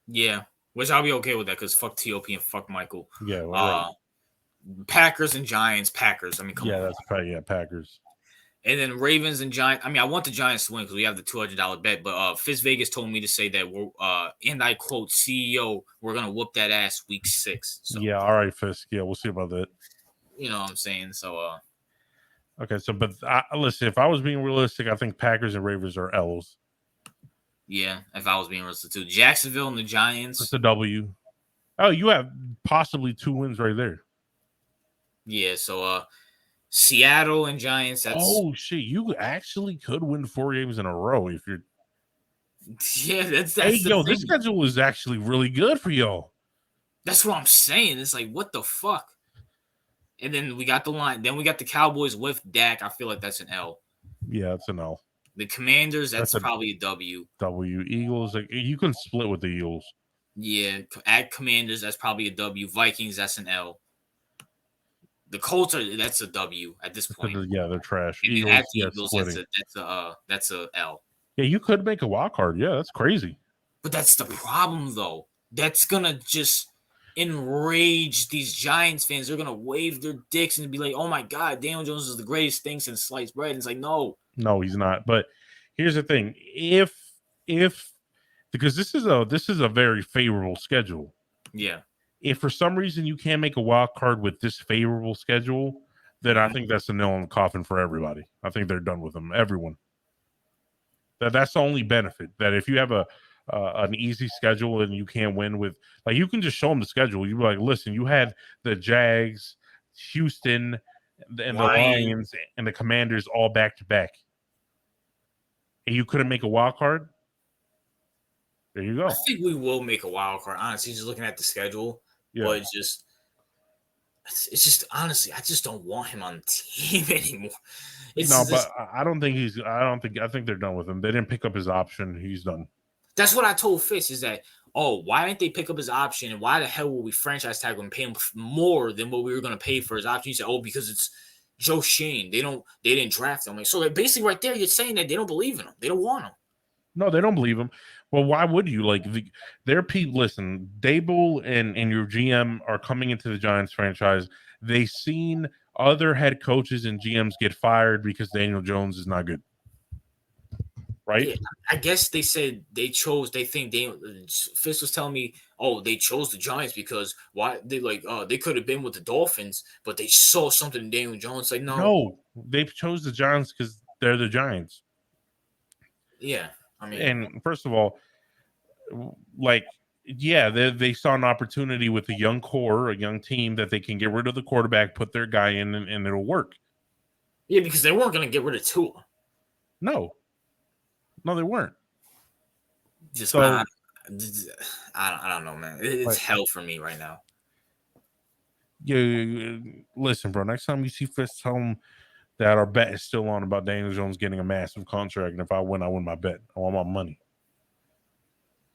Speaker 1: Yeah, which I'll be okay with that because fuck TOP and fuck Michael.
Speaker 2: Yeah. Right.
Speaker 1: Packers and Giants. Packers. I mean, come on.
Speaker 2: That's probably Packers.
Speaker 1: And then Ravens and Giants. I mean, I want the Giants to win because we have the $200 bet. But Fitz Vegas told me to say that we're, and I quote, CEO, we're gonna whoop that ass week 6. So,
Speaker 2: yeah, all right, Fitz. Yeah, we'll see about that.
Speaker 1: You know what I'm saying? So,
Speaker 2: okay. So, but listen, if I was being realistic, I think Packers and Ravens are L's.
Speaker 3: Yeah, if I was being realistic too. Jacksonville and the
Speaker 2: That's
Speaker 3: Giants.
Speaker 2: a W. Oh, you have possibly 2 wins right there.
Speaker 3: Yeah, so Seattle and Giants. That's
Speaker 2: Oh shit! You actually could win 4 games in a row if you're.
Speaker 3: yeah, that's
Speaker 2: Hey,
Speaker 3: the
Speaker 2: yo,
Speaker 3: thing.
Speaker 2: this schedule is actually really good for y'all.
Speaker 3: That's what I'm saying. It's like, what the fuck? And then we got the line. Then we got the Cowboys with Dak. I feel like that's an L.
Speaker 2: Yeah, it's an L.
Speaker 3: The Commanders, that's
Speaker 2: That's a
Speaker 3: probably a W.
Speaker 2: W. Eagles, like you can split with the Eagles.
Speaker 3: Yeah, at Commanders, that's probably a W. Vikings, that's an L. The Colts that's a W at this point.
Speaker 2: Yeah, they're trash.
Speaker 3: And then
Speaker 2: Eagles,
Speaker 3: at the
Speaker 2: yeah,
Speaker 3: Eagles,
Speaker 2: splitting.
Speaker 3: that's a L.
Speaker 2: Yeah, you could make a wild card. Yeah, that's crazy.
Speaker 3: But that's the problem, though. That's gonna just enrage these Giants fans. They're gonna wave their dicks and be like, "Oh my god, Daniel Jones is the greatest thing since sliced bread." And it's like, no,
Speaker 2: No, he's not. But here's the thing: if because this is a very favorable schedule.
Speaker 3: yeah,
Speaker 2: If for some reason you can't make a wild card with this favorable schedule, then I think that's a nail in the coffin for everybody. I think they're done with them. Everyone. That's the only benefit. That if you have an easy schedule and you can't win with, like, you can just show them the schedule. You be like, listen, you had the Jags, Houston, and the Lions and the Commanders all back to back, and you couldn't make a wild card. There you go.
Speaker 3: I think we will make a wild card. Honestly, just looking at the schedule,
Speaker 2: Yeah.
Speaker 3: but it's just honestly, I just don't want him on the team anymore.
Speaker 2: But I don't think I think they're done with him. They didn't pick up his option. He's done.
Speaker 3: That's what I told Fitz is that, why didn't they pick up his option? And why the hell will we franchise tag him and pay him more than what we were going to pay for his option? He said, because it's Joe Shane. They didn't draft him. Like, so basically right there, you're saying that they don't believe in him. They don't want him.
Speaker 2: No, they don't believe him. Well, why would you? Like, their people, listen, Dable and your GM are coming into the Giants franchise. They've seen other head coaches and GMs get fired because Daniel Jones is not good. Right?
Speaker 3: Yeah, I guess they said they think Fitz was telling me, they chose the Giants because they could have been with the Dolphins, but they saw something in Daniel Jones. Like,
Speaker 2: no, they chose the Giants because they're the Giants.
Speaker 3: Yeah. I mean,
Speaker 2: and first of all, like, yeah, they saw an opportunity with a young core, a young team that they can get rid of the quarterback, put their guy in, and it'll work.
Speaker 3: Yeah, because they weren't going to get rid of Tua.
Speaker 2: No, they weren't.
Speaker 3: Just I don't know, man. It's hell for me right now.
Speaker 2: Yeah, listen, bro. Next time you see Fitz, tell him that our bet is still on about Daniel Jones getting a massive contract, and if I win my bet. I want my money.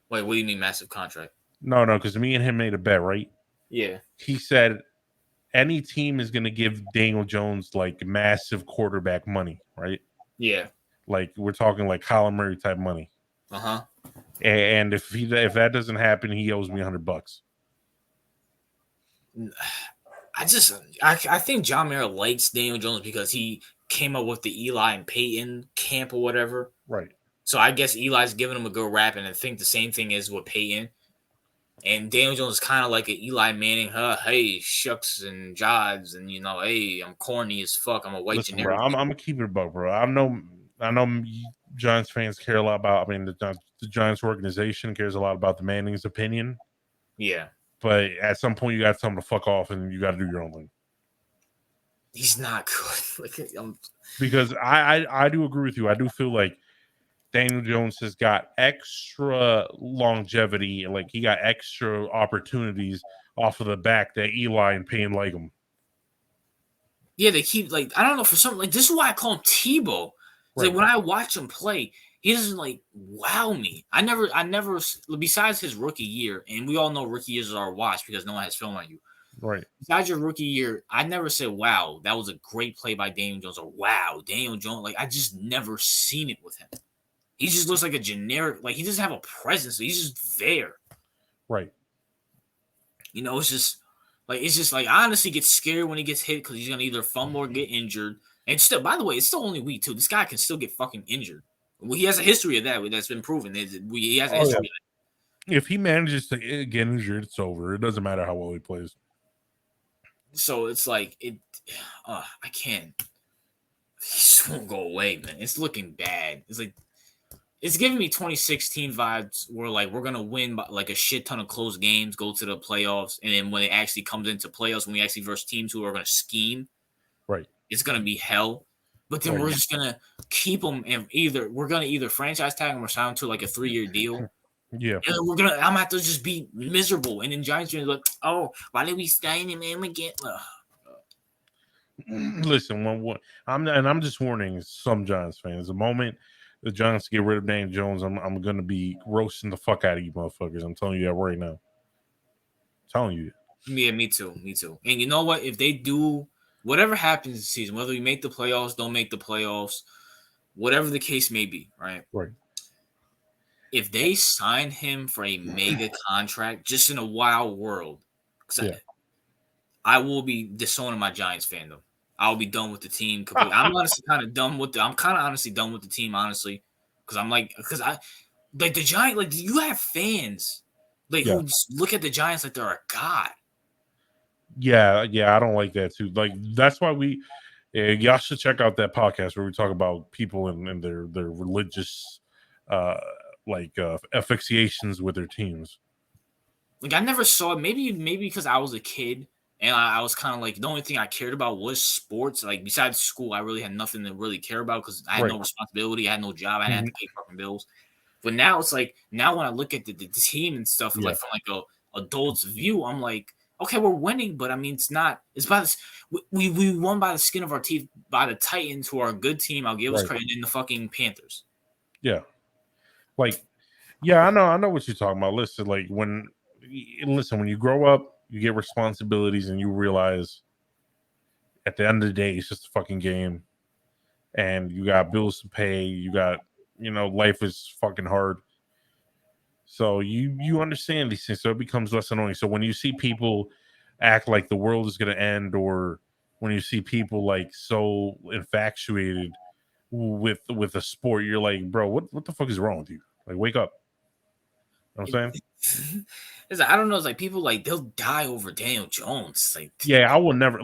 Speaker 3: Wait, what do you mean massive contract?
Speaker 2: No, because me and him made a bet, right?
Speaker 3: Yeah.
Speaker 2: He said any team is going to give Daniel Jones like massive quarterback money, right?
Speaker 3: Yeah.
Speaker 2: Like we're talking like Kyler Murray type money.
Speaker 3: Uh-huh.
Speaker 2: And if that doesn't happen, he owes me $100.
Speaker 3: I think John Mara likes Daniel Jones because he came up with the Eli and Peyton camp or whatever.
Speaker 2: Right.
Speaker 3: So I guess Eli's giving him a good rap, and I think the same thing is with Peyton. And Daniel Jones is kind of like an Eli Manning, hey, shucks and jives, and hey, I'm corny as fuck. I'm a white generic.
Speaker 2: Bro, I'm gonna keep it above, bro. I know Giants fans care a lot about. I mean, the Giants organization cares a lot about the Manning's opinion.
Speaker 3: Yeah,
Speaker 2: but at some point, you got to tell him to fuck off, and you got to do your own thing.
Speaker 3: He's not good.
Speaker 2: Because I do agree with you. I do feel like Daniel Jones has got extra longevity, like he got extra opportunities off of the back that Eli and Payne like him.
Speaker 3: Yeah, they keep I don't know, for something this is why I call him Tebow. Right. Like when I watch him play, he doesn't wow me. I never besides his rookie year, and we all know rookie years are watch because no one has film on you.
Speaker 2: Right.
Speaker 3: Besides your rookie year, I never said, wow, that was a great play by Daniel Jones, or wow, Daniel Jones. I just never seen it with him. He just looks like a generic, he doesn't have a presence. He's just there.
Speaker 2: Right.
Speaker 3: It's just I honestly get scared when he gets hit because he's going to either fumble or get injured. And still, by the way, it's still only week 2. This guy can still get fucking injured. Well, he has a history of that. That's been proven. He has a history of that.
Speaker 2: If he manages to get injured, it's over. It doesn't matter how well he plays.
Speaker 3: So it's I can't. He just won't go away, man. It's looking bad. It's It's giving me 2016 vibes where like we're gonna win by like a shit ton of close games, go to the playoffs, and then when it actually comes into playoffs, when we actually verse teams who are gonna scheme,
Speaker 2: Right.
Speaker 3: it's gonna be hell. But then
Speaker 2: Right.
Speaker 3: we're just gonna keep them, and we're gonna either franchise tag them or sign them to like a 3-year deal.
Speaker 2: Yeah.
Speaker 3: And I'm gonna have to just be miserable. And then Giants fans like, oh, why did we sign him again?
Speaker 2: Listen, I'm just warning some Giants fans. The moment the Giants get rid of Daniel Jones, I'm gonna be roasting the fuck out of you motherfuckers. I'm telling you that right now. I'm telling you.
Speaker 3: Yeah, me too. And you know what? If they do whatever happens this season, whether we make the playoffs, don't make the playoffs, whatever the case may be, right?
Speaker 2: Right.
Speaker 3: If they sign him for a mega contract, just in a wild world,
Speaker 2: Yeah.
Speaker 3: I will be disowning my Giants fandom. I'll be done with the team completely. I'm honestly kind of done with the team, honestly, because I like the Giants. Like you have fans who just look at the Giants like they're a god.
Speaker 2: Yeah, I don't like that too. Like that's why y'all should check out that podcast where we talk about people and their religious asphyxiations with their teams.
Speaker 3: Like I never saw it. Maybe because I was a kid and I was kind of like the only thing I cared about was sports. Like besides school, I really had nothing to really care about because I had no responsibility. I had no job. I had to pay fucking bills. But now it's like when I look at the team and stuff, like from like a adult's view, I'm like, okay, we're winning, but I mean, it's not. It's by this. We won by the skin of our teeth by the Titans, who are a good team. I'll give us credit in the fucking Panthers.
Speaker 2: Yeah, I know what you're talking about. Listen, when you grow up, you get responsibilities, and you realize at the end of the day, it's just a fucking game, and you got bills to pay. You got life is fucking hard. So you understand these things, so it becomes less annoying. So when you see people act like the world is going to end, or when you see people like so infatuated with a sport, you're like, bro, what the fuck is wrong with you? Like, wake up. You know what I'm saying?
Speaker 3: I don't know. It's like people they'll die over Daniel Jones. Like,
Speaker 2: yeah, I will never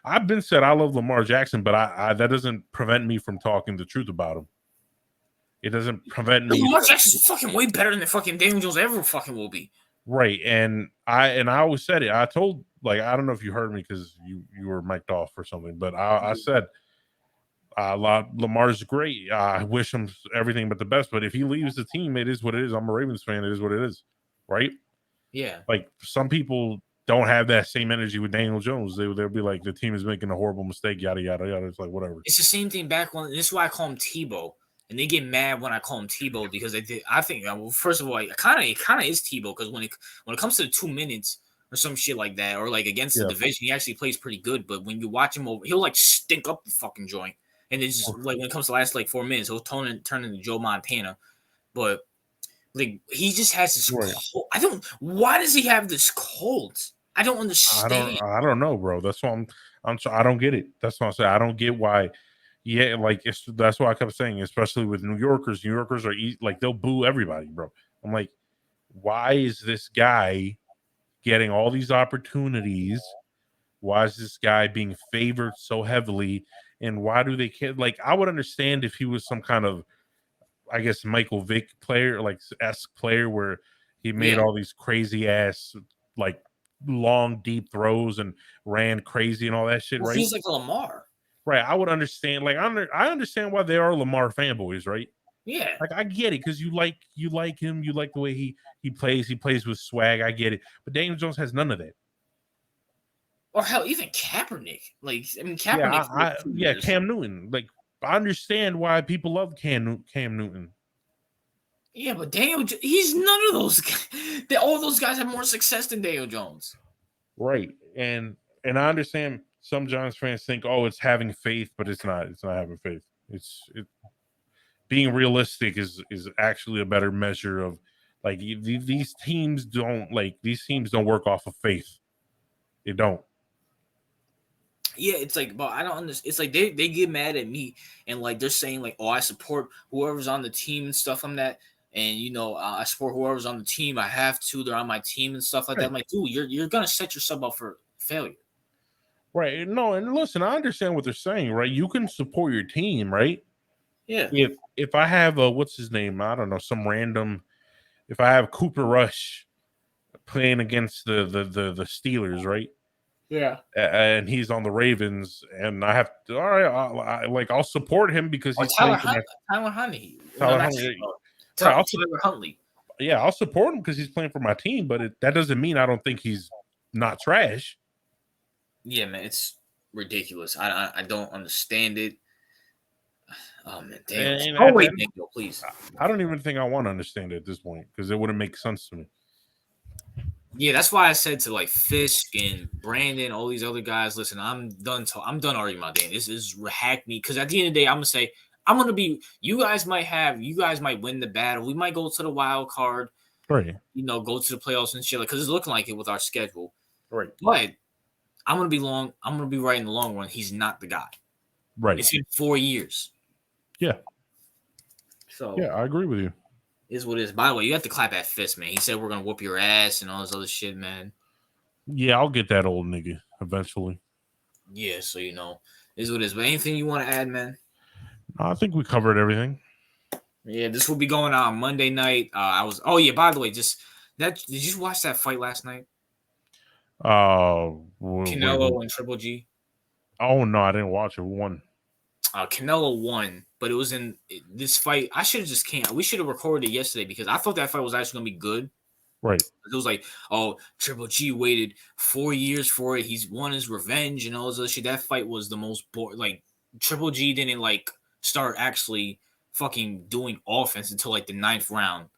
Speaker 2: I've been said I love Lamar Jackson, but I that doesn't prevent me from talking the truth about him. It doesn't prevent me.
Speaker 3: Lamar Jackson's fucking way better than fucking Daniel Jones ever fucking will be.
Speaker 2: Right, and I always said it. I told I don't know if you heard me because you were mic'd off or something, but I said Lamar's great. I wish him everything but the best. But if he leaves the team, it is what it is. I'm a Ravens fan. It is what it is, right?
Speaker 3: Yeah.
Speaker 2: Like some people don't have that same energy with Daniel Jones. They'll be like, the team is making a horrible mistake. Yada yada yada. It's like whatever.
Speaker 3: It's the same thing back when. This is why I call him Tebow. And they get mad when I call him Tebow because I think, well, first of all, it kind of is Tebow because when it comes to the 2 minutes or some shit like that, or like against the division, he actually plays pretty good. But when you watch him over, he'll stink up the fucking joint, and it's just when it comes to the last 4 minutes, he'll turn into Joe Montana. But he just has this cold. Why does he have this cold? I don't understand.
Speaker 2: I don't know, bro. That's why I don't get it. That's what I'm saying. I don't get why. Yeah, that's why I kept saying, especially with New Yorkers. New Yorkers are they'll boo everybody, bro. I'm like, why is this guy getting all these opportunities? Why is this guy being favored so heavily? And why do they care? I would understand if he was some kind of, I guess, Michael Vick player, esque player, where he made all these crazy ass, long, deep throws and ran crazy and all that shit, right?
Speaker 3: He's like a Lamar.
Speaker 2: Right, I would understand. I understand why they are Lamar fanboys, right?
Speaker 3: Yeah,
Speaker 2: I get it because you like him, you like the way he plays. He plays with swag. I get it, but Daniel Jones has none of that.
Speaker 3: Or hell, even Kaepernick. Kaepernick.
Speaker 2: Cam Newton. I understand why people love Cam Newton.
Speaker 3: Yeah, but Daniel, he's none of those guys. All those guys have more success than Daniel Jones.
Speaker 2: Right, and I understand. Some Giants fans think, oh, it's having faith, but it's not. It's not having faith. It's being realistic is actually a better measure of these teams don't work off of faith. They don't.
Speaker 3: Yeah, it's but I don't understand. It's they get mad at me and they're saying oh, I support whoever's on the team and stuff like that. And I support whoever's on the team. I have to. They're on my team and stuff like that. I'm like, dude, you're gonna set yourself up for failure.
Speaker 2: Right. No, and listen, I understand what they're saying, right? You can support your team, right?
Speaker 1: Yeah.
Speaker 2: If I have what's his name? I don't know, some random. If I have Cooper Rush playing against the Steelers, right?
Speaker 3: Yeah.
Speaker 2: And he's on the Ravens, and I have to, all right, I'll support him because
Speaker 3: Or
Speaker 2: he's
Speaker 3: Tyler
Speaker 2: playing for
Speaker 3: Huntley.
Speaker 2: Tyler
Speaker 3: No,
Speaker 2: Huntley.
Speaker 3: Tyler Huntley.
Speaker 2: Yeah, I'll support him because he's playing for my team, but that doesn't mean I don't think he's not trash.
Speaker 1: Yeah, man, it's ridiculous. I don't understand it. Oh man, damn. Oh wait, Nico, please.
Speaker 2: I don't even think I want to understand it at this point because it wouldn't make sense to me.
Speaker 1: Yeah, that's why I said to like Fisk and Brandon, all these other guys. Listen, I'm done. I'm done arguing my day. This is hack me because at the end of the day, I'm gonna say I'm gonna be. You guys might win the battle. We might go to the wild card.
Speaker 2: Right.
Speaker 1: You know, go to the playoffs and shit. Because it's looking like it with our schedule.
Speaker 2: Right.
Speaker 1: But I'm gonna be right in the long run. He's not the guy.
Speaker 2: Right.
Speaker 1: It's been 4 years.
Speaker 2: Yeah.
Speaker 1: So
Speaker 2: yeah, I agree with you.
Speaker 1: Is what it is. By the way, you have to clap at Fisk, man. He said we're gonna whoop your ass and all this other shit, man.
Speaker 2: Yeah, I'll get that old nigga eventually.
Speaker 1: Yeah, so is what it is. But anything you want to add, man?
Speaker 2: I think we covered everything.
Speaker 1: Yeah, this will be going on Monday night. Oh yeah, by the way, did you watch that fight last night? Canelo and Triple G.
Speaker 2: Oh no, I didn't watch it. Who won?
Speaker 1: Canelo won, but it was in this fight. I should have just can't. We should have recorded it yesterday because I thought that fight was actually gonna be good.
Speaker 2: Right.
Speaker 1: It was like, oh, Triple G waited 4 years for it. He's won his revenge and all this other shit. That fight was the most boring. Like Triple G didn't like start actually fucking doing offense until like the 9th round.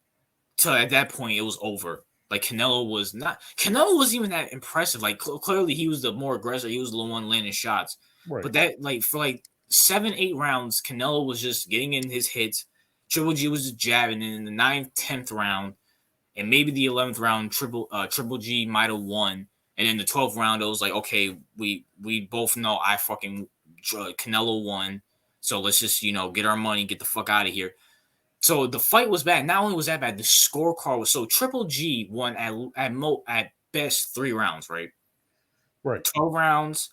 Speaker 1: So at that point, it was over. Like Canelo wasn't even that impressive. Like clearly he was the more aggressive. He was the one landing shots. Right. But that like for like 7-8 rounds, Canelo was just getting in his hits. Triple G was just jabbing. And in the 9th, 10th round, and maybe the 11th round, Triple G might have won. And in the 12th round, it was like, okay, we both know Canelo won. So let's just, get our money, get the fuck out of here. So the fight was bad. Not only was that bad, the scorecard was so Triple G won at best 3 rounds, right?
Speaker 2: Right.
Speaker 1: 12 rounds.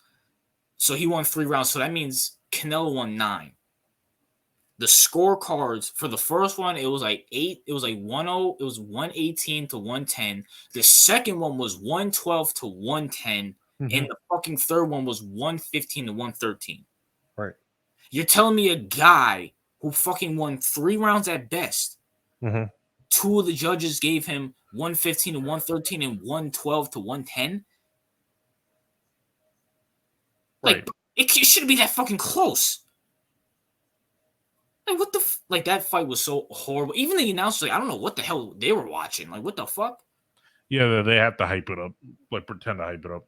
Speaker 1: So he won 3 rounds. So that means Canelo won 9. The scorecards for the first one, it was like 8. It was like 1-0. It was 118 to 110. The second one was 112 to 110. Mm-hmm. And the fucking third one was 115 to 113.
Speaker 2: Right.
Speaker 1: You're telling me a guy who fucking won 3 rounds at best.
Speaker 2: Mm-hmm.
Speaker 1: 2 of the judges gave him 115 to 113 and 112 to 110. Like, it shouldn't be that fucking close. Like, what the like that fight was so horrible. Even the announcers, I don't know what the hell they were watching. Like, what the fuck?
Speaker 2: Yeah, they have to hype it up, like pretend to hype it up.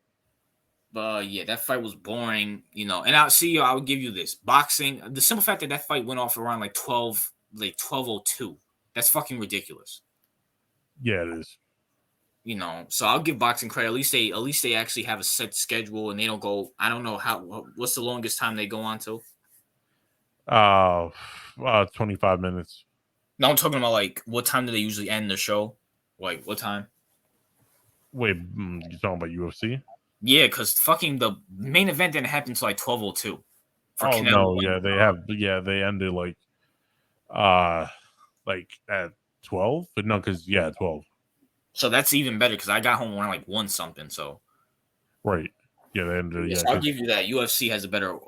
Speaker 1: But yeah, that fight was boring, And I would give you this boxing. The simple fact that fight went off around like 12:02. That's fucking ridiculous.
Speaker 2: Yeah, it is.
Speaker 1: So I'll give boxing credit. At least they actually have a set schedule and they don't go. I don't know what's the longest time they go on to.
Speaker 2: 25 minutes.
Speaker 1: No, I'm talking about like what time do they usually end the show? Like what time?
Speaker 2: Wait, you talking about UFC?
Speaker 1: Yeah, because fucking the main event didn't happen until like 12:02.
Speaker 2: Oh no, they ended like at 12, but no, because 12.
Speaker 1: So that's even better because I got home around like 1 something. So
Speaker 2: right, yeah, they ended.
Speaker 1: Yes, I'll give you that. UFC has a better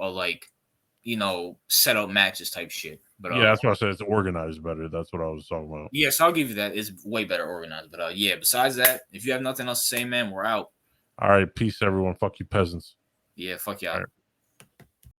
Speaker 1: set up matches type shit. But
Speaker 2: that's what I said. It's organized better. That's what I was talking about.
Speaker 1: Yes, I'll give you that. It's way better organized. But besides that, if you have nothing else to say, man, we're out.
Speaker 2: All right, peace, everyone. Fuck you, peasants.
Speaker 1: Yeah, fuck y'all.